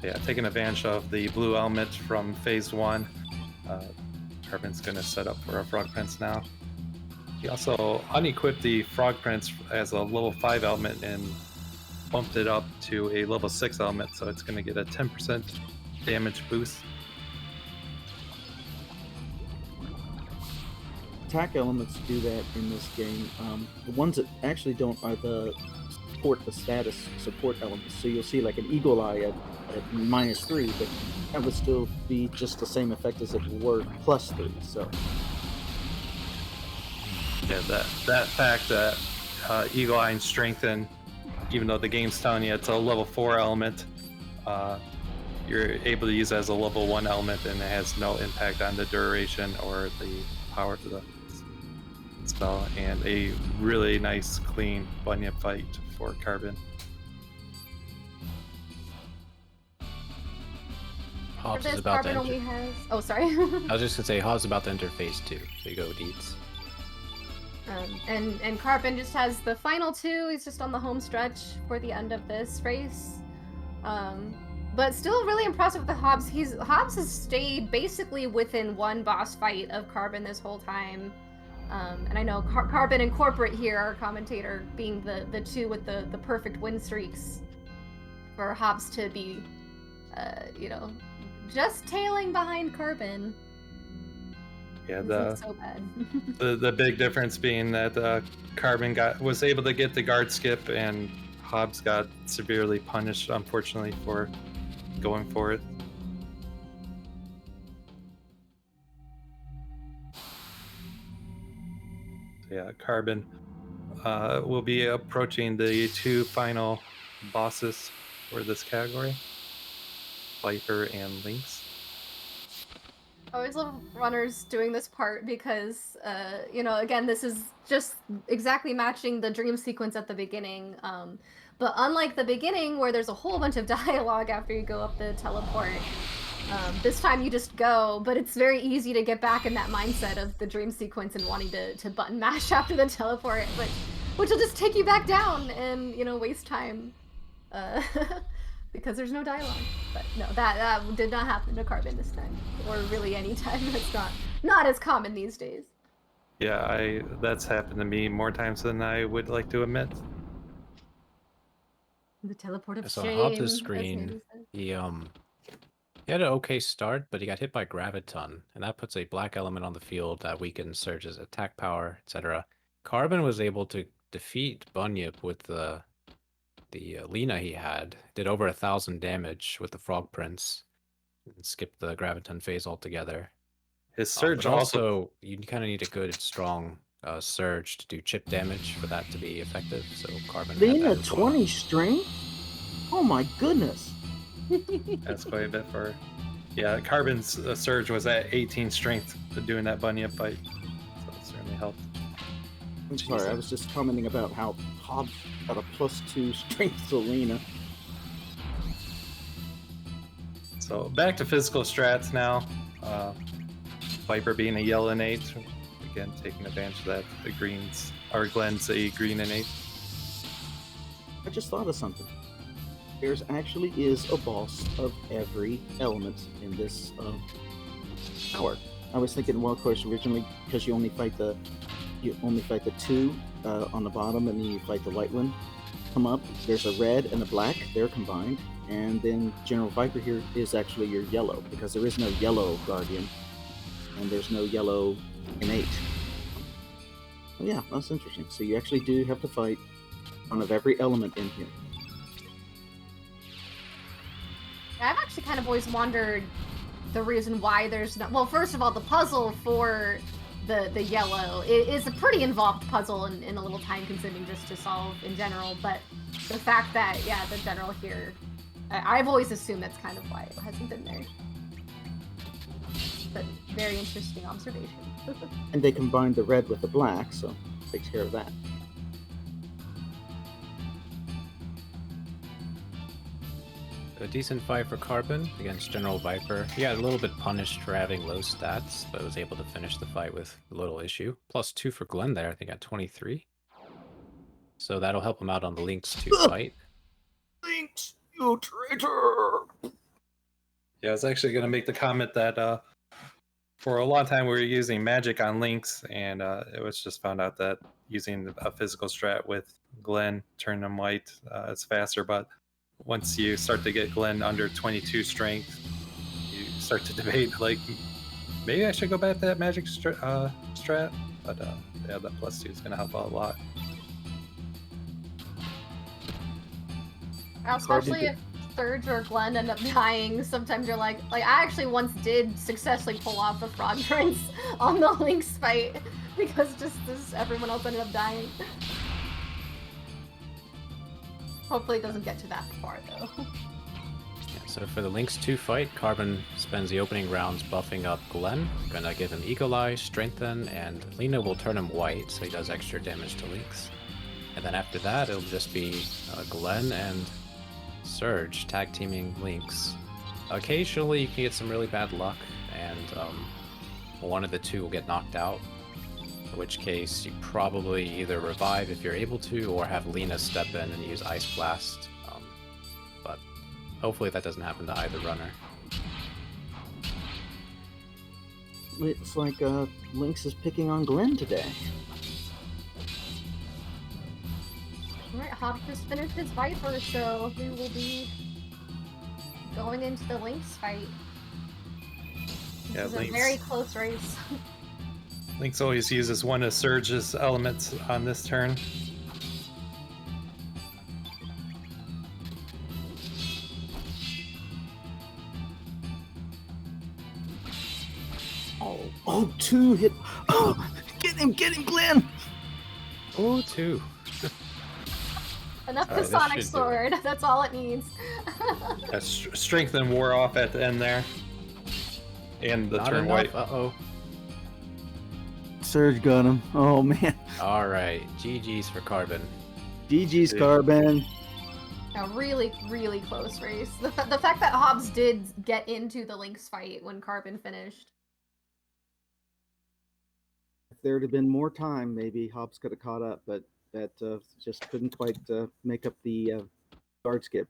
Yeah, taking advantage of the blue element from phase 1. Carbon's going to set up for a Frog Prince now. He also unequipped the Frog Prince as a level 5 element and bumped it up to a level 6 element, so it's going to get a 10% damage boost. Attack elements do that in this game. The ones that actually don't are the status support elements. So you'll see like an Eagle Eye at -3, but that would still be just the same effect as if it were +3. So Yeah, that fact that Eagle Eye and Strengthen, even though the game's telling you it's a level 4 element, you're able to use it as a level 1 element, and it has no impact on the duration or the power of the spell. And a really nice, clean Bunyip fight for Carbon. For Hobbes is this, about to Carbon enter. only has. Oh, sorry. I was just gonna say Hobbes is about to enter phase 2. So you go, Deeds. And Carbon just has the final 2. He's just on the home stretch for the end of this race. But still really impressed with the Hobbes. Hobbes has stayed basically within one boss fight of Carbon this whole time. And I know Carbon and Corporate here, our commentator, being the two with the perfect win streaks for Hobbes to be, just tailing behind Carbon. Yeah, This looks so bad. the big difference being that Carbon was able to get the guard skip, and Hobbes got severely punished, unfortunately, for going for it. Yeah, Carbon will be approaching the 2 final bosses for this category, Viper and Lynx. I always love runners doing this part because, again, this is just exactly matching the dream sequence at the beginning. But unlike the beginning, where there's a whole bunch of dialogue after you go up the teleport, this time you just go, but it's very easy to get back in that mindset of the dream sequence and wanting to button mash after the teleport, which will just take you back down and, waste time. Because there's no dialogue. But no, that did not happen to Carbon this time, or really any time. That's not as common these days. Yeah, that's happened to me more times than I would like to admit. The teleport of So shame. on Hobbes' as screen, Andy said. he had an okay start, but he got hit by Graviton, and that puts a black element on the field that weakens Serge's attack power, etc. Carbon was able to defeat Bunyip with the Lena he had, did over 1,000 damage with the Frog Prince, and skipped the Graviton phase altogether. His Surge But also, you kind of need a good, strong Serge to do chip damage for that to be effective. So Carbon. had Lena, that as well. 20 strength? Oh my goodness. That's quite a bit for. Yeah, Carbon's Surge was at 18 strength doing that bunyip fight, so it certainly helped. I'm sorry, I was just commenting about how Hobbs got a +2 strength to Lena. So back to physical strats now. Viper being a yellow innate, again taking advantage of that. The greens, or Glenn's a green innate. I just thought of something. There's actually is a boss of every element in this tower. I was thinking, well, of course, originally because you only fight the two on the bottom, and then you fight the white one. Come up. There's a red and a black. They're combined, and then General Viper here is actually your yellow because there is no yellow guardian, and there's no yellow innate. Oh, yeah, that's interesting. So you actually do have to fight one of every element in here. I've actually kind of always wondered the reason why there's no. Well, first of all, the puzzle for the yellow is a pretty involved puzzle and a little time consuming just to solve in general. But the fact that the general here, I've always assumed that's kind of why it hasn't been there. But very interesting observation. And they combined the red with the black, so it takes care of that. A decent fight for Carbon against General Viper. He got a little bit punished for having low stats, but was able to finish the fight with little issue. +2 for Glenn there, I think at 23. So that'll help him out on the Lynx 2 fight. Lynx, you traitor! Yeah, I was actually going to make the comment that for a long time we were using magic on Lynx, and it was just found out that using a physical strat with Glenn, turn them white, is faster, but once you start to get Glenn under 22 strength, you start to debate, like, maybe I should go back to that magic strat, but yeah, that +2 is going to help out a lot. Especially if Serge or Glenn end up dying, sometimes you're like I actually once did successfully pull off the frog prince on the Lynx fight because everyone else ended up dying. Hopefully it doesn't get to that far though. Yeah, so for the Lynx 2 fight, Carbon spends the opening rounds buffing up Glenn. Gonna give him Eagle Eye, Strengthen, and Lena will turn him white, so he does extra damage to Lynx. And then after that, it'll just be Glenn and Serge tag teaming Lynx. Occasionally you can get some really bad luck, and one of the two will get knocked out. In which case, you probably either revive if you're able to, or have Lena step in and use Ice Blast. But hopefully that doesn't happen to either runner. It's like Lynx is picking on Glenn today. Alright, Hobbs just finished his Viper, so we will be going into the Lynx fight. This is a very close race. Lynx always uses one of Surge's elements on this turn. Oh, 2 hit. Oh, get him, Glenn! Oh, 2. Enough Alright, to Sonic this should do Sword, that's all it needs. That Strengthen wore off at the end there. And the Not turn enough. white. Uh-oh. Surge got him. Oh, man. Alright, GG's for Carbon. GG's, Carbon. A really, really close race. The fact that Hobbs did get into the Lynx fight when Carbon finished. If there had been more time, maybe Hobbs could have caught up, but that just couldn't quite make up the guard skip.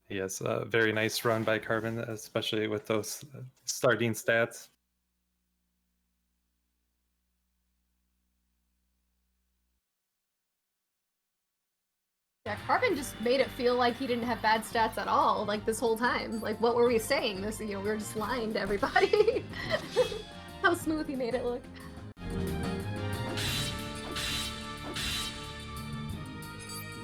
Yes, a very nice run by Carbon, especially with those starting stats. Yeah, Carbon just made it feel like he didn't have bad stats at all, like this whole time. Like, what were we saying? We were just lying to everybody. How smooth he made it look.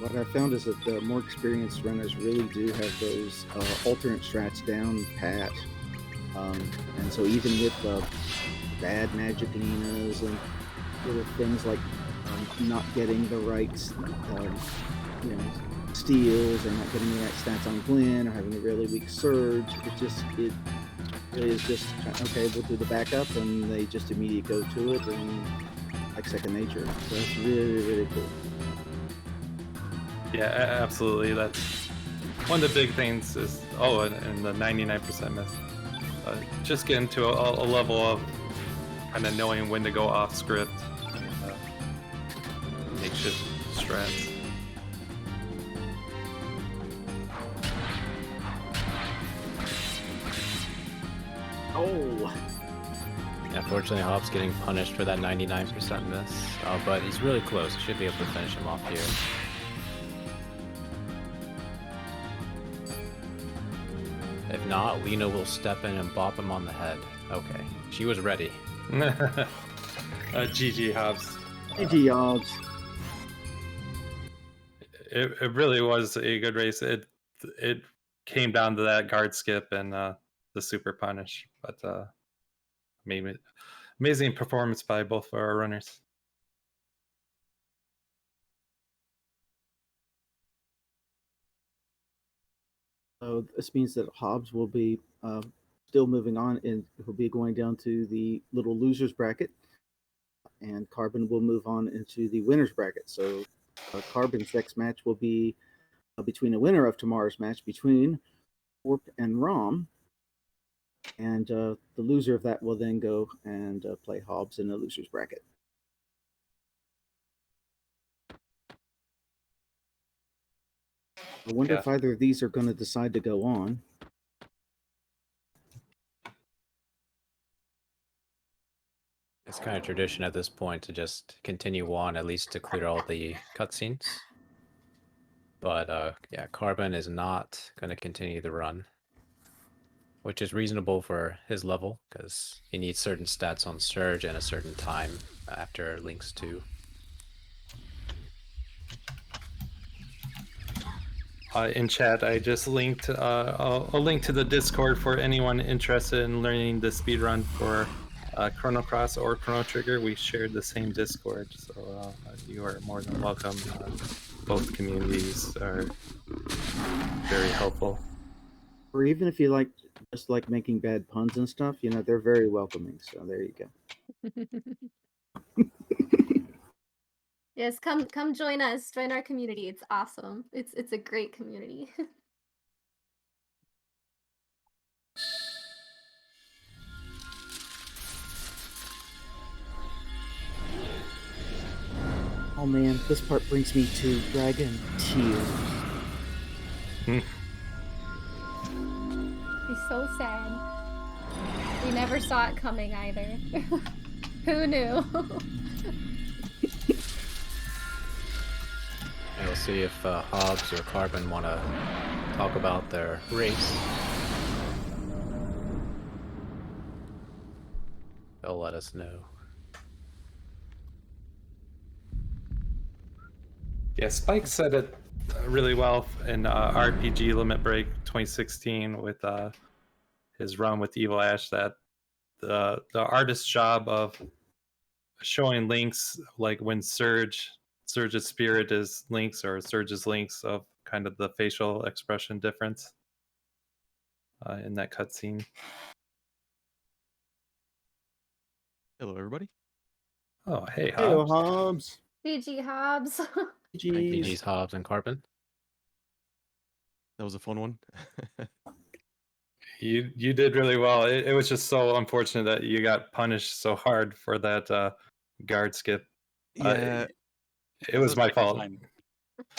What I found is that the more experienced runners really do have those alternate strats down pat. And so even with bad magicaninas and little things like not getting the right, you know, steals, or not getting the right stats on Glenn, or having a really weak Surge. It really is just okay. We'll do the backup, and they just immediately go to it, and like second nature. So it's really, really cool. Yeah, absolutely. That's one of the big things is, and the 99% miss. Just getting to a level of kind of knowing when to go off script and makeshift strats. Oh, Unfortunately, Hobbes getting punished for that 99% miss, but he's really close. Should be able to finish him off here. If not, Lena will step in and bop him on the head. Okay, she was ready. GG Hobbs. GG Hobbs. It really was a good race. It came down to that guard skip and the super punish, but maybe amazing performance by both of our runners. So this means that Hobbs will be still moving on, and he'll be going down to the little losers bracket, and Carbon will move on into the winners bracket. So Carbon's next match will be between a winner of tomorrow's match between Warp and Rom, and the loser of that will then go and play Hobbs in the losers bracket. I wonder if either of these are going to decide to go on. It's kind of tradition at this point to just continue on, at least to clear all the cutscenes. But yeah, Carbon is not going to continue the run, which is reasonable for his level, because he needs certain stats on Surge and a certain time after Lynx 2. In chat, I just linked a link to the Discord for anyone interested in learning the speedrun for Chrono Cross or Chrono Trigger. We shared the same Discord, so you are more than welcome. Both communities are very helpful. Or even if you just like making bad puns and stuff, you know, they're very welcoming. So there you go. Yes, come join us. Join our community. It's awesome. It's a great community. Oh man, this part brings me to Dragon Tears. He's so sad. We never saw it coming either. Who knew? We'll see if Hobbs or Carbon want to talk about their race. They'll let us know. Yeah, Spike said it really well in RPG Limit Break 2016 with his run with Evil Ash, that the artist's job of showing Lynx, like when Surge's spirit is Lynx or Surge's Lynx, of kind of the facial expression difference in that cutscene. Hello, everybody. Oh, hey, Hey, Hobbs. Hobbs. GG Hobbs. GG's Hobbs and Carbon. That was a fun one. You did really well. It was just so unfortunate that you got punished so hard for that guard skip. Yeah, It was my fault.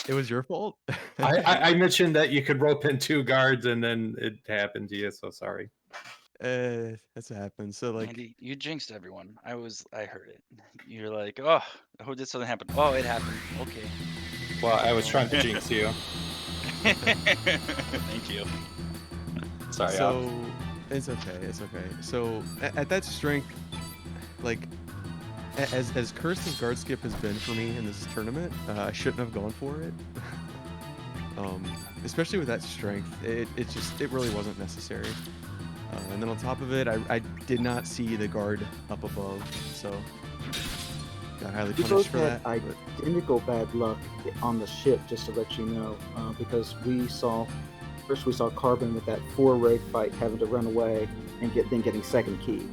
it was your fault. I mentioned that you could rope in 2 guards and then it happened to you, so sorry. That's what happened. So like, Andy, you jinxed everyone. I heard it. You're like, oh, I hope this doesn't happen. Oh, it happened. Okay. Well, I was trying to jinx you. Thank you. Sorry. so it's okay. It's okay. So at that strength, like, as cursed as guard skip has been for me in this tournament, I shouldn't have gone for it. Especially with that strength, it really wasn't necessary. And then on top of it, I did not see the guard up above, so got highly We punished both for had that. but- identical bad luck on the ship, just to let you know, because we saw Carbon with that 4-Wraith fight having to run away and getting second key,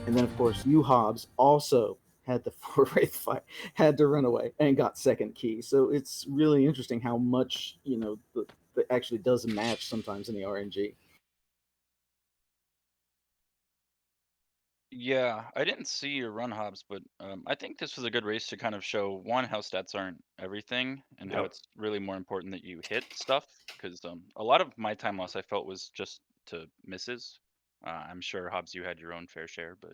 and then of course you Hobbes also had the 4-Wraith fight, had to run away and got second key. So it's really interesting how much that actually does match sometimes in the RNG. Yeah, I didn't see your run, Hobbs, but I think this was a good race to kind of show one how stats aren't everything, and how Yep. it's really more important that you hit stuff. Because a lot of my time loss I felt was just to misses. I'm sure Hobbs, you had your own fair share, but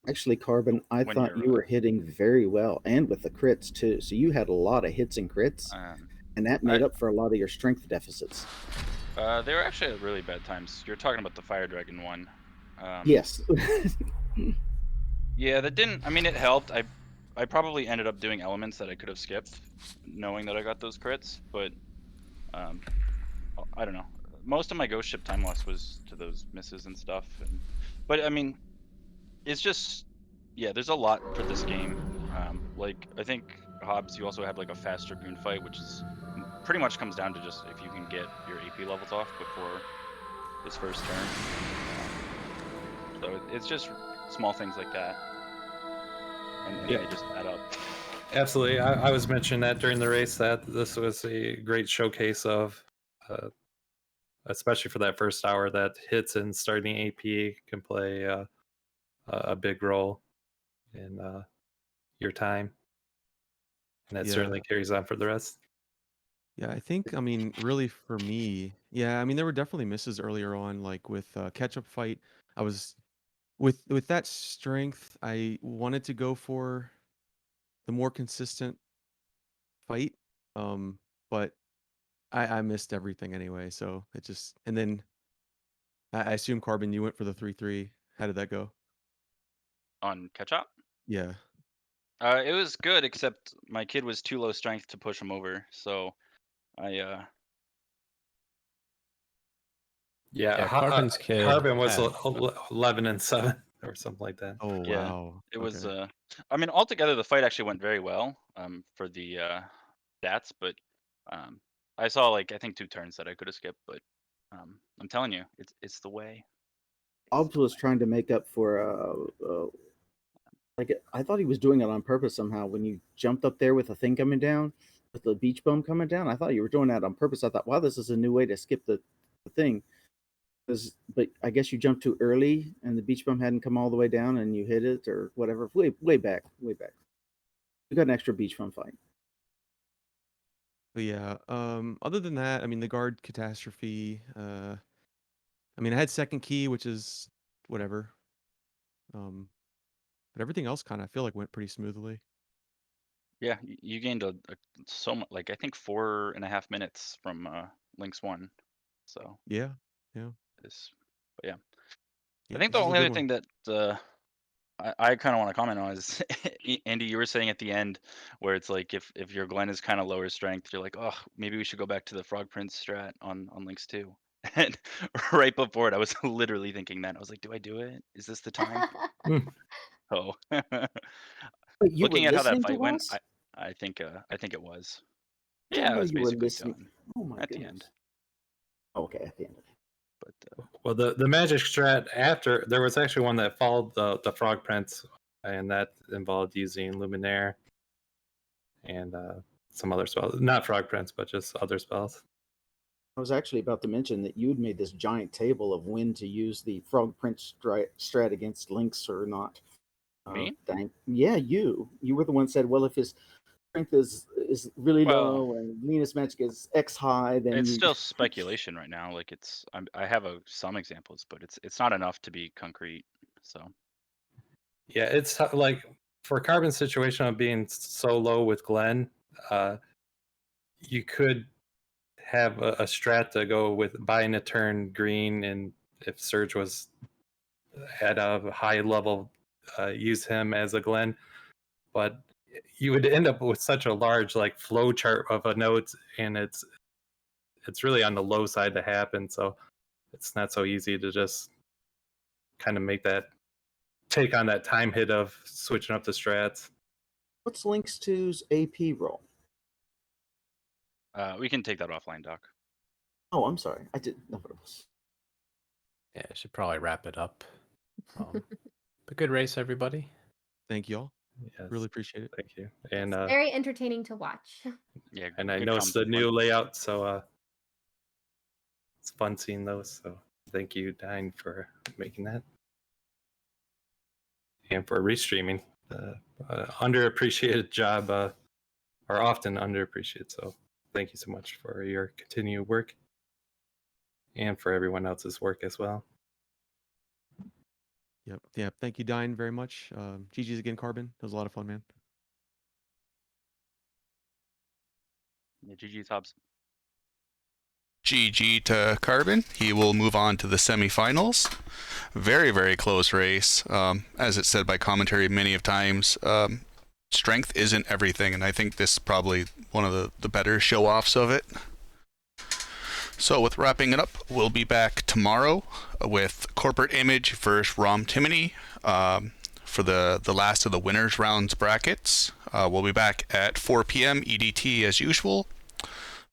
Actually, Carbon, I when thought you're you were hitting very well, and with the crits too. So you had a lot of hits and crits, and that made up for a lot of your strength deficits. they were actually at really bad times. You're talking about the Fire Dragon one. Yes. Yeah, that didn't. I mean, it helped. I probably ended up doing elements that I could have skipped, knowing that I got those crits. But I don't know. Most of my ghost ship time loss was to those misses and stuff. But I mean, it's just there's a lot for this game. Like I think Hobbs, you also had like a fast Dragoon fight, which is pretty much comes down to just if you can get your AP levels off before his first turn. So it's just small things like that, and Yeah. they just add up. Absolutely. I was mentioning that during the race that this was a great showcase of, especially for that first hour, that hits and starting AP can play a big role in your time. And that Yeah. certainly carries on for the rest. Yeah, I think, I mean, really for me, yeah, I mean, there were definitely misses earlier on, like with catch-up fight. I was with that strength, I wanted to go for the more consistent fight, but I missed everything anyway, so it just, and then I assume Carbon, you went for the 3-3. How did that go? On catch up. Yeah. It was good, except my kid was too low strength to push him over, so I Yeah, Carbon's kid Carbon was had 11 and 7 or something like that. Oh, yeah, wow. it was Okay. I mean altogether the fight actually went very well for the stats, but I saw like I think 2 turns that I could have skipped, but I'm telling you, it's the way. Hobbs was trying to make up for like I thought he was doing it on purpose somehow. When you jumped up there with the thing coming down, with the beach bum coming down, I thought you were doing that on purpose. I thought, wow, this is a new way to skip the thing. But I guess you jumped too early, and the beach bum hadn't come all the way down, and you hit it or whatever. Way back. You got an extra beach bum fight. But yeah, other than that, I mean, the guard catastrophe, I mean, I had second key, which is whatever. But everything else kind of I feel like went pretty smoothly. Yeah, you gained so much, like I think 4.5 minutes from Lynx 1. So Yeah. Yeah. but yeah. Yeah, I think the this is a only good other one. thing that I kind of want to comment on is Andy, you were saying at the end where it's like if your Glen is kind of lower strength, you're like, oh, maybe we should go back to the Frog Prince strat on Lynx 2. And right before it, I was literally thinking that. I was like, do I do it? Is this the time? Oh, Wait, you were looking at how that listening fight to went, us? I think it was. I Yeah, didn't I know was you were basically listening. done Oh my at the goodness. end. Okay, at the end. But Well, the magic strat after, there was actually one that followed the Frog Prince, and that involved using Luminaire and some other spells. Not Frog Prince, but just other spells. I was actually about to mention that you had made this giant table of when to use the Frog Prince strat against Lynx or not. me? Yeah, you were the one said, well, if his strength is really Well, low and Venus magic is X high, then it's you still speculation right now. Like I have some examples, but it's not enough to be concrete. So Yeah, it's like for Carbon's situation of being so low with Glenn, you could have a strat to go with buying a turn green, and if Serge was at a high level, use him as a Glenn. But you would end up with such a large like flow chart of a note, and it's really on the low side to happen. So it's not so easy to just kind of take on that time hit of switching up the strats. What's Lynx 2's AP role? We can take that offline, Doc. Oh, I'm sorry. I didn't know what it was. Yeah, I should probably wrap it up. But good race, everybody. Thank you all. Yes, Really appreciate it. thank you. And Very entertaining to watch. Yeah. and I good know it's the comms, new everyone. layout, so it's fun seeing those. So thank you, Dine, for making that and for restreaming. Underappreciated job, are often underappreciated. So thank you so much for your continued work and for everyone else's work as well. Yep. Yeah. Thank you, Dine, very much. GG's again, Carbon. That was a lot of fun, man. Yeah, GG's Hobbs. GG to Carbon. He will move on to the semifinals. Very, very close race. As it's said by commentary many of times, strength isn't everything, and I think this is probably one of the better show-offs of it. So with wrapping it up, we'll be back tomorrow with Corporate Image versus Rom Timony for the last of the winners rounds brackets. We'll be back at 4 p.m. EDT as usual.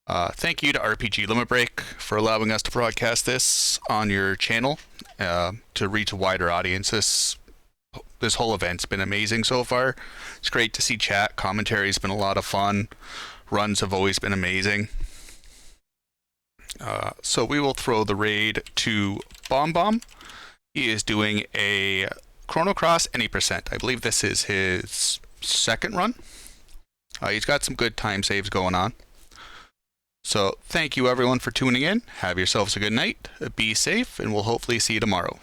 Thank you to RPG Limit Break for allowing us to broadcast this on your channel to reach a wider audience. This whole event's been amazing so far. It's great to see chat. Commentary's been a lot of fun. Runs have always been amazing. So we will throw the raid to Bomb Bomb. He is doing a Chrono Cross any percent. I believe this is his second run. He's got some good time saves going on. So thank you everyone for tuning in. Have yourselves a good night. Be safe, and we'll hopefully see you tomorrow.